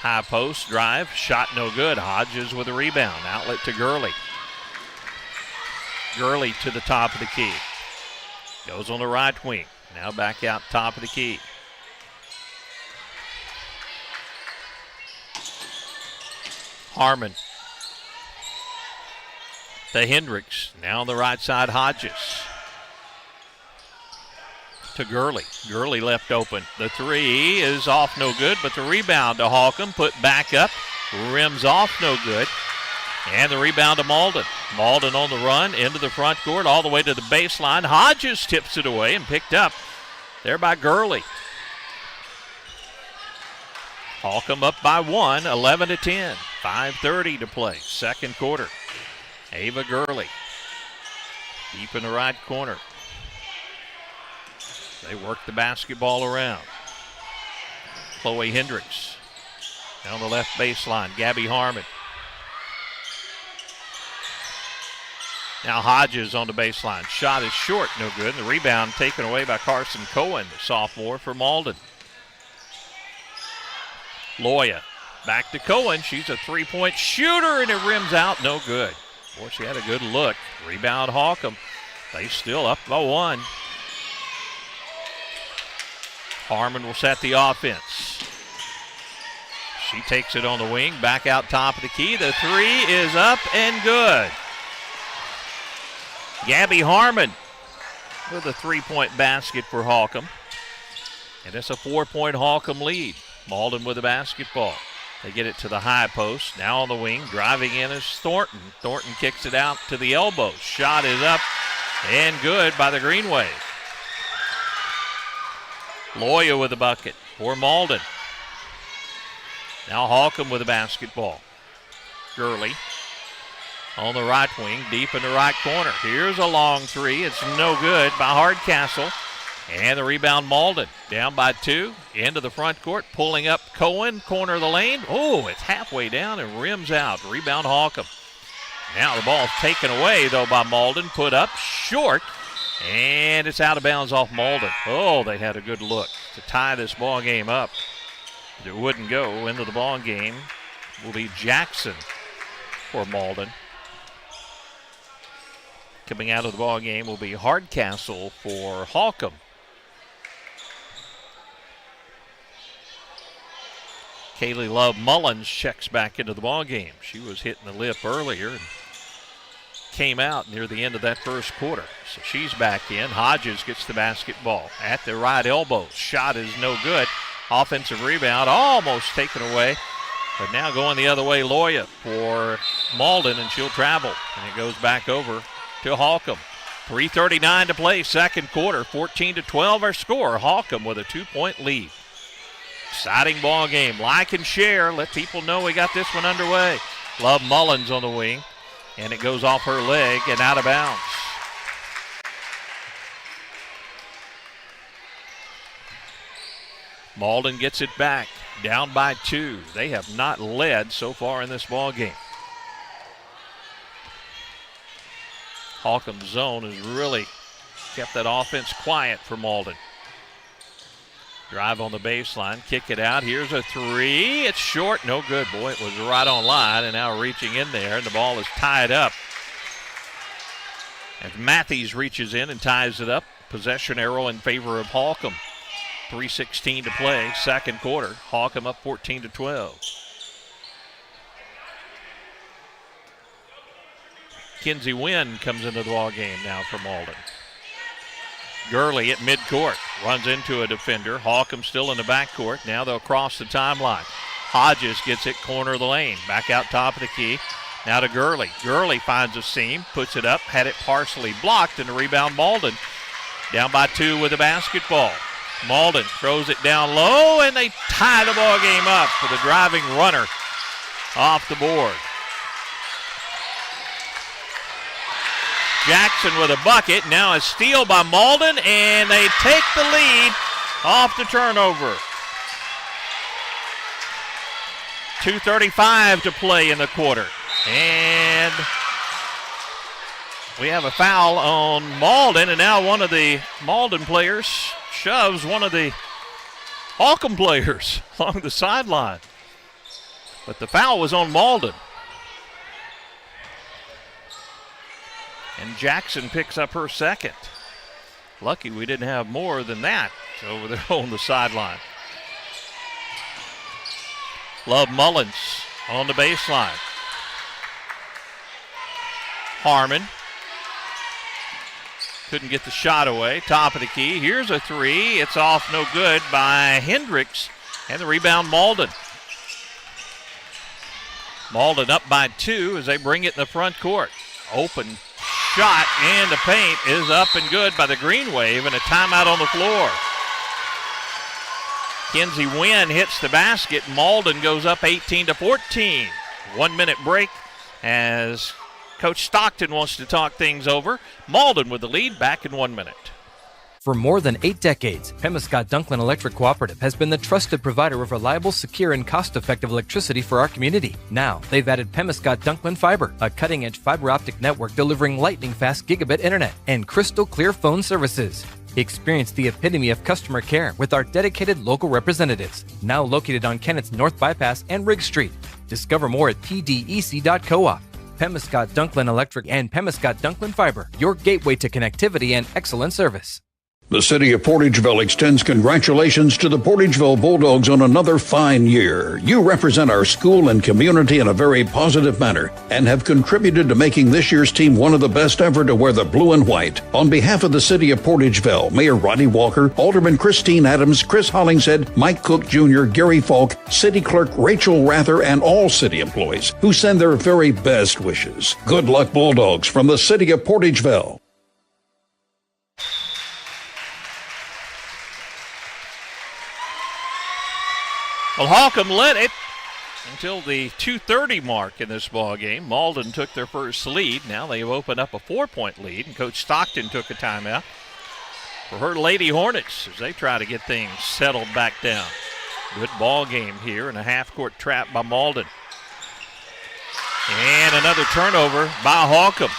High post drive, shot no good. Hodges with a rebound. Outlet to Gurley. Gurley to the top of the key. Goes on the right wing. Now back out top of the key. Harmon to Hendricks. Now on the right side, Hodges. To Gurley. Gurley left open. The three is off, no good, but the rebound to Holcomb, put back up. Rims off, no good. And the rebound to Malden. Malden on the run into the front court, all the way to the baseline. Hodges tips it away and picked up there by Gurley. Holcomb up by one, 11-10. 5:30 to play, second quarter. Ava Gurley deep in the right corner. They work the basketball around. Chloe Hendricks down the left baseline. Gabby Harmon. Now Hodges on the baseline. Shot is short, no good. And the rebound taken away by Carson Cohen, the sophomore for Malden. Loya back to Cohen. She's a three-point shooter, and it rims out, no good. Boy, she had a good look. Rebound Holcomb. They still up by one. Harmon will set the offense. She takes it on the wing, back out top of the key. The three is up and good. Gabby Harmon with a three-point basket for Holcomb. And it's a 4-point Holcomb lead. Malden with the basketball. They get it to the high post. Now on the wing, driving in is Thornton. Thornton kicks it out to the elbow. Shot is up and good by the Green Wave. Loya with the bucket for Malden. Now Holcomb with the basketball. Gurley on the right wing, deep in the right corner. Here's a long three. It's no good by Hardcastle. And the rebound Malden. Down by two. Into the front court. Pulling up Cohen. Corner of the lane. Oh, it's halfway down and rims out. Rebound Holcomb. Now the ball's taken away, though, by Malden. Put up short. And it's out of bounds off Malden. Oh, they had a good look to tie this ball game up. It wouldn't go. Into the ball game will be Jackson for Malden. Coming out of the ball game will be Hardcastle for Holcomb. Kaylee Love Mullins checks back into the ball game. She was hitting the lip earlier and came out near the end of that first quarter. So she's back in. Hodges gets the basketball at the right elbow. Shot is no good. Offensive rebound almost taken away. But now going the other way, Loya for Malden, and she'll travel. And it goes back over to Holcomb. 3:39 to play, second quarter. 14-12 our score. Holcomb with a 2-point lead. Exciting ball game. Like and share. Let people know we got this one underway. Love Mullins on the wing. And it goes off her leg and out of bounds. Malden gets it back. Down by 2. They have not led so far in this ball game. Holcomb's zone has really kept that offense quiet for Malden. Drive on the baseline, kick it out. Here's a 3. It's short, no good. Boy, it was right on line, and now reaching in there, and the ball is tied up. As Matthews reaches in and ties it up, possession arrow in favor of Holcomb. 3:16 to play, second quarter. Holcomb up 14-12. Kinsey Wynn comes into the ball game now for Malden. Gurley at midcourt, runs into a defender. Holcomb still in the backcourt. Now they'll cross the timeline. Hodges gets it corner of the lane. Back out top of the key. Now to Gurley. Gurley finds a seam, puts it up, had it partially blocked, and the rebound Malden. Down by 2 with the basketball. Malden throws it down low, and they tie the ball game up for the driving runner off the board. Jackson with a bucket. Now a steal by Malden, and they take the lead off the turnover. 2:35 to play in the quarter. And we have a foul on Malden, and now one of the Malden players shoves one of the Holcomb players along the sideline. But the foul was on Malden. And Jackson picks up her second. Lucky we didn't have more than that over there on the sideline. Love Mullins on the baseline. Harmon couldn't get the shot away. Top of the key. Here's a 3. It's off, no good by Hendricks. And the rebound Malden. Malden up by 2 as they bring it in the front court. Open shot, and the paint is up and good by the Green Wave, and a timeout on the floor. Kinsey Wynn hits the basket. Malden goes up 18-14. 1 minute break as Coach Stockton wants to talk things over. Malden with the lead, back in 1 minute. For more than 8 decades, Pemiscot Dunklin Electric Cooperative has been the trusted provider of reliable, secure, and cost-effective electricity for our community. Now, they've added Pemiscot Dunklin Fiber, a cutting-edge fiber optic network delivering lightning-fast gigabit internet and crystal-clear phone services. Experience the epitome of customer care with our dedicated local representatives, now located on Kennett's North Bypass and Riggs Street. Discover more at pdec.coop. Pemiscot Dunklin Electric and Pemiscot Dunklin Fiber, your gateway to connectivity and excellent service. The city of Portageville extends congratulations to the Portageville Bulldogs on another fine year. You represent our school and community in a very positive manner and have contributed to making this year's team one of the best ever to wear the blue and white. On behalf of the city of Portageville, Mayor Rodney Walker, Alderman Christine Adams, Chris Hollingshead, Mike Cook Jr., Gary Falk, City Clerk Rachel Rather, and all city employees who send their very best wishes. Good luck, Bulldogs, from the city of Portageville. Well, Holcomb led it until the 2:30 mark in this ball game. Malden took their first lead. Now they've opened up a 4-point lead, and Coach Stockton took a timeout for her Lady Hornets as they try to get things settled back down. Good ball game here, and a half-court trap by Malden. And another turnover by Holcomb.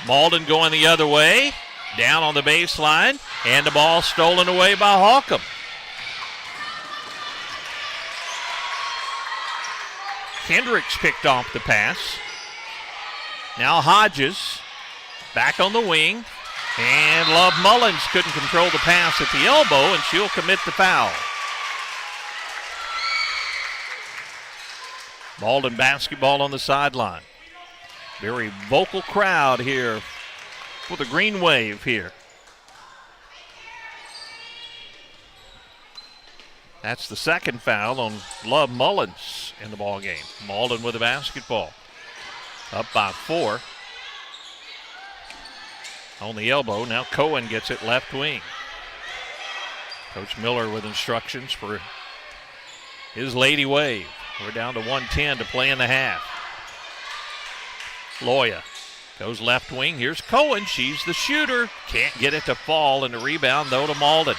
Malden going the other way, down on the baseline, and the ball stolen away by Holcomb. Hendricks picked off the pass. Now Hodges back on the wing. And Love Mullins couldn't control the pass at the elbow, and she'll commit the foul. Malden basketball on the sideline. Very vocal crowd here for the Green Wave here. That's the second foul on Love Mullins in the ball game. Malden with the basketball. Up by 4. On the elbow, now Cohen gets it left wing. Coach Miller with instructions for his Lady Wave. We're down to 1:10 to play in the half. Loya goes left wing. Here's Cohen. She's the shooter. Can't get it to fall, and the rebound, though, to Malden.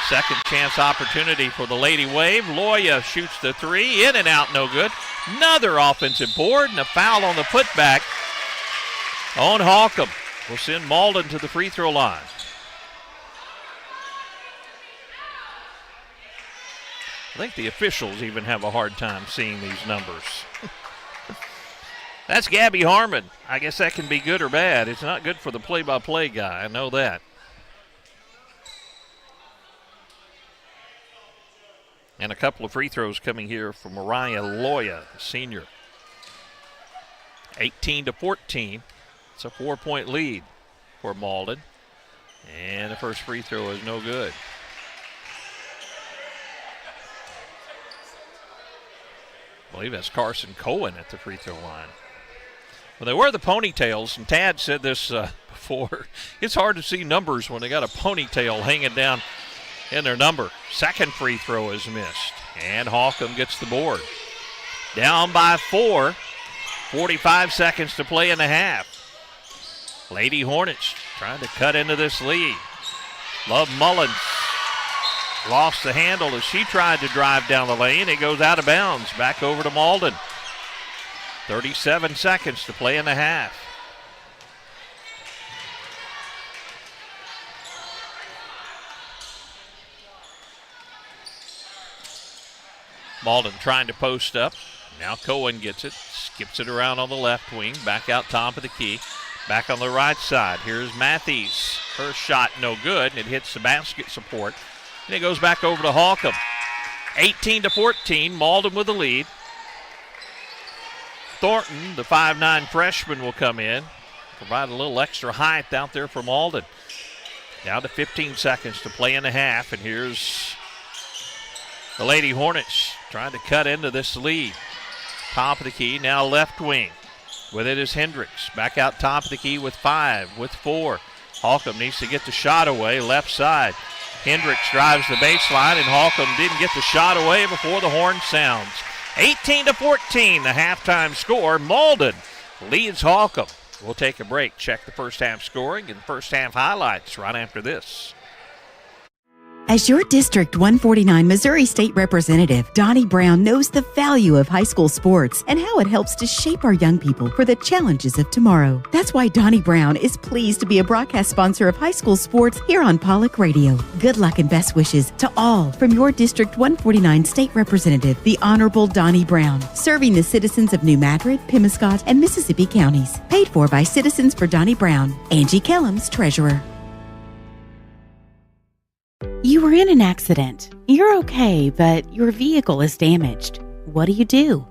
Second chance opportunity for the Lady Wave. Loya shoots the 3. In and out, no good. Another offensive board and a foul on the putback on Holcomb. Will send Malden to the free throw line. I think the officials even have a hard time seeing these numbers. That's Gabby Harmon. I guess that can be good or bad. It's not good for the play-by-play guy. I know that. And a couple of free throws coming here from Mariah Loya, the senior. 18-14. It's a 4-point lead for Malden. And the first free throw is no good. I believe that's Carson Cohen at the free throw line. Well, they wear the ponytails, and Tad said this before. It's hard to see numbers when they got a ponytail hanging down in their number. Second free throw is missed, and Holcomb gets the board. Down by 4, 45 seconds to play in the half. Lady Hornets trying to cut into this lead. Love Mullins lost the handle as she tried to drive down the lane. It goes out of bounds. Back over to Malden. 37 seconds to play in the half. Malden trying to post up. Now Cohen gets it. Skips it around on the left wing. Back out top of the key. Back on the right side. Here's Matthews. Her shot no good, and it hits the basket support. And it goes back over to Holcomb. 18-14, Malden with the lead. Thornton, the 5'9 freshman, will come in. Provide a little extra height out there for Malden. Down to 15 seconds to play in the half, and here's the Lady Hornets trying to cut into this lead. Top of the key, now left wing. With it is Hendricks. Back out top of the key with 5, with 4. Holcomb needs to get the shot away, left side. Hendricks drives the baseline, and Holcomb didn't get the shot away before the horn sounds. 18-14, the halftime score. Malden leads Holcomb. We'll take a break, check the first half scoring and first half highlights right after this. As your District 149 Missouri State Representative, Donnie Brown knows the value of high school sports and how it helps to shape our young people for the challenges of tomorrow. That's why Donnie Brown is pleased to be a broadcast sponsor of high school sports here on Pollock Radio. Good luck and best wishes to all from your District 149 State Representative, the Honorable Donnie Brown, serving the citizens of New Madrid, Pemiscot, and Mississippi counties. Paid for by Citizens for Donnie Brown. Angie Kellums, Treasurer. You were in an accident. You're okay, but your vehicle is damaged. What do?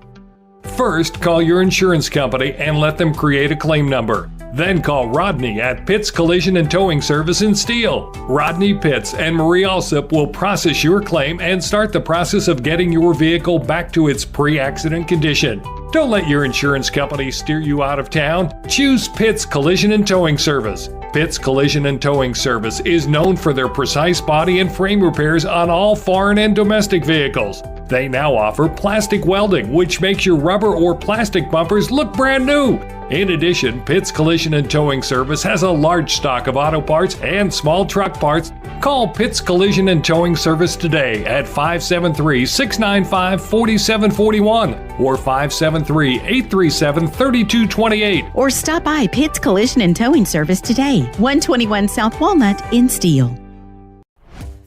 First, call your insurance company and let them create a claim number. Then call Rodney at Pitts Collision and Towing Service in Steele. Rodney Pitts and Marie Alsop will process your claim and start the process of getting your vehicle back to its pre-accident condition. Don't let your insurance company steer you out of town. Choose Pitts Collision and Towing Service. Pitts Collision and Towing Service is known for their precise body and frame repairs on all foreign and domestic vehicles. They now offer plastic welding, which makes your rubber or plastic bumpers look brand new. In addition, Pitts Collision and Towing Service has a large stock of auto parts and small truck parts. Call Pitts Collision and Towing Service today at 573-695-4741 or 573-837-3228. Or stop by Pitts Collision and Towing Service today, 121 South Walnut in Steele.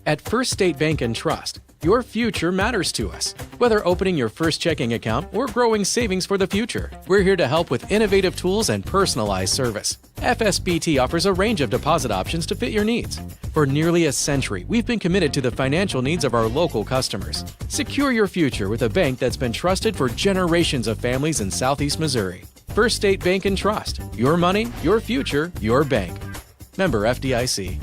At First State Bank and Trust, your future matters to us. Whether opening your first checking account or growing savings for the future, we're here to help with innovative tools and personalized service. FSBT offers a range of deposit options to fit your needs. For nearly a century, we've been committed to the financial needs of our local customers. Secure your future with a bank that's been trusted for generations of families in Southeast Missouri. First State Bank and Trust. Your money, your future, your bank. Member FDIC.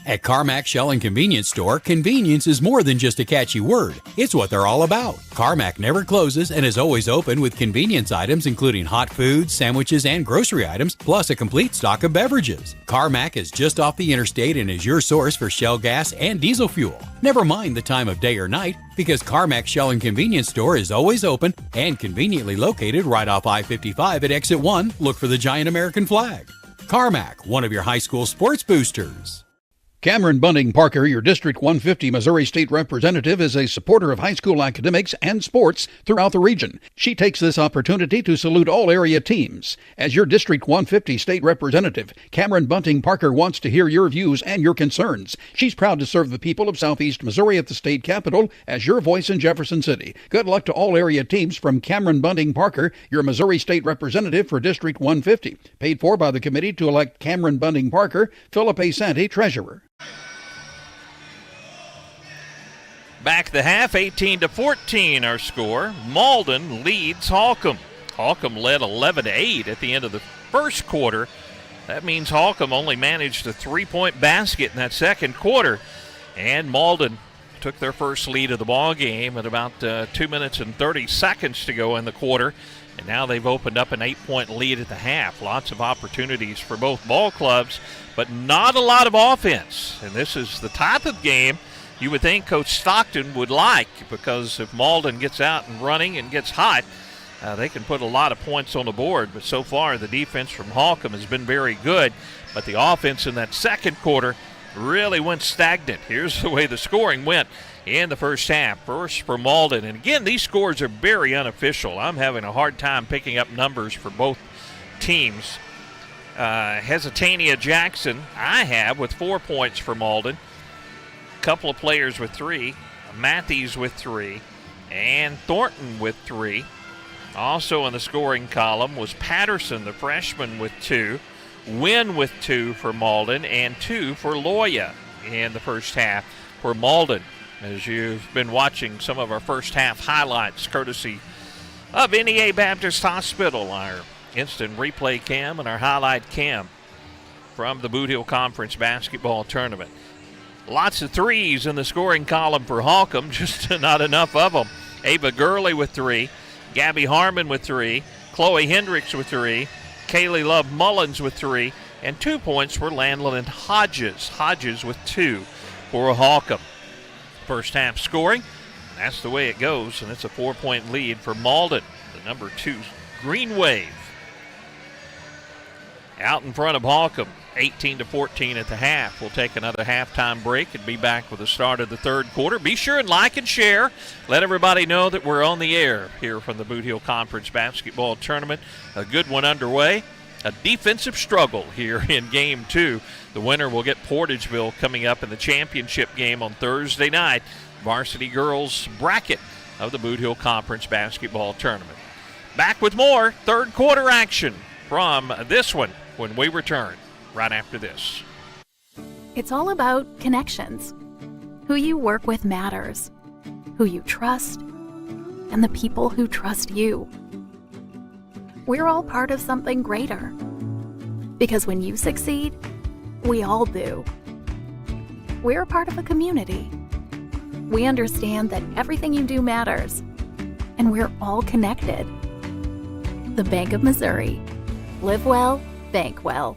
At Carmack Shell and Convenience Store, convenience is more than just a catchy word. It's what they're all about. Carmack never closes and is always open with convenience items including hot foods, sandwiches, and grocery items, plus a complete stock of beverages. Carmack is just off the interstate and is your source for Shell gas and diesel fuel. Never mind the time of day or night, because Carmack Shell and Convenience Store is always open and conveniently located right off I-55 at Exit 1. Look for the giant American flag. Carmack, one of your high school sports boosters. Cameron Bunting Parker, your District 150 Missouri State Representative, is a supporter of high school academics and sports throughout the region. She takes this opportunity to salute all area teams. As your District 150 State Representative, Cameron Bunting Parker wants to hear your views and your concerns. She's proud to serve the people of Southeast Missouri at the state capitol as your voice in Jefferson City. Good luck to all area teams from Cameron Bunting Parker, your Missouri State Representative for District 150. Paid for by the committee to elect Cameron Bunting Parker, Philip A. Santi, Treasurer. Back the half, 18-14 our score. Malden leads Holcomb. Holcomb led 11-8 at the end of the first quarter. That means Holcomb only managed a 3-point basket in that second quarter. And Malden took their first lead of the ball game at about 2 minutes and 30 seconds to go in the quarter. And now they've opened up an 8-point lead at the half. Lots of opportunities for both ball clubs, but not a lot of offense. And this is the type of game you would think Coach Stockton would like, because if Malden gets out and running and gets hot, they can put a lot of points on the board. But so far, the defense from Holcomb has been very good, but the offense in that second quarter really went stagnant. Here's the way the scoring went in the first half. First for Malden, and again, these scores are very unofficial. I'm having a hard time picking up numbers for both teams. Hesitania Jackson, I have, with 4 points for Malden. A couple of players with 3. Matthews with 3. And Thornton with 3. Also in the scoring column was Patterson, the freshman, with 2. Wynn with 2 for Malden, and 2 for Loya in the first half for Malden. As you've been watching some of our first half highlights, courtesy of NEA Baptist Hospital, our instant replay cam and our highlight cam from the Bootheel Conference basketball tournament. Lots of threes in the scoring column for Holcomb, just not enough of them. Ava Gurley with 3, Gabby Harmon with 3, Chloe Hendricks with 3, Kaylee Love Mullins with 3, and 2 points for Landland Hodges. Hodges with 2 for Holcomb. First half scoring, that's the way it goes, and it's a 4-point lead for Malden, the number 2 Green Wave. Out in front of Holcomb, 18-14 at the half. We'll take another halftime break and be back with the start of the third quarter. Be sure and like and share. Let everybody know that we're on the air here from the Bootheel Conference basketball tournament. A good one underway. A defensive struggle here in Game 2. The winner will get Portageville coming up in the championship game on Thursday night. Varsity girls bracket of the Bootheel Conference basketball tournament. Back with more third quarter action from this one when we return right after this. It's all about connections. Who you work with matters. Who you trust, and the people who trust you. We're all part of something greater. Because when you succeed, we all do. We're a part of a community. We understand that everything you do matters, and we're all connected. The Bank of Missouri. Live well, bank well.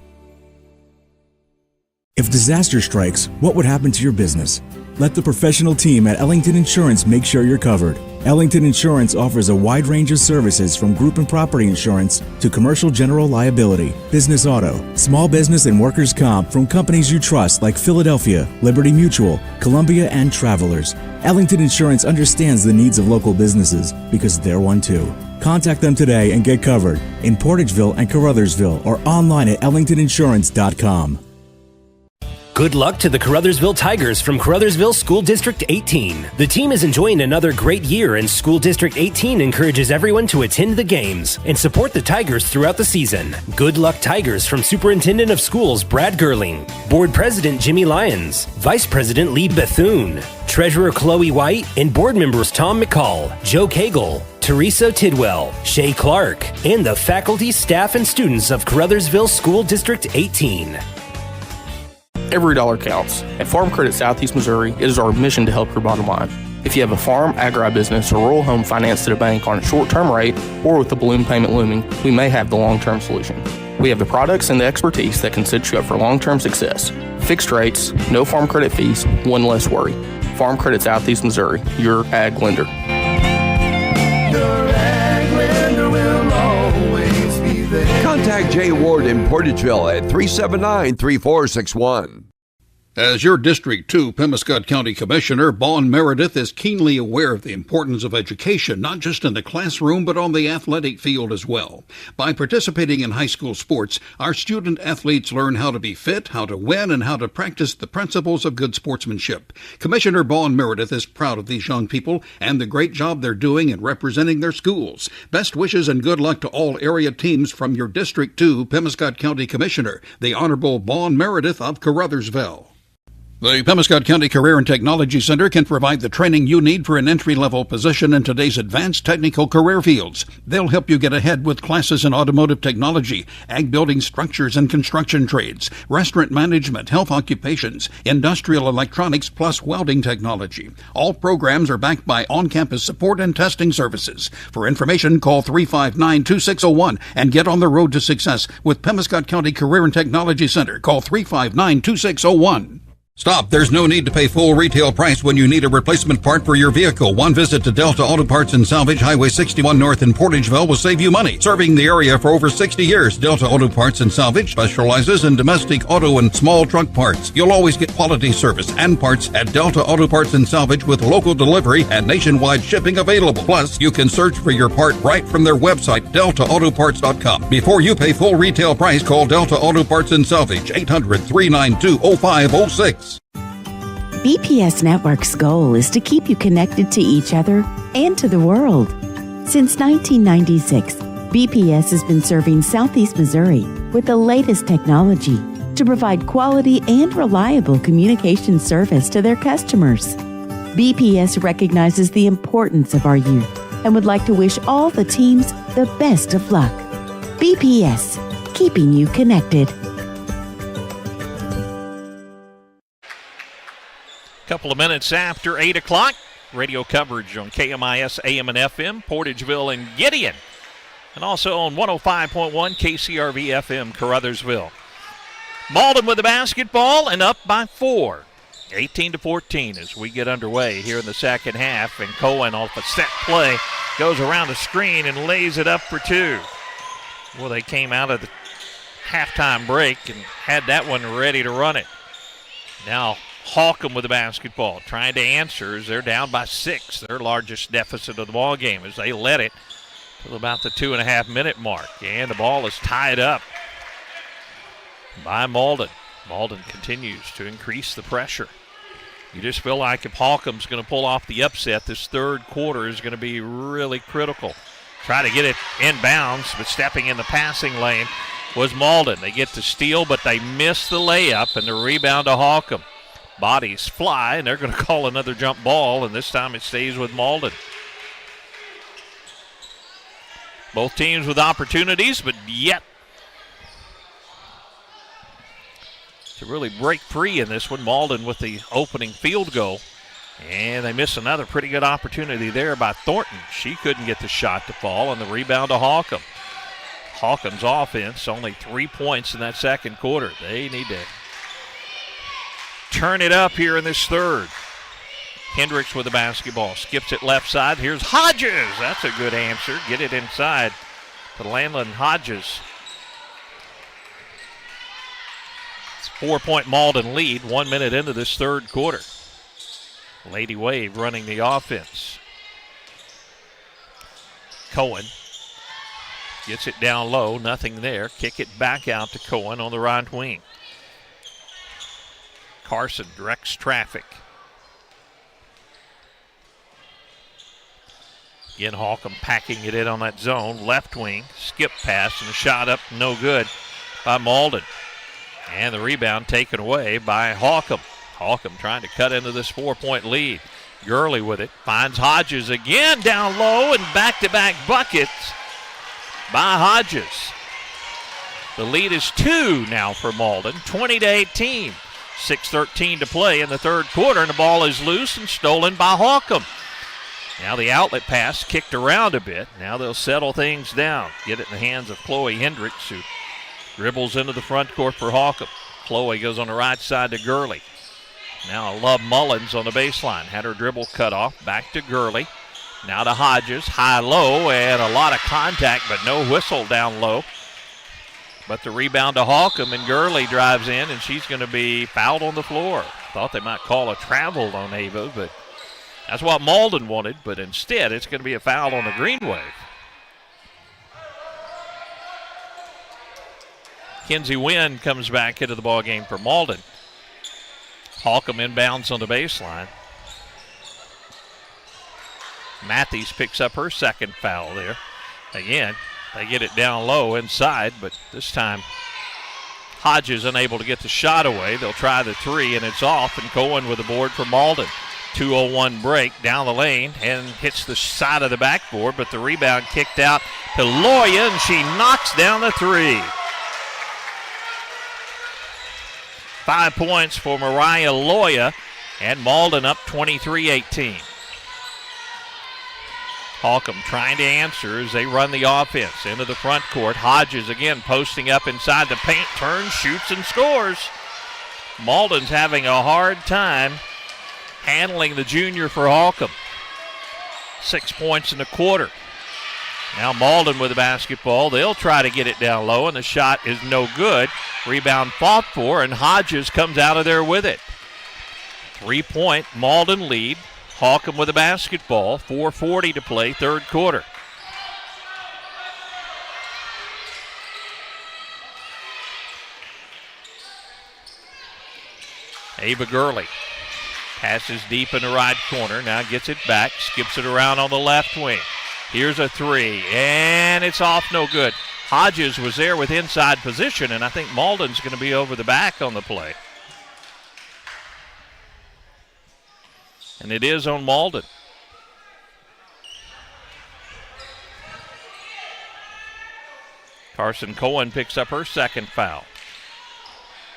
If disaster strikes, what would happen to your business? Let the professional team at Ellington Insurance make sure you're covered. Ellington Insurance offers a wide range of services from group and property insurance to commercial general liability, business auto, small business and workers' comp from companies you trust like Philadelphia, Liberty Mutual, Columbia, and Travelers. Ellington Insurance understands the needs of local businesses because they're one too. Contact them today and get covered in Portageville and Caruthersville or online at ellingtoninsurance.com. Good luck to the Caruthersville Tigers from Caruthersville School District 18. The team is enjoying another great year, and School District 18 encourages everyone to attend the games and support the Tigers throughout the season. Good luck, Tigers, from Superintendent of Schools Brad Gerling, Board President Jimmy Lyons, Vice President Lee Bethune, Treasurer Chloe White, and board members Tom McCall, Joe Cagle, Teresa Tidwell, Shay Clark, and the faculty, staff, and students of Caruthersville School District 18. Every dollar counts. At Farm Credit Southeast Missouri, it is our mission to help your bottom line. If you have a farm, agribusiness, or rural home financed at a bank on a short-term rate or with the balloon payment looming, we may have the long-term solution. We have the products and the expertise that can set you up for long-term success. Fixed rates, no farm credit fees, one less worry. Farm Credit Southeast Missouri, your ag lender. Your ag lender will always be there. Contact Jay Ward in Portageville at 379-3461. As your District 2 Pemiscot County Commissioner, Vaughn Meredith is keenly aware of the importance of education, not just in the classroom, but on the athletic field as well. By participating in high school sports, our student athletes learn how to be fit, how to win, and how to practice the principles of good sportsmanship. Commissioner Vaughn Meredith is proud of these young people and the great job they're doing in representing their schools. Best wishes and good luck to all area teams from your District 2 Pemiscot County Commissioner, the Honorable Vaughn Meredith of Caruthersville. The Pemiscot County Career and Technology Center can provide the training you need for an entry-level position in today's advanced technical career fields. They'll help you get ahead with classes in automotive technology, ag building structures and construction trades, restaurant management, health occupations, industrial electronics, plus welding technology. All programs are backed by on-campus support and testing services. For information, call 359-2601 and get on the road to success with Pemiscot County Career and Technology Center. Call 359-2601. Stop. There's no need to pay full retail price when you need a replacement part for your vehicle. One visit to Delta Auto Parts and Salvage, Highway 61 North in Portageville will save you money. Serving the area for over 60 years, Delta Auto Parts and Salvage specializes in domestic auto and small truck parts. You'll always get quality service and parts at Delta Auto Parts and Salvage with local delivery and nationwide shipping available. Plus, you can search for your part right from their website, deltaautoparts.com. Before you pay full retail price, call Delta Auto Parts and Salvage, 800-392-0506. BPS Network's goal is to keep you connected to each other and to the world. Since 1996, BPS has been serving Southeast Missouri with the latest technology to provide quality and reliable communication service to their customers. BPS recognizes the importance of our youth and would like to wish all the teams the best of luck. BPS, keeping you connected. Couple of minutes after 8 o'clock, radio coverage on KMIS AM and FM, Portageville and Gideon, and also on 105.1 KCRV FM, Caruthersville. Malden with the basketball and up by 4, 18-14 as we get underway here in the second half, and Cohen off a set play goes around the screen and lays it up for 2. Well, they came out of the halftime break and had that one ready to run it. Now Holcomb with the basketball, trying to answer as they're down by 6, their largest deficit of the ball game, as they led it till about the 2.5-minute mark. And the ball is tied up by Malden. Malden continues to increase the pressure. You just feel like if Holcomb's going to pull off the upset, this third quarter is going to be really critical. Try to get it inbounds, but stepping in the passing lane was Malden. They get to steal, but they miss the layup, and the rebound to Holcomb. Bodies fly, and they're going to call another jump ball, and this time it stays with Malden. Both teams with opportunities, but yet to really break free in this one. Malden with the opening field goal, and they miss another pretty good opportunity there by Thornton. She couldn't get the shot to fall, and the rebound to Holcomb. Holcomb's offense, only 3 points in that second quarter. They need to turn it up here in this third. Hendricks with the basketball, skips it left side. Here's Hodges. That's a good answer. Get it inside to Landland Hodges. It's a 4-point Malden lead, 1 minute into this third quarter. Lady Wave running the offense. Cohen gets it down low, nothing there. Kick it back out to Cohen on the right wing. Carson directs traffic. Again, Holcomb packing it in on that zone. Left wing, skip pass, and a shot up, no good by Malden. And the rebound taken away by Holcomb. Holcomb trying to cut into this 4-point lead. Gurley with it, finds Hodges again down low, and back-to-back buckets by Hodges. The lead is 2 now for Malden, 20-18. 6:13 to play in the third quarter, and the ball is loose and stolen by Holcomb. Now the outlet pass kicked around a bit. Now they'll settle things down. Get it in the hands of Chloe Hendricks, who dribbles into the front court for Holcomb. Chloe goes on the right side to Gurley. Now Love Mullins on the baseline. Had her dribble cut off. Back to Gurley. Now to Hodges. High-low and a lot of contact, but no whistle down low. But the rebound to Holcomb, and Gurley drives in, and she's going to be fouled on the floor. Thought they might call a travel on Ava, but that's what Malden wanted, but instead it's going to be a foul on the Green Wave. Kenzie Wynn comes back into the ball game for Malden. Holcomb inbounds on the baseline. Matthews picks up her second foul there. Again, they get it down low inside, but this time Hodges unable to get the shot away. They'll try the three, and it's off, and Cohen with the board for Malden. 2:01 break down the lane and hits the side of the backboard, but the rebound kicked out to Loya, and she knocks down the three. 5 points for Mariah Loya, and Malden up 23-18. Holcomb trying to answer as they run the offense into the front court. Hodges again posting up inside the paint, turns, shoots, and scores. Malden's having a hard time handling the junior for Holcomb. 6 points in the quarter. Now Malden with the basketball. They'll try to get it down low, and the shot is no good. Rebound fought for, and Hodges comes out of there with it. 3-point Malden lead. Holcomb with the basketball. 4:40 to play, third quarter. Ava Gurley passes deep in the right corner. Now gets it back. Skips it around on the left wing. Here's a three, and it's off, no good. Hodges was there with inside position, and I think Malden's going to be over the back on the play. And it is on Malden. Carson Cohen picks up her second foul.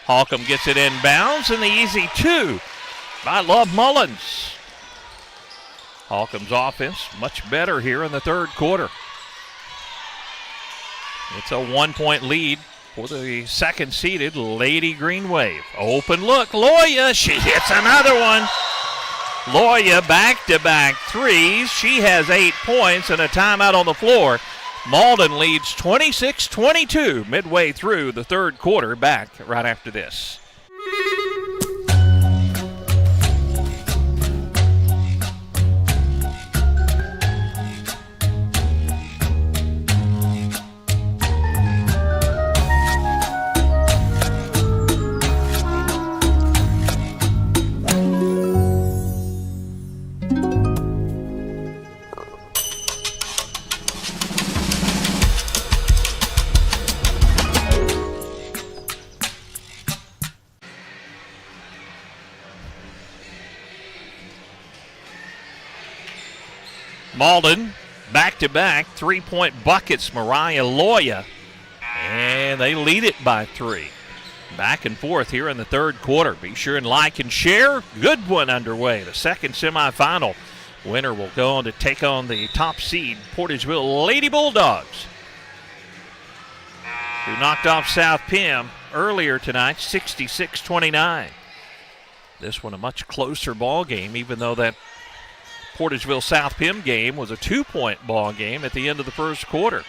Holcomb gets it inbounds, and the easy two by Love Mullins. Holcomb's offense much better here in the third quarter. It's a 1-point lead for the second-seeded Lady Green Wave. Open look, Loya, she hits another one. Loya back-to-back threes. She has 8 points and a timeout on the floor. Malden leads 26-22 midway through the third quarter. Back right after this. Malden, back-to-back, 3-point buckets, Mariah Loya, and they lead it by 3. Back and forth here in the third quarter. Be sure and like and share. Good one underway. The second semifinal winner will go on to take on the top seed Portageville Lady Bulldogs, who knocked off South Pim earlier tonight, 66-29. This one a much closer ball game, even though that Portageville South Pim game was a 2-point ball game at the end of the first quarter.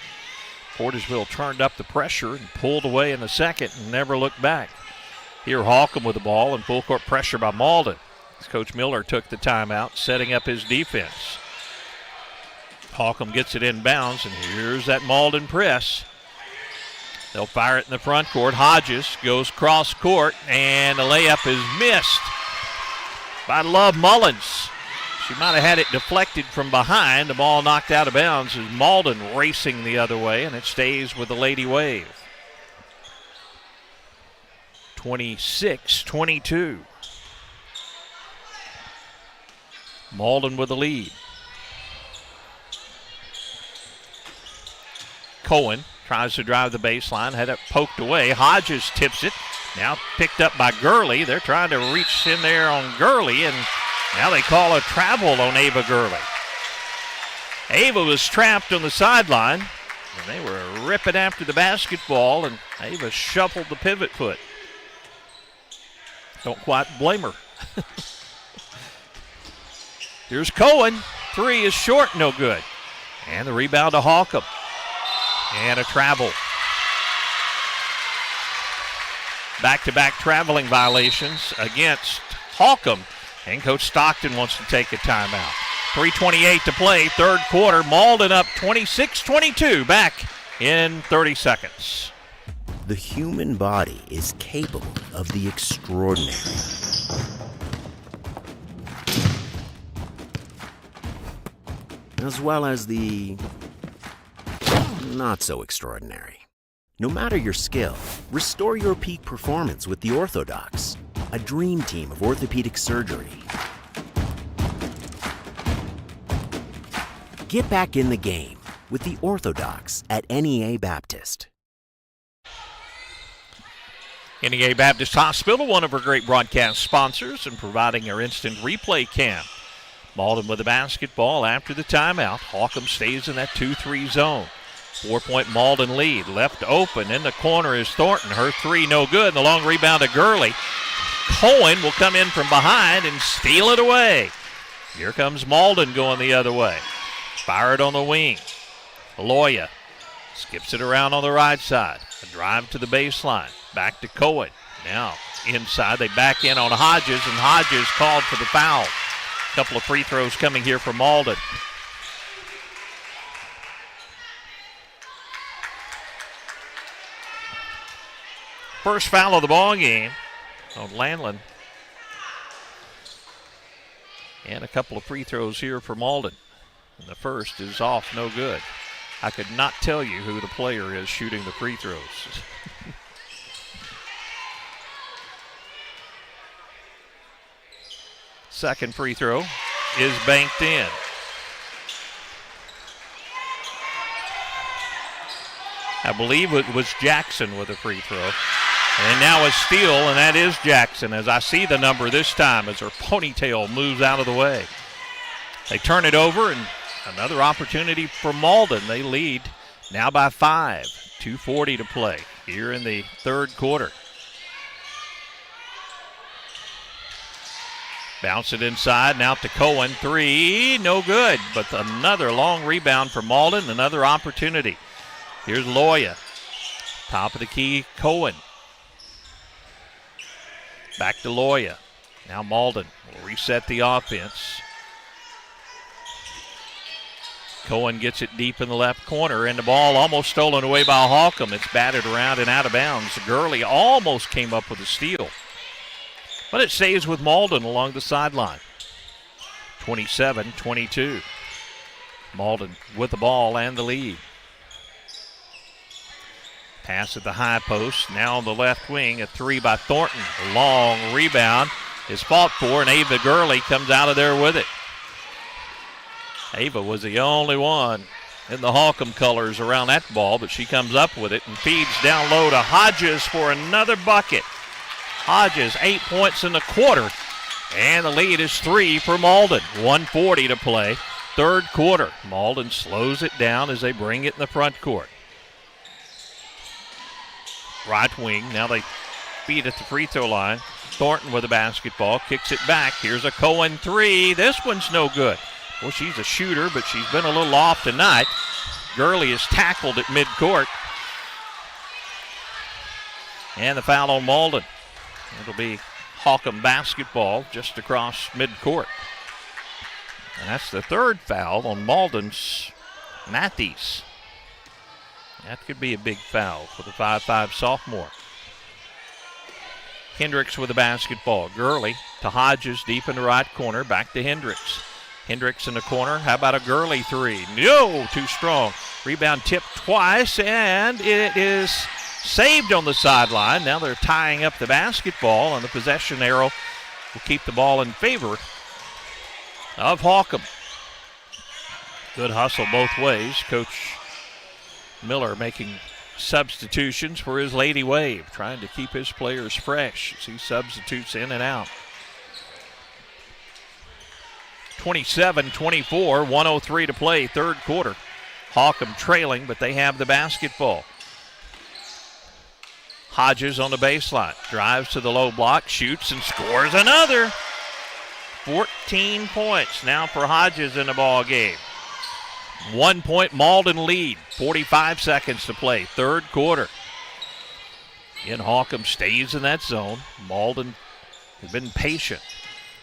Portageville turned up the pressure and pulled away in the second and never looked back. Here Holcomb with the ball and full court pressure by Malden. As Coach Miller took the timeout, setting up his defense. Holcomb gets it inbounds, and here's that Malden press. They'll fire it in the front court. Hodges goes cross court, and the layup is missed by Love Mullins. She might have had it deflected from behind. The ball knocked out of bounds as Malden racing the other way, and it stays with the Lady Wave. 26-22. Malden with the lead. Cohen tries to drive the baseline, had it poked away. Hodges tips it. Now picked up by Gurley. They're trying to reach in there on Gurley, and now they call a travel on Ava Gurley. Ava was trapped on the sideline, and they were ripping after the basketball, and Ava shuffled the pivot foot. Don't quite blame her. Here's Cohen. Three is short, no good. And the rebound to Holcomb. And a travel. Back-to-back traveling violations against Holcomb. And Coach Stockton wants to take a timeout. 3:28 to play, third quarter. Malden up 26-22. Back in 30 seconds. The human body is capable of the extraordinary. As well as the not so extraordinary. No matter your skill, restore your peak performance with the Orthodox, a dream team of orthopedic surgery. Get back in the game with the Orthodox at NEA Baptist. NEA Baptist Hospital, one of our great broadcast sponsors, and providing our instant replay cam. Malden with the basketball after the timeout. Holcomb stays in that 2-3 zone. 4-point Malden lead. Left open. In the corner is Thornton. Her three no good. And the long rebound to Gurley. Cohen will come in from behind and steal it away. Here comes Malden going the other way. Fire it on the wing. Aloya skips it around on the right side. A drive to the baseline. Back to Cohen. Now inside. They back in on Hodges, and Hodges called for the foul. A couple of free throws coming here for Malden. First foul of the ball game on Landland. And a couple of free throws here for Malden. And the first is off, no good. I could not tell you who the player is shooting the free throws. Second free throw is banked in. I believe it was Jackson with a free throw. And now a steal, and that is Jackson, as I see the number this time as her ponytail moves out of the way. They turn it over, and another opportunity for Malden. They lead now by 5. 2:40 to play here in the third quarter. Bounce it inside, now to Cohen. Three, no good, but another long rebound for Malden, another opportunity. Here's Loya. Top of the key, Cohen. Back to Loya. Now Malden will reset the offense. Cohen gets it deep in the left corner, and the ball almost stolen away by Holcomb. It's batted around and out of bounds. Gurley almost came up with a steal. But it stays with Malden along the sideline. 27-22. Malden with the ball and the lead. Pass at the high post. Now on the left wing, a three by Thornton. A long rebound is fought for, and Ava Gurley comes out of there with it. Ava was the only one in the Holcomb colors around that ball, but she comes up with it and feeds down low to Hodges for another bucket. Hodges, 8 points in the quarter, and the lead is 3 for Malden. 1:40 to play, third quarter. Malden slows it down as they bring it in the front court. Right wing, now they feed at the free throw line. Thornton with the basketball, kicks it back. Here's a Cohen three. This one's no good. Well, she's a shooter, but she's been a little off tonight. Gurley is tackled at midcourt. And the foul on Malden. It'll be Holcomb basketball just across midcourt. And that's the third foul on Malden's Matthews. That could be a big foul for the 5'5 sophomore. Hendricks with the basketball. Gurley to Hodges deep in the right corner. Back to Hendricks. Hendricks in the corner. How about a Gurley three? No, too strong. Rebound tipped twice, and it is saved on the sideline. Now they're tying up the basketball, and the possession arrow will keep the ball in favor of Holcomb. Good hustle both ways. Coach Miller making substitutions for his Lady Wave, trying to keep his players fresh as he substitutes in and out. 27-24, 1:03 to play, third quarter. Holcomb trailing, but they have the basketball. Hodges on the baseline, drives to the low block, shoots and scores another. 14 points now for Hodges in the ball game. 1 point Malden lead, 45 seconds to play, third quarter. Again, Holcomb stays in that zone. Malden has been patient.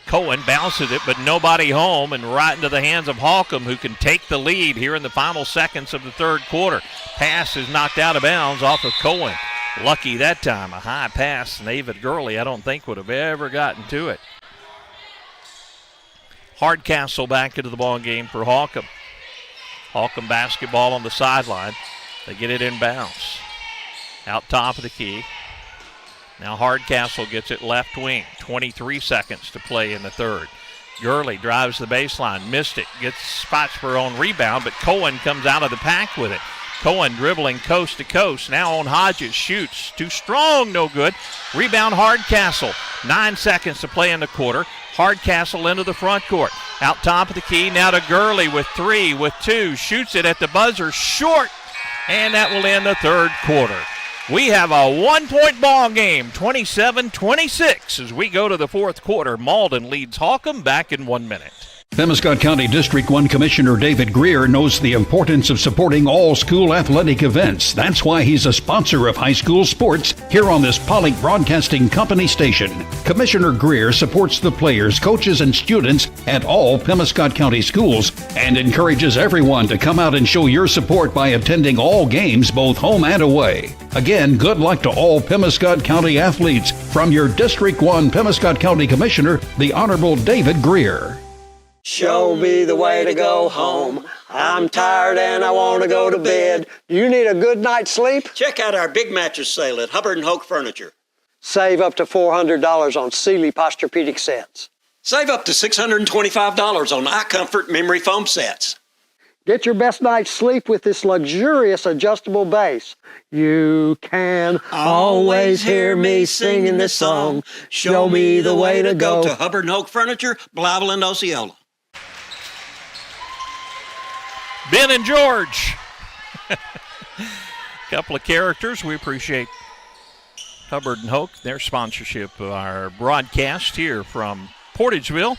Cohen bounces it, but nobody home, and right into the hands of Holcomb, who can take the lead here in the final seconds of the third quarter. Pass is knocked out of bounds off of Cohen. Lucky that time, a high pass. David Gurley, I don't think, would have ever gotten to it. Hardcastle back into the ball game for Holcomb. Holcomb basketball on the sideline. They get it in bounds. Out top of the key. Now Hardcastle gets it left wing. 23 seconds to play in the third. Gurley drives the baseline. Missed it. Gets spots for her own rebound, but Cohen comes out of the pack with it. Cohen dribbling coast to coast. Now on Hodges. Shoots. Too strong. No good. Rebound Hardcastle. 9 seconds to play in the quarter. Hardcastle into the front court. Out top of the key. Now to Gurley with 3, with 2. Shoots it at the buzzer. Short. And that will end the third quarter. We have a 1 point ball game, 27-26 as we go to the fourth quarter. Malden leads Holcomb back in 1 minute. Pemiscot County District 1 Commissioner David Greer knows the importance of supporting all school athletic events. That's why he's a sponsor of high school sports here on this Pollock Broadcasting Company station. Commissioner Greer supports the players, coaches, and students at all Pemiscot County schools and encourages everyone to come out and show your support by attending all games, both home and away. Again, good luck to all Pemiscot County athletes from your District 1 Pemiscot County Commissioner, the Honorable David Greer. Show me the way to go home. I'm tired and I want to go to bed. You need a good night's sleep? Check out our big mattress sale at Hubbard & Hoke Furniture. Save up to $400 on Sealy Posturepedic sets. Save up to $625 on iComfort memory foam sets. Get your best night's sleep with this luxurious adjustable base. You can always hear me singing this song. Show me the way to go to Hubbard & Hoke Furniture, Blyville and Osceola. Ben and George. Couple of characters. We appreciate Hubbard and Hoke, their sponsorship of our broadcast here from Portageville.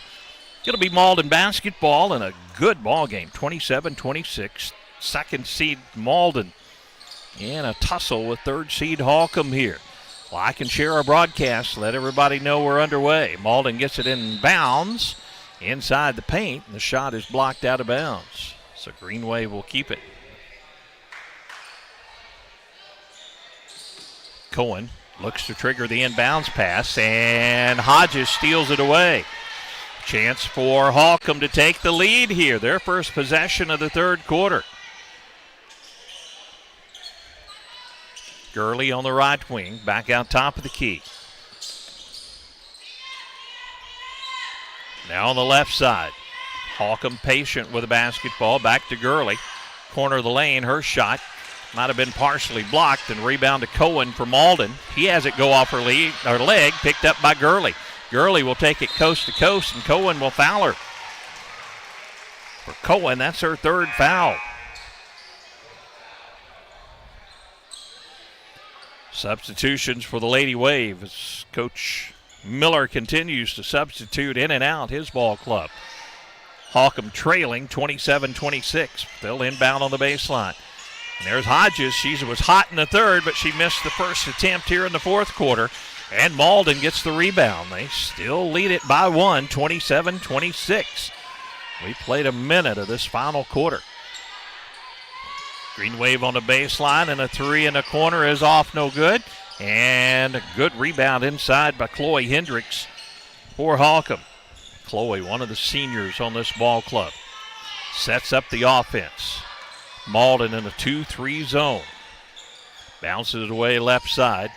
It'll be Malden basketball and a good ball game, 27-26. Second seed Malden in a tussle with third seed Holcomb here. Like and share our broadcast. Let everybody know we're underway. Malden gets it in bounds inside the paint, and the shot is blocked out of bounds. So Green Wave will keep it. Cohen looks to trigger the inbounds pass, and Hodges steals it away. Chance for Holcomb to take the lead here. Their first possession of the third quarter. Gurley on the right wing, back out top of the key. Now on the left side. Holcomb patient with the basketball. Back to Gurley. Corner of the lane. Her shot might have been partially blocked, and rebound to Cohen for Malden. He has it go off her leg, picked up by Gurley. Gurley will take it coast to coast, and Cohen will foul her. For Cohen, that's her third foul. Substitutions for the Lady Wave as Coach Miller continues to substitute in and out his ball club. Holcomb trailing 27-26. They'll inbound on the baseline. And there's Hodges. She was hot in the third, but she missed the first attempt here in the fourth quarter. And Malden gets the rebound. They still lead it by 1, 27-26. We played a minute of this final quarter. Green wave on the baseline, and a three in the corner is off, no good. And a good rebound inside by Chloe Hendricks for Holcomb. Chloe, one of the seniors on this ball club, sets up the offense. Malden in a 2-3 zone. Bounces it away left side.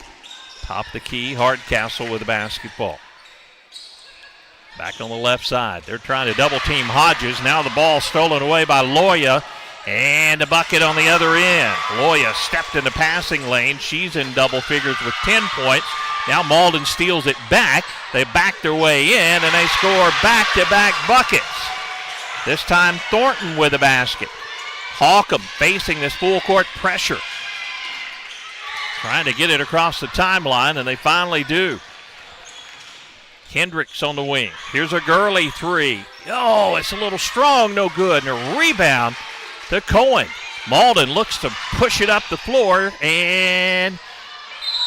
Top the key, Hardcastle with the basketball. Back on the left side. They're trying to double team Hodges. Now the ball stolen away by Loya. And a bucket on the other end. Loya stepped in the passing lane. She's in double figures with 10 points. Now Malden steals it back. They back their way in, and they score back-to-back buckets. This time Thornton with the basket. Holcomb facing this full-court pressure. Trying to get it across the timeline, and they finally do. Hendricks on the wing. Here's a Gurley three. Oh, it's a little strong, no good. And a rebound to Cohen. Malden looks to push it up the floor, and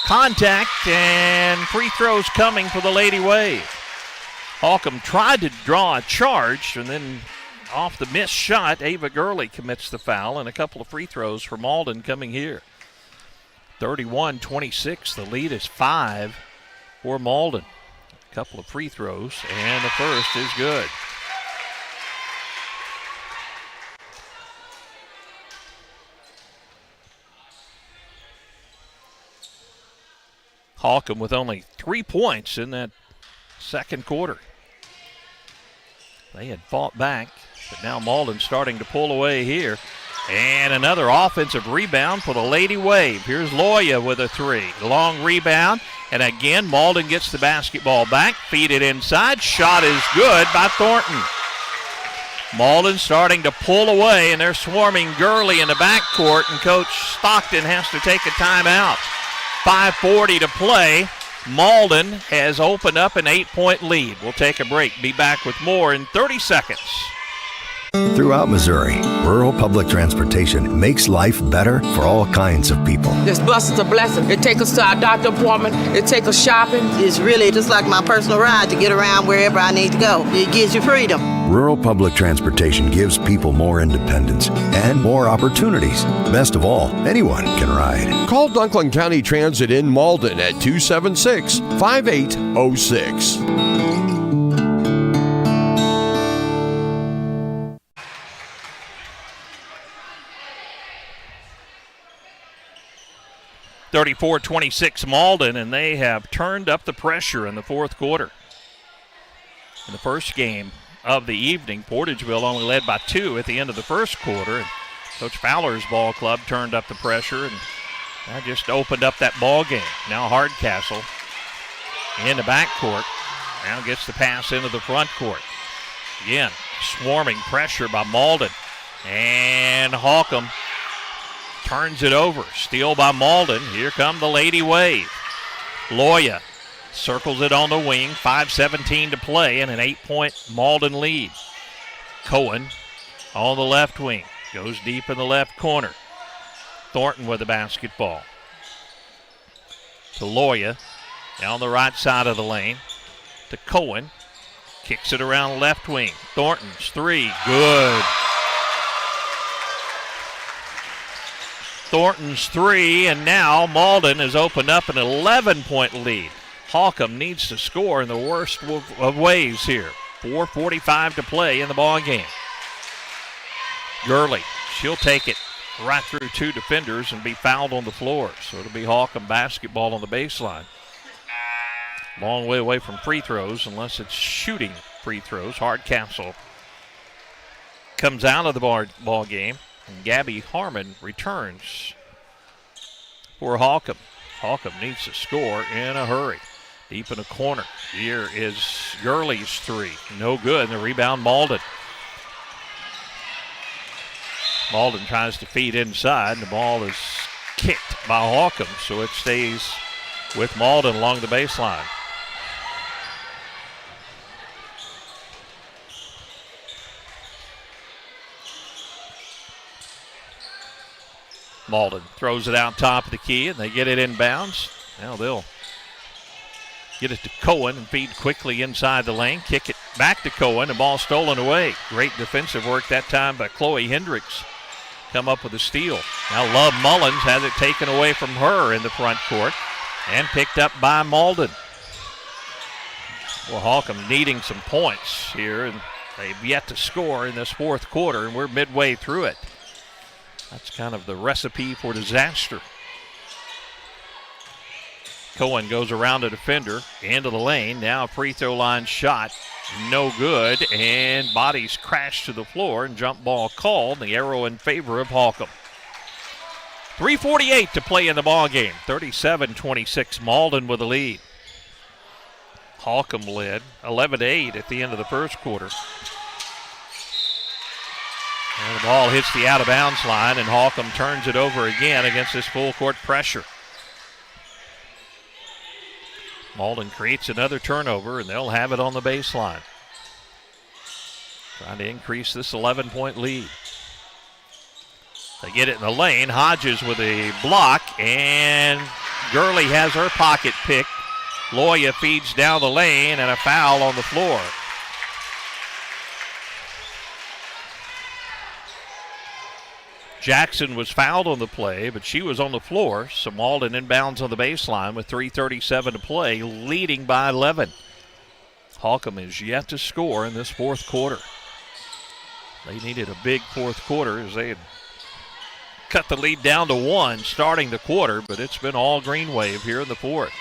contact and free throws coming for the Lady Wave. Holcomb tried to draw a charge, and then off the missed shot, Ava Gurley commits the foul, and a couple of free throws for Malden coming here. 31-26, the lead is 5 for Malden. A couple of free throws, and the first is good. Holcomb with only 3 points in that second quarter. They had fought back, but now Malden starting to pull away here. And another offensive rebound for the Lady Wave. Here's Loya with a three. Long rebound, and again Malden gets the basketball back, feed it inside. Shot is good by Thornton. Malden starting to pull away, and they're swarming Gurley in the backcourt, and Coach Stockton has to take a timeout. 5:40 to play. Malden has opened up an 8-point lead. We'll take a break. Be back with more in 30 seconds. Throughout Missouri, rural public transportation makes life better for all kinds of people. This bus is a blessing. It takes us to our doctor appointment. It takes us shopping. It's really just like my personal ride to get around wherever I need to go. It gives you freedom. Rural public transportation gives people more independence and more opportunities. Best of all, anyone can ride. Call Dunklin County Transit in Malden at 276-5806. (34-26) Malden, and they have turned up the pressure in the fourth quarter. In the first game of the evening, Portageville only led by 2 at the end of the first quarter. And Coach Fowler's ball club turned up the pressure, and that just opened up that ball game. Now Hardcastle in the backcourt. Now gets the pass into the front court. Again, swarming pressure by Malden. And Holcomb turns it over. Steal by Malden. Here come the Lady Wave. Loya circles it on the wing. 5:17 to play and an 8-point Malden lead. Cohen on the left wing. Goes deep in the left corner. Thornton with the basketball. To Loya. Down the right side of the lane. To Cohen. Kicks it around left wing. Thornton's three. Good. Thornton's three, and now Malden has opened up an 11-point lead. Holcomb needs to score in the worst of ways here. 4:45 to play in the ball game. Gurley, she'll take it right through 2 defenders and be fouled on the floor. So it'll be Holcomb basketball on the baseline. Long way away from free throws unless it's shooting free throws. Hardcastle comes out of the ball game. And Gabby Harmon returns for Holcomb. Holcomb needs to score in a hurry. Deep in the corner. Here is Gurley's three. No good. And the rebound, Malden. Malden tries to feed inside. And the ball is kicked by Holcomb, so it stays with Malden along the baseline. Malden throws it out top of the key, and they get it inbounds. Now they'll get it to Cohen and feed quickly inside the lane. Kick it back to Cohen. The ball stolen away. Great defensive work that time by Chloe Hendricks. come up with a steal. Now Love Mullins has it taken away from her in the front court and picked up by Malden. Well, Holcomb needing some points here, and they've yet to score in this fourth quarter, and we're midway through it. That's kind of the recipe for disaster. Cohen goes around a defender into the lane. Now a free throw line shot. No good. And bodies crash to the floor and jump ball called. The arrow in favor of Holcomb. 3:48 to play in the ball game. 37-26. Malden with the lead. Holcomb led 11-8 at the end of the first quarter. And the ball hits the out-of-bounds line, and Holcomb turns it over again against this full-court pressure. Malden creates another turnover, and they'll have it on the baseline. Trying to increase this 11-point lead. They get it in the lane. Hodges with a block, and Gurley has her pocket picked. Loya feeds down the lane, and a foul on the floor. Jackson was fouled on the play, but she was on the floor. So Malden inbounds on the baseline with 3:37 to play, leading by 11. Holcomb is yet to score in this fourth quarter. They needed a big fourth quarter as they had cut the lead down to 1 starting the quarter, but it's been all Green Wave here in the fourth.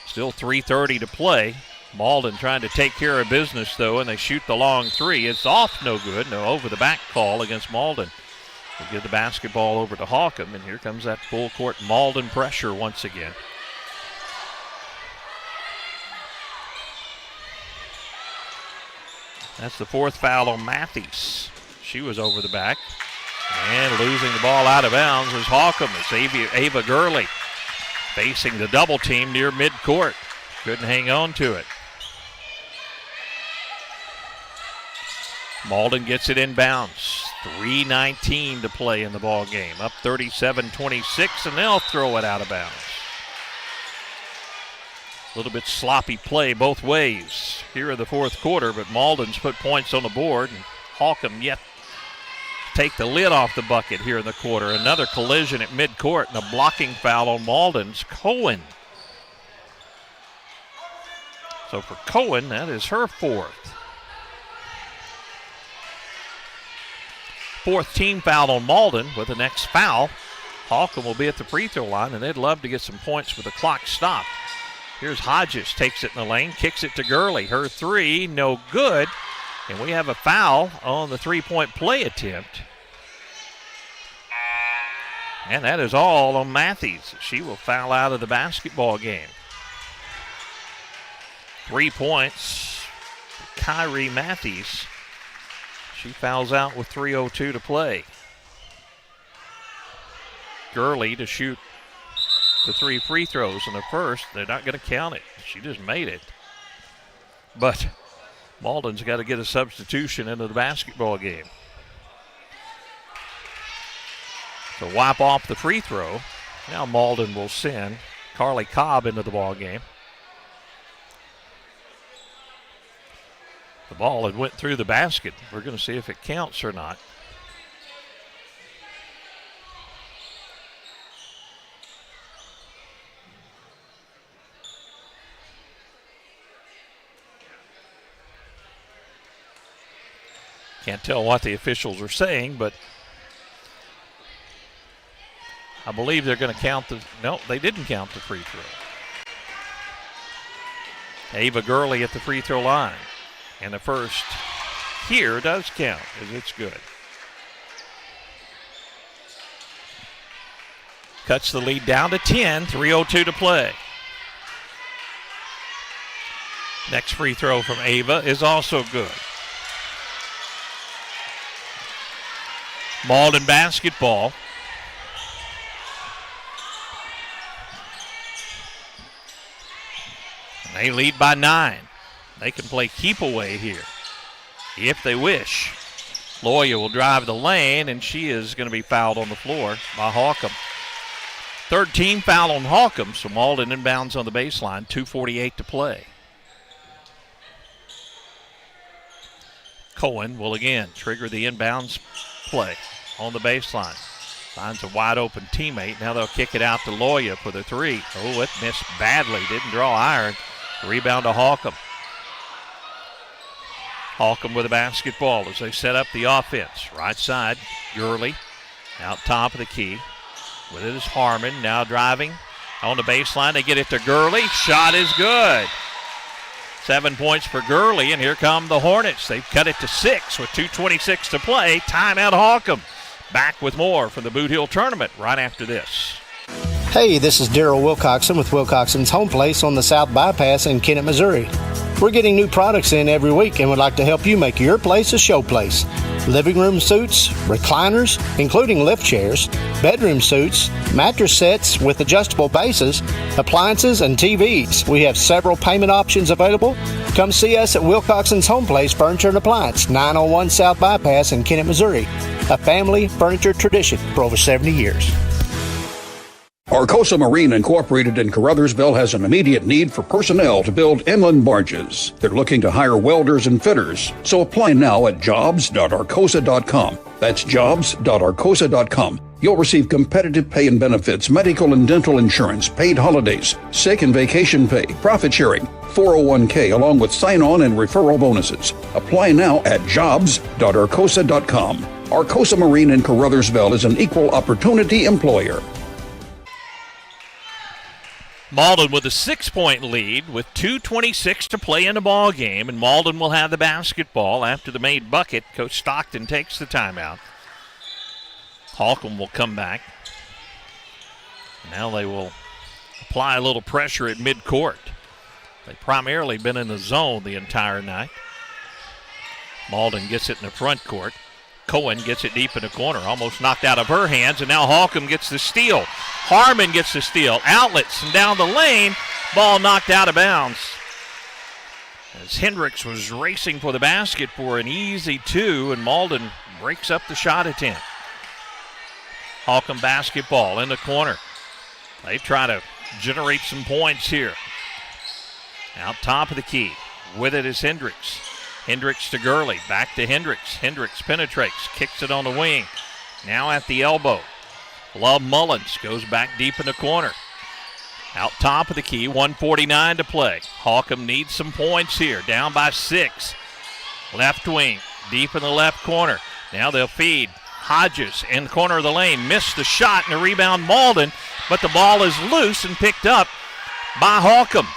Still 3:30 to play. Malden trying to take care of business, though, and they shoot the long three. It's off, no good. No over-the-back call against Malden. We'll give the basketball over to Holcomb, and here comes that full-court Malden pressure once again. That's the fourth foul on Matthews. She was over the back. And losing the ball out of bounds is Holcomb. It's Ava Gurley facing the double team near midcourt. Couldn't hang on to it. Malden gets it inbounds. 3:19 to play in the ball game. Up 37-26, and they'll throw it out of bounds. A little bit sloppy play both ways here in the fourth quarter, but Malden's put points on the board, and Holcomb yet to take the lid off the bucket here in the quarter. Another collision at midcourt, and a blocking foul on Malden's Cohen. So for Cohen, that is her fourth. Fourth team foul on Malden with the next foul. Holcomb will be at the free throw line, and they'd love to get some points with the clock stopped. Here's Hodges, takes it in the lane, kicks it to Gurley. Her three, no good. And we have a foul on the three-point play attempt. And that is all on Matthews. She will foul out of the basketball game. 3 points for Kyrie Matthews. She fouls out with 3:02 to play. Gurley to shoot the 3 free throws in the first. They're not going to count it. She just made it. But Malden's got to get a substitution into the basketball game. So wipe off the free throw. Now Malden will send Carly Cobb into the ball game. The ball had went through the basket. We're going to see if it counts or not. Can't tell what the officials are saying, but I believe they're going to count the... No, they didn't count the free throw. Ava Gurley at the free throw line. And the first here does count, as it's good. Cuts the lead down to 10, 3:02 to play. Next free throw from Ava is also good. Malden basketball. And they lead by 9. They can play keep away here if they wish. Loya will drive the lane, and she is going to be fouled on the floor by Holcomb. Third team foul on Holcomb, so Malden inbounds on the baseline, 2:48 to play. Cohen will again trigger the inbounds play. on the baseline. Finds a wide open teammate. Now they'll kick it out to Loya for the three. Oh, it missed badly. Didn't draw iron. Rebound to Holcomb. Holcomb with a basketball as they set up the offense. Right side, Gurley out top of the key. With it is Harmon now driving on the baseline. They get it to Gurley. Shot is good. 7 points for Gurley, and here come the Hornets. They've cut it to 6 with 2:26 to play. Timeout Holcomb. Back with more from the Bootheel tournament right after this. Hey, this is Daryl Wilcoxon with Wilcoxon's Home Place on the South Bypass in Kennett, Missouri. We're getting new products in every week and would like to help you make your place a show place. Living room suites, recliners, including lift chairs, bedroom suites, mattress sets with adjustable bases, appliances, and TVs. We have several payment options available. Come see us at Wilcoxon's Home Place Furniture and Appliance, 901 South Bypass in Kennett, Missouri. A family furniture tradition for over 70 years. Arcosa Marine Incorporated in Caruthersville has an immediate need for personnel to build inland barges. They're looking to hire welders and fitters, so apply now at jobs.arcosa.com. That's jobs.arcosa.com. You'll receive competitive pay and benefits, medical and dental insurance, paid holidays, sick and vacation pay, profit sharing, 401k, along with sign-on and referral bonuses. Apply now at jobs.arcosa.com. Arcosa Marine in Caruthersville is an equal opportunity employer. Malden with a 6-point lead with 2:26 to play in the ball game, and Malden will have the basketball after the made bucket. Coach Stockton takes the timeout. Holcomb will come back. Now they will apply a little pressure at midcourt. They've primarily been in the zone the entire night. Malden gets it in the front court. Cohen gets it deep in the corner, almost knocked out of her hands, and now Holcomb gets the steal. Harmon gets the steal. Outlets and down the lane. Ball knocked out of bounds. As Hendricks was racing for the basket for an easy two, and Malden breaks up the shot attempt. Holcomb basketball in the corner. They try to generate some points here. Out top of the key. With it is Hendricks. Hendricks to Gurley. Back to Hendricks. Hendricks penetrates. Kicks it on the wing. Now at the elbow. Love Mullins goes back deep in the corner. Out top of the key. 1:49 to play. Holcomb needs some points here. Down by 6. Left wing. Deep in the left corner. Now they'll feed. Hodges in the corner of the lane. Missed the shot and a rebound Malden. But the ball is loose and picked up by Holcomb.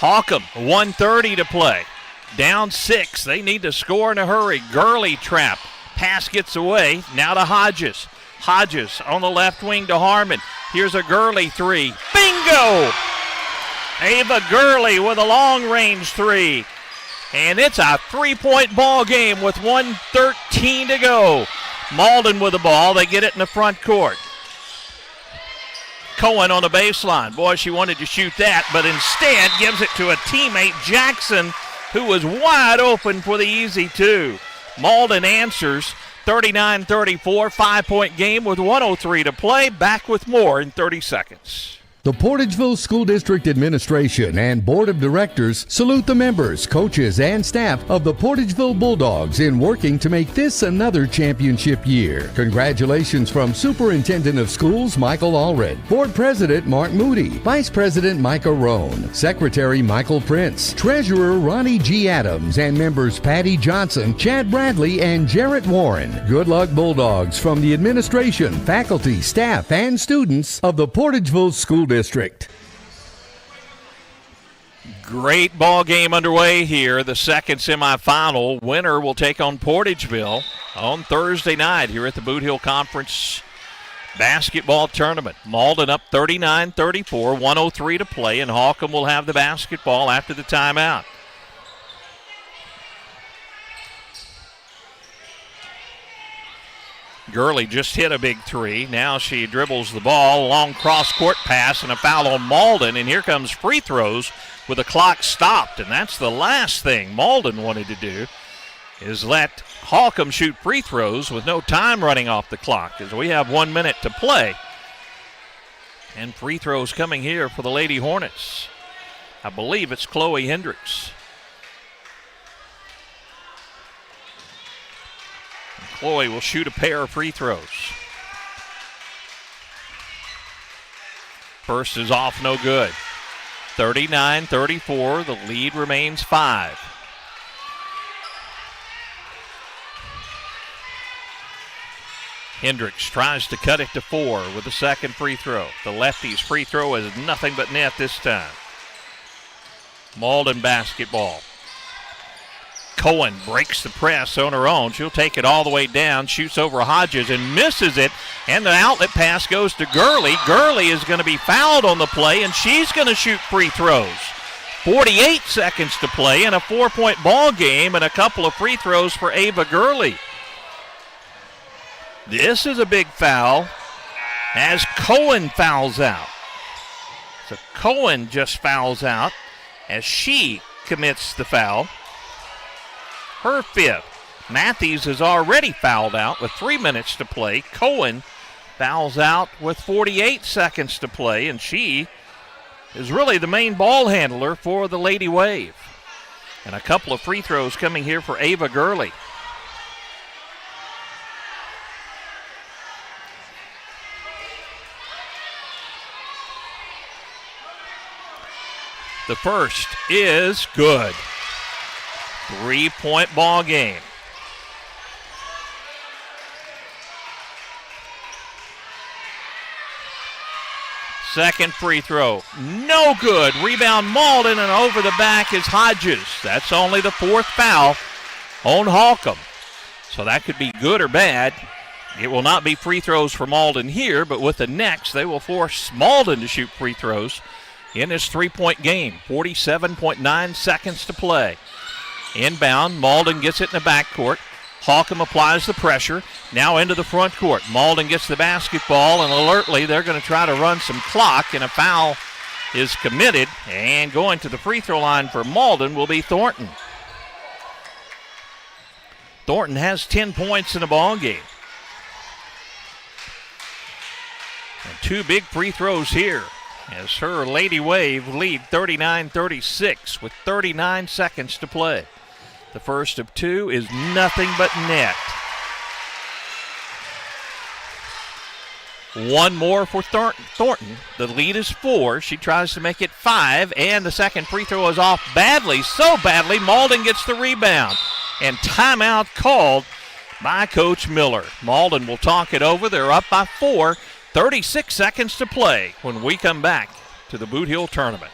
Holcomb. 1:30 to play. Down 6. They need to score in a hurry. Gurley trap. Pass gets away. Now to Hodges. Hodges on the left wing to Harmon. Here's a Gurley three. Bingo! Ava Gurley with a long-range three. And it's a 3-point ball game with 1:13 to go. Malden with the ball. They get it in the front court. Cohen on the baseline. Boy, she wanted to shoot that, but instead gives it to a teammate, Jackson, who was wide open for the easy two. Malden answers 39-34, 5-point game with 1:03 to play. Back with more in 30 seconds. The Portageville School District Administration and Board of Directors salute the members, coaches, and staff of the Portageville Bulldogs in working to make this another championship year. Congratulations from Superintendent of Schools Michael Allred, Board President Mark Moody, Vice President Micah Roan, Secretary Michael Prince, Treasurer Ronnie G. Adams, and members Patty Johnson, Chad Bradley, and Jarrett Warren. Good luck, Bulldogs, from the administration, faculty, staff, and students of the Portageville School District. Great ball game underway here. The second semifinal winner will take on Portageville on Thursday night here at the Bootheel Conference Basketball Tournament. Malden up 39-34, 1:03 to play, and Holcomb will have the basketball after the timeout. Gurley just hit a big three. Now she dribbles the ball. Long cross-court pass and a foul on Malden. And here comes free throws with the clock stopped. And that's the last thing Malden wanted to do, is let Holcomb shoot free throws with no time running off the clock, as we have 1 minute to play. And free throws coming here for the Lady Hornets. I believe it's Chloe Hendricks. Chloe will shoot a pair of free throws. First is off, no good. 39-34, the lead remains 5. Hendricks tries to cut it to 4 with the second free throw. The lefty's free throw is nothing but net this time. Malden basketball. Cohen breaks the press on her own. She'll take it all the way down, shoots over Hodges and misses it, and the outlet pass goes to Gurley. Gurley is going to be fouled on the play, and she's going to shoot free throws. 48 seconds to play in a 4-point ball game, and a couple of free throws for Ava Gurley. This is a big foul as Cohen fouls out. So Cohen just fouls out as she commits the foul. Her 5th. Matthews is already fouled out with 3 minutes to play. Cohen fouls out with 48 seconds to play, and she is really the main ball handler for the Lady Wave. And a couple of free throws coming here for Ava Gurley. The first is good. 3-point ball game. Second free throw, no good. Rebound Malden, and over the back is Hodges. That's only the 4th foul on Holcomb. So that could be good or bad. It will not be free throws for Malden here, but with the next, they will force Malden to shoot free throws in this 3-point game. 47.9 seconds to play. Inbound, Malden gets it in the backcourt. Holcomb applies the pressure. Now into the front court. Malden gets the basketball, and alertly they're going to try to run some clock, and a foul is committed. And going to the free throw line for Malden will be Thornton. Thornton has 10 points in the ball game. And 2 big free throws here as her Lady Wave lead 39-36 with 39 seconds to play. The first of 2 is nothing but net. One more for Thornton. The lead is 4. She tries to make it 5, and the second free throw is off badly, so badly Malden gets the rebound. And timeout called by Coach Miller. Malden will talk it over. They're up by 4. 36 seconds to play when we come back to the Bootheel tournament.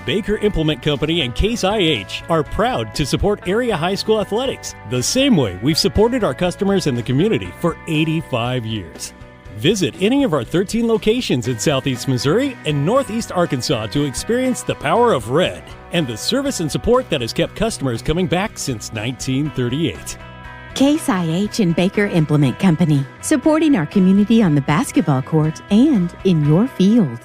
Baker Implement Company and Case IH are proud to support area high school athletics the same way we've supported our customers in the community for 85 years. Visit any of our 13 locations in Southeast Missouri and Northeast Arkansas to experience the power of red and the service and support that has kept customers coming back since 1938. Case IH and Baker Implement Company, supporting our community on the basketball court and in your field.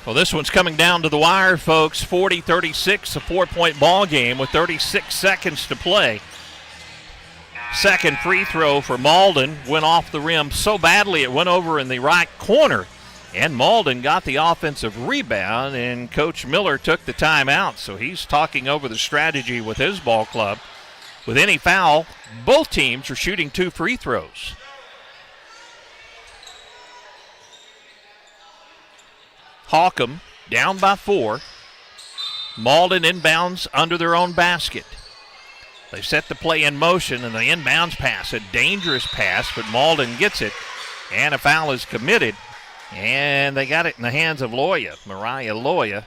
Well, this one's coming down to the wire, folks. 40-36, a 4-point ball game with 36 seconds to play. Second free throw for Malden went off the rim so badly it went over in the right corner. And Malden got the offensive rebound, and Coach Miller took the timeout. So he's talking over the strategy with his ball club. With any foul, both teams are shooting 2 free throws. Holcomb down by 4. Malden inbounds under their own basket. They set the play in motion, and the inbounds pass, a dangerous pass, but Malden gets it, and a foul is committed. And they got it in the hands of Mariah Loya.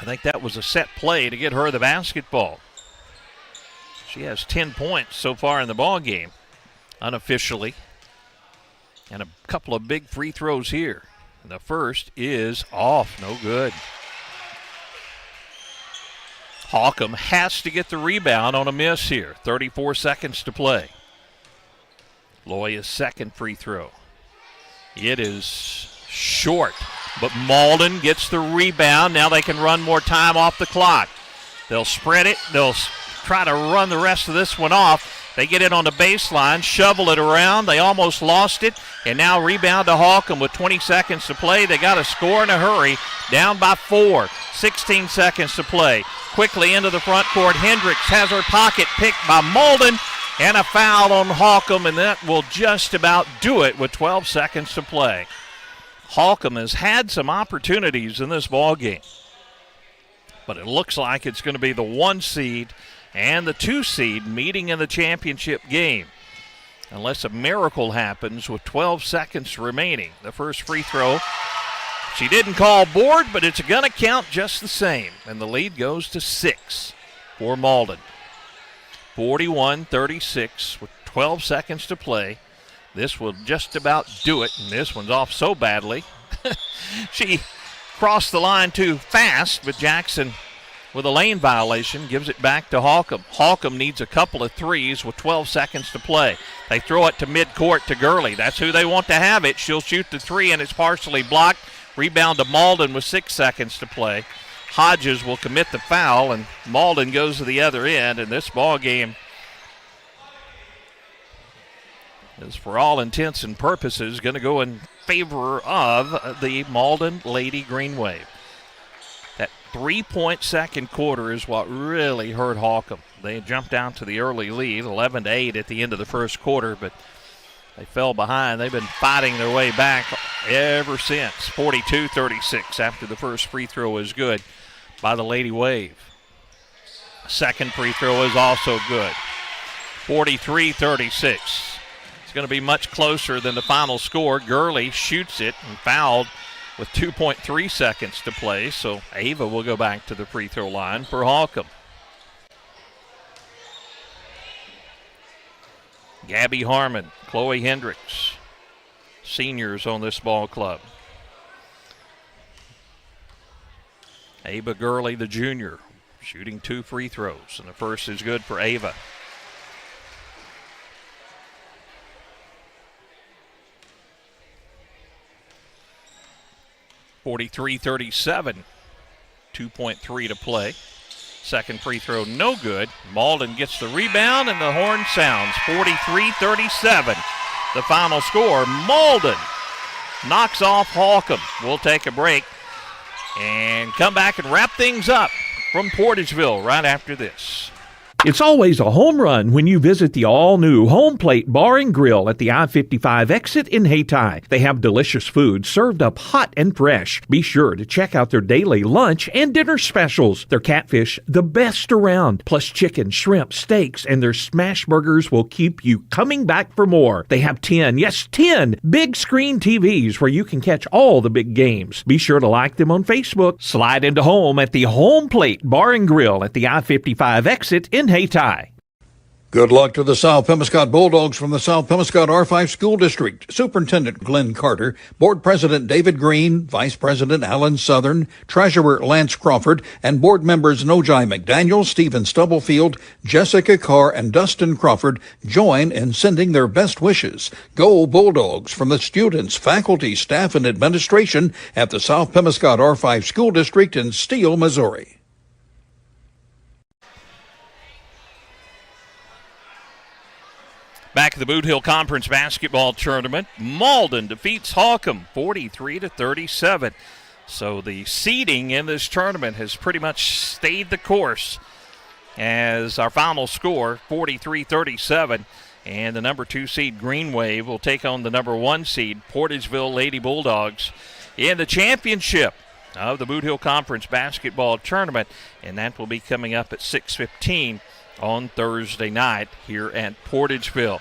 I think that was a set play to get her the basketball. She has 10 points so far in the ball game, unofficially. And a couple of big free throws here. And the first is off, no good. Holcomb has to get the rebound on a miss here. 34 seconds to play. Loya's second free throw. It is short, but Malden gets the rebound. Now they can run more time off the clock. They'll spread it. They'll try to run the rest of this one off, They get it on the baseline, shovel it around. They almost lost it, and now rebound to Holcomb with 20 seconds to play. They got to score in a hurry, down by 4, 16 seconds to play. Quickly into the front court, Hendricks has her pocket picked by Malden, and a foul on Holcomb, and that will just about do it with 12 seconds to play. Holcomb has had some opportunities in this ball game, but it looks like it's going to be the 1 seed and the 2 seed meeting in the championship game, unless a miracle happens with 12 seconds remaining. The first free throw, she didn't call board, but it's going to count just the same, and the lead goes to 6 for Malden. 41-36 with 12 seconds to play. This will just about do it, and this one's off so badly. She crossed the line too fast, but Jackson, with a lane violation, gives it back to Holcomb. Holcomb needs a couple of threes with 12 seconds to play. They throw it to midcourt to Gurley. That's who they want to have it. She'll shoot the 3, and it's partially blocked. Rebound to Malden with 6 seconds to play. Hodges will commit the foul, and Malden goes to the other end, and this ball game is, for all intents and purposes, going to go in favor of the Malden Lady Green Wave. That 3-point second quarter is what really hurt Holcomb. They jumped down to the early lead, 11-8 at the end of the first quarter, but they fell behind. They've been fighting their way back ever since. 42-36 after the first free throw was good by the Lady Wave. Second free throw is also good. 43-36. It's going to be much closer than the final score. Gurley shoots it and fouled with 2.3 seconds to play, so Ava will go back to the free throw line for Holcomb. Gabby Harmon, Chloe Hendricks, seniors on this ball club. Ava Gurley, the junior, shooting 2 free throws, and the first is good for Ava. (43-37), 2.3 to play. Second free throw, no good. Malden gets the rebound, and the horn sounds. 43-37, the final score. Malden knocks off Holcomb. We'll take a break and come back and wrap things up from Portageville right after this. It's always a home run when you visit the all-new Home Plate Bar and Grill at the I-55 exit in Hayti. They have delicious food served up hot and fresh. Be sure to check out their daily lunch and dinner specials. Their catfish, the best around, plus chicken, shrimp, steaks, and their smash burgers will keep you coming back for more. They have 10 big screen TVs where you can catch all the big games. Be sure to like them on Facebook. Slide into home at the Home Plate Bar and Grill at the I-55 exit in Hayti. Good luck to the South Pemiscot Bulldogs from the South Pemiscot R5 School District. Superintendent Glenn Carter, Board President David Green, Vice President Alan Southern, Treasurer Lance Crawford, and board members Nojai McDaniel, Stephen Stubblefield, Jessica Carr, and Dustin Crawford join in sending their best wishes. Go Bulldogs from the students, faculty, staff, and administration at the South Pemiscot R5 School District in Steele, Missouri. Back at the Bootheel Conference Basketball Tournament, Malden defeats Holcomb 43-37. So the seeding in this tournament has pretty much stayed the course as our final score, 43-37. And the number 2 seed Green Wave will take on the number 1 seed Portageville Lady Bulldogs in the championship of the Bootheel Conference Basketball Tournament. And that will be coming up at 6:15 on Thursday night here at Portageville.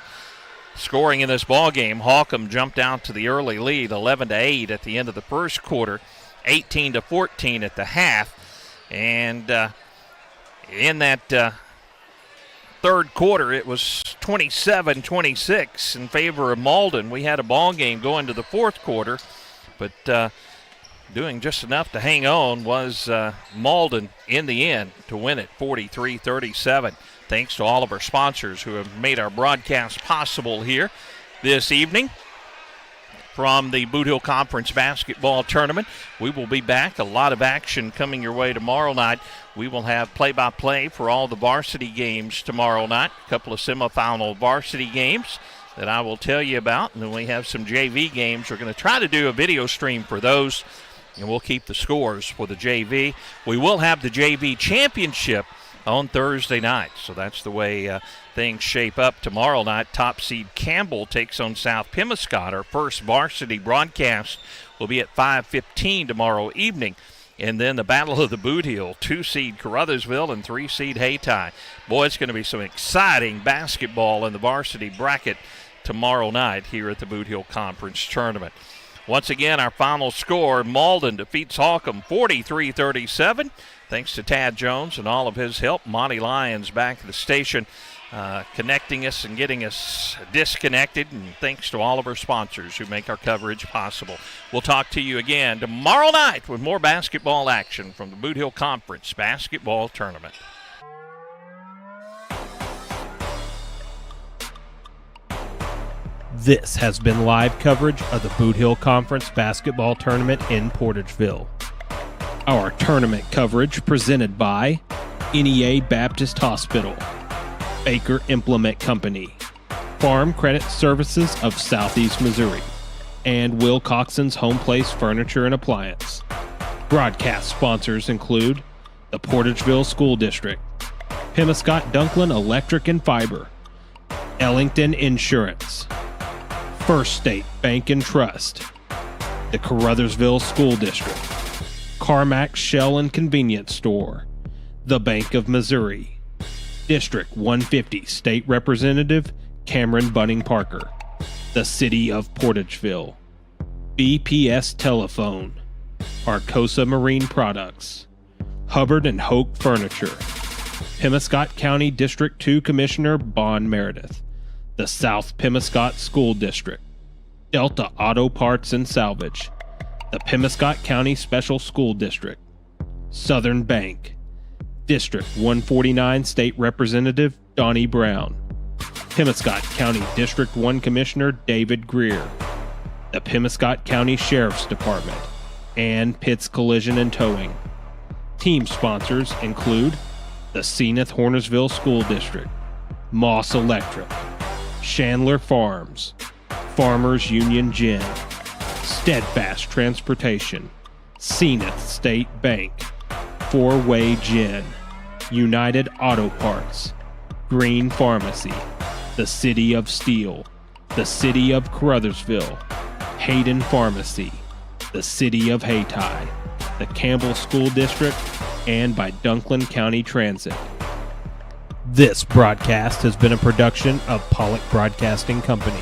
Scoring in this ball game, Holcomb jumped out to the early lead, 11-8 at the end of the first quarter, 18-14 at the half. And in that third quarter, it was 27-26 in favor of Malden. We had a ball game going to the fourth quarter, but doing just enough to hang on was Malden in the end to win it 43-37. Thanks to all of our sponsors who have made our broadcast possible here this evening. from the Bootheel Conference basketball tournament. We will be back. A lot of action coming your way tomorrow night. We will have play-by-play for all the varsity games tomorrow night. A couple of semifinal varsity games that I will tell you about. And then we have some JV games. We're going to try to do a video stream for those, and we'll keep the scores for the JV. We will have the JV championship on Thursday night. So that's the way things shape up tomorrow night. Top seed Campbell takes on South Pemiscot. Our first varsity broadcast will be at 5:15 tomorrow evening. And then the Battle of the Bootheel, 2 seed Caruthersville and 3 seed Hayti. Boy, it's going to be some exciting basketball in the varsity bracket tomorrow night here at the Bootheel Conference Tournament. Once again, our final score, Malden defeats Holcomb 43-37. Thanks to Tad Jones and all of his help. Monty Lyons back at the station, connecting us and getting us disconnected. And thanks to all of our sponsors who make our coverage possible. We'll talk to you again tomorrow night with more basketball action from the Bootheel Conference Basketball Tournament. This has been live coverage of the Bootheel Conference Basketball Tournament in Portageville. Our tournament coverage presented by NEA Baptist Hospital, Baker Implement Company, Farm Credit Services of Southeast Missouri, and Will Coxon's Home Place Furniture and Appliance. Broadcast sponsors include the Portageville School District, Pemiscot Dunklin Electric and Fiber, Ellington Insurance, First State Bank and Trust, the Caruthersville School District, Carmack Shell and Convenience Store, the Bank of Missouri, District 150 State Representative Cameron Bunning Parker, the City of Portageville, BPS Telephone, Arcosa Marine Products, Hubbard and Hoke Furniture, Pemiscot County District 2 Commissioner Bon Meredith, the South Pemiscot School District, Delta Auto Parts and Salvage, the Pemiscot County Special School District, Southern Bank, District 149 State Representative Donnie Brown, Pemiscot County District 1 Commissioner David Greer, the Pemiscot County Sheriff's Department, and Pitts Collision and Towing. Team sponsors include the Zenith Hornersville School District, Moss Electric, Chandler Farms, Farmers Union Gin, Steadfast Transportation, Zenith State Bank, Four-Way Gin, United Auto Parts, Green Pharmacy, the City of Steel, the City of Caruthersville, Hayden Pharmacy, the City of Hayti, the Campbell School District, and by Dunklin County Transit. This broadcast has been a production of Pollock Broadcasting Company.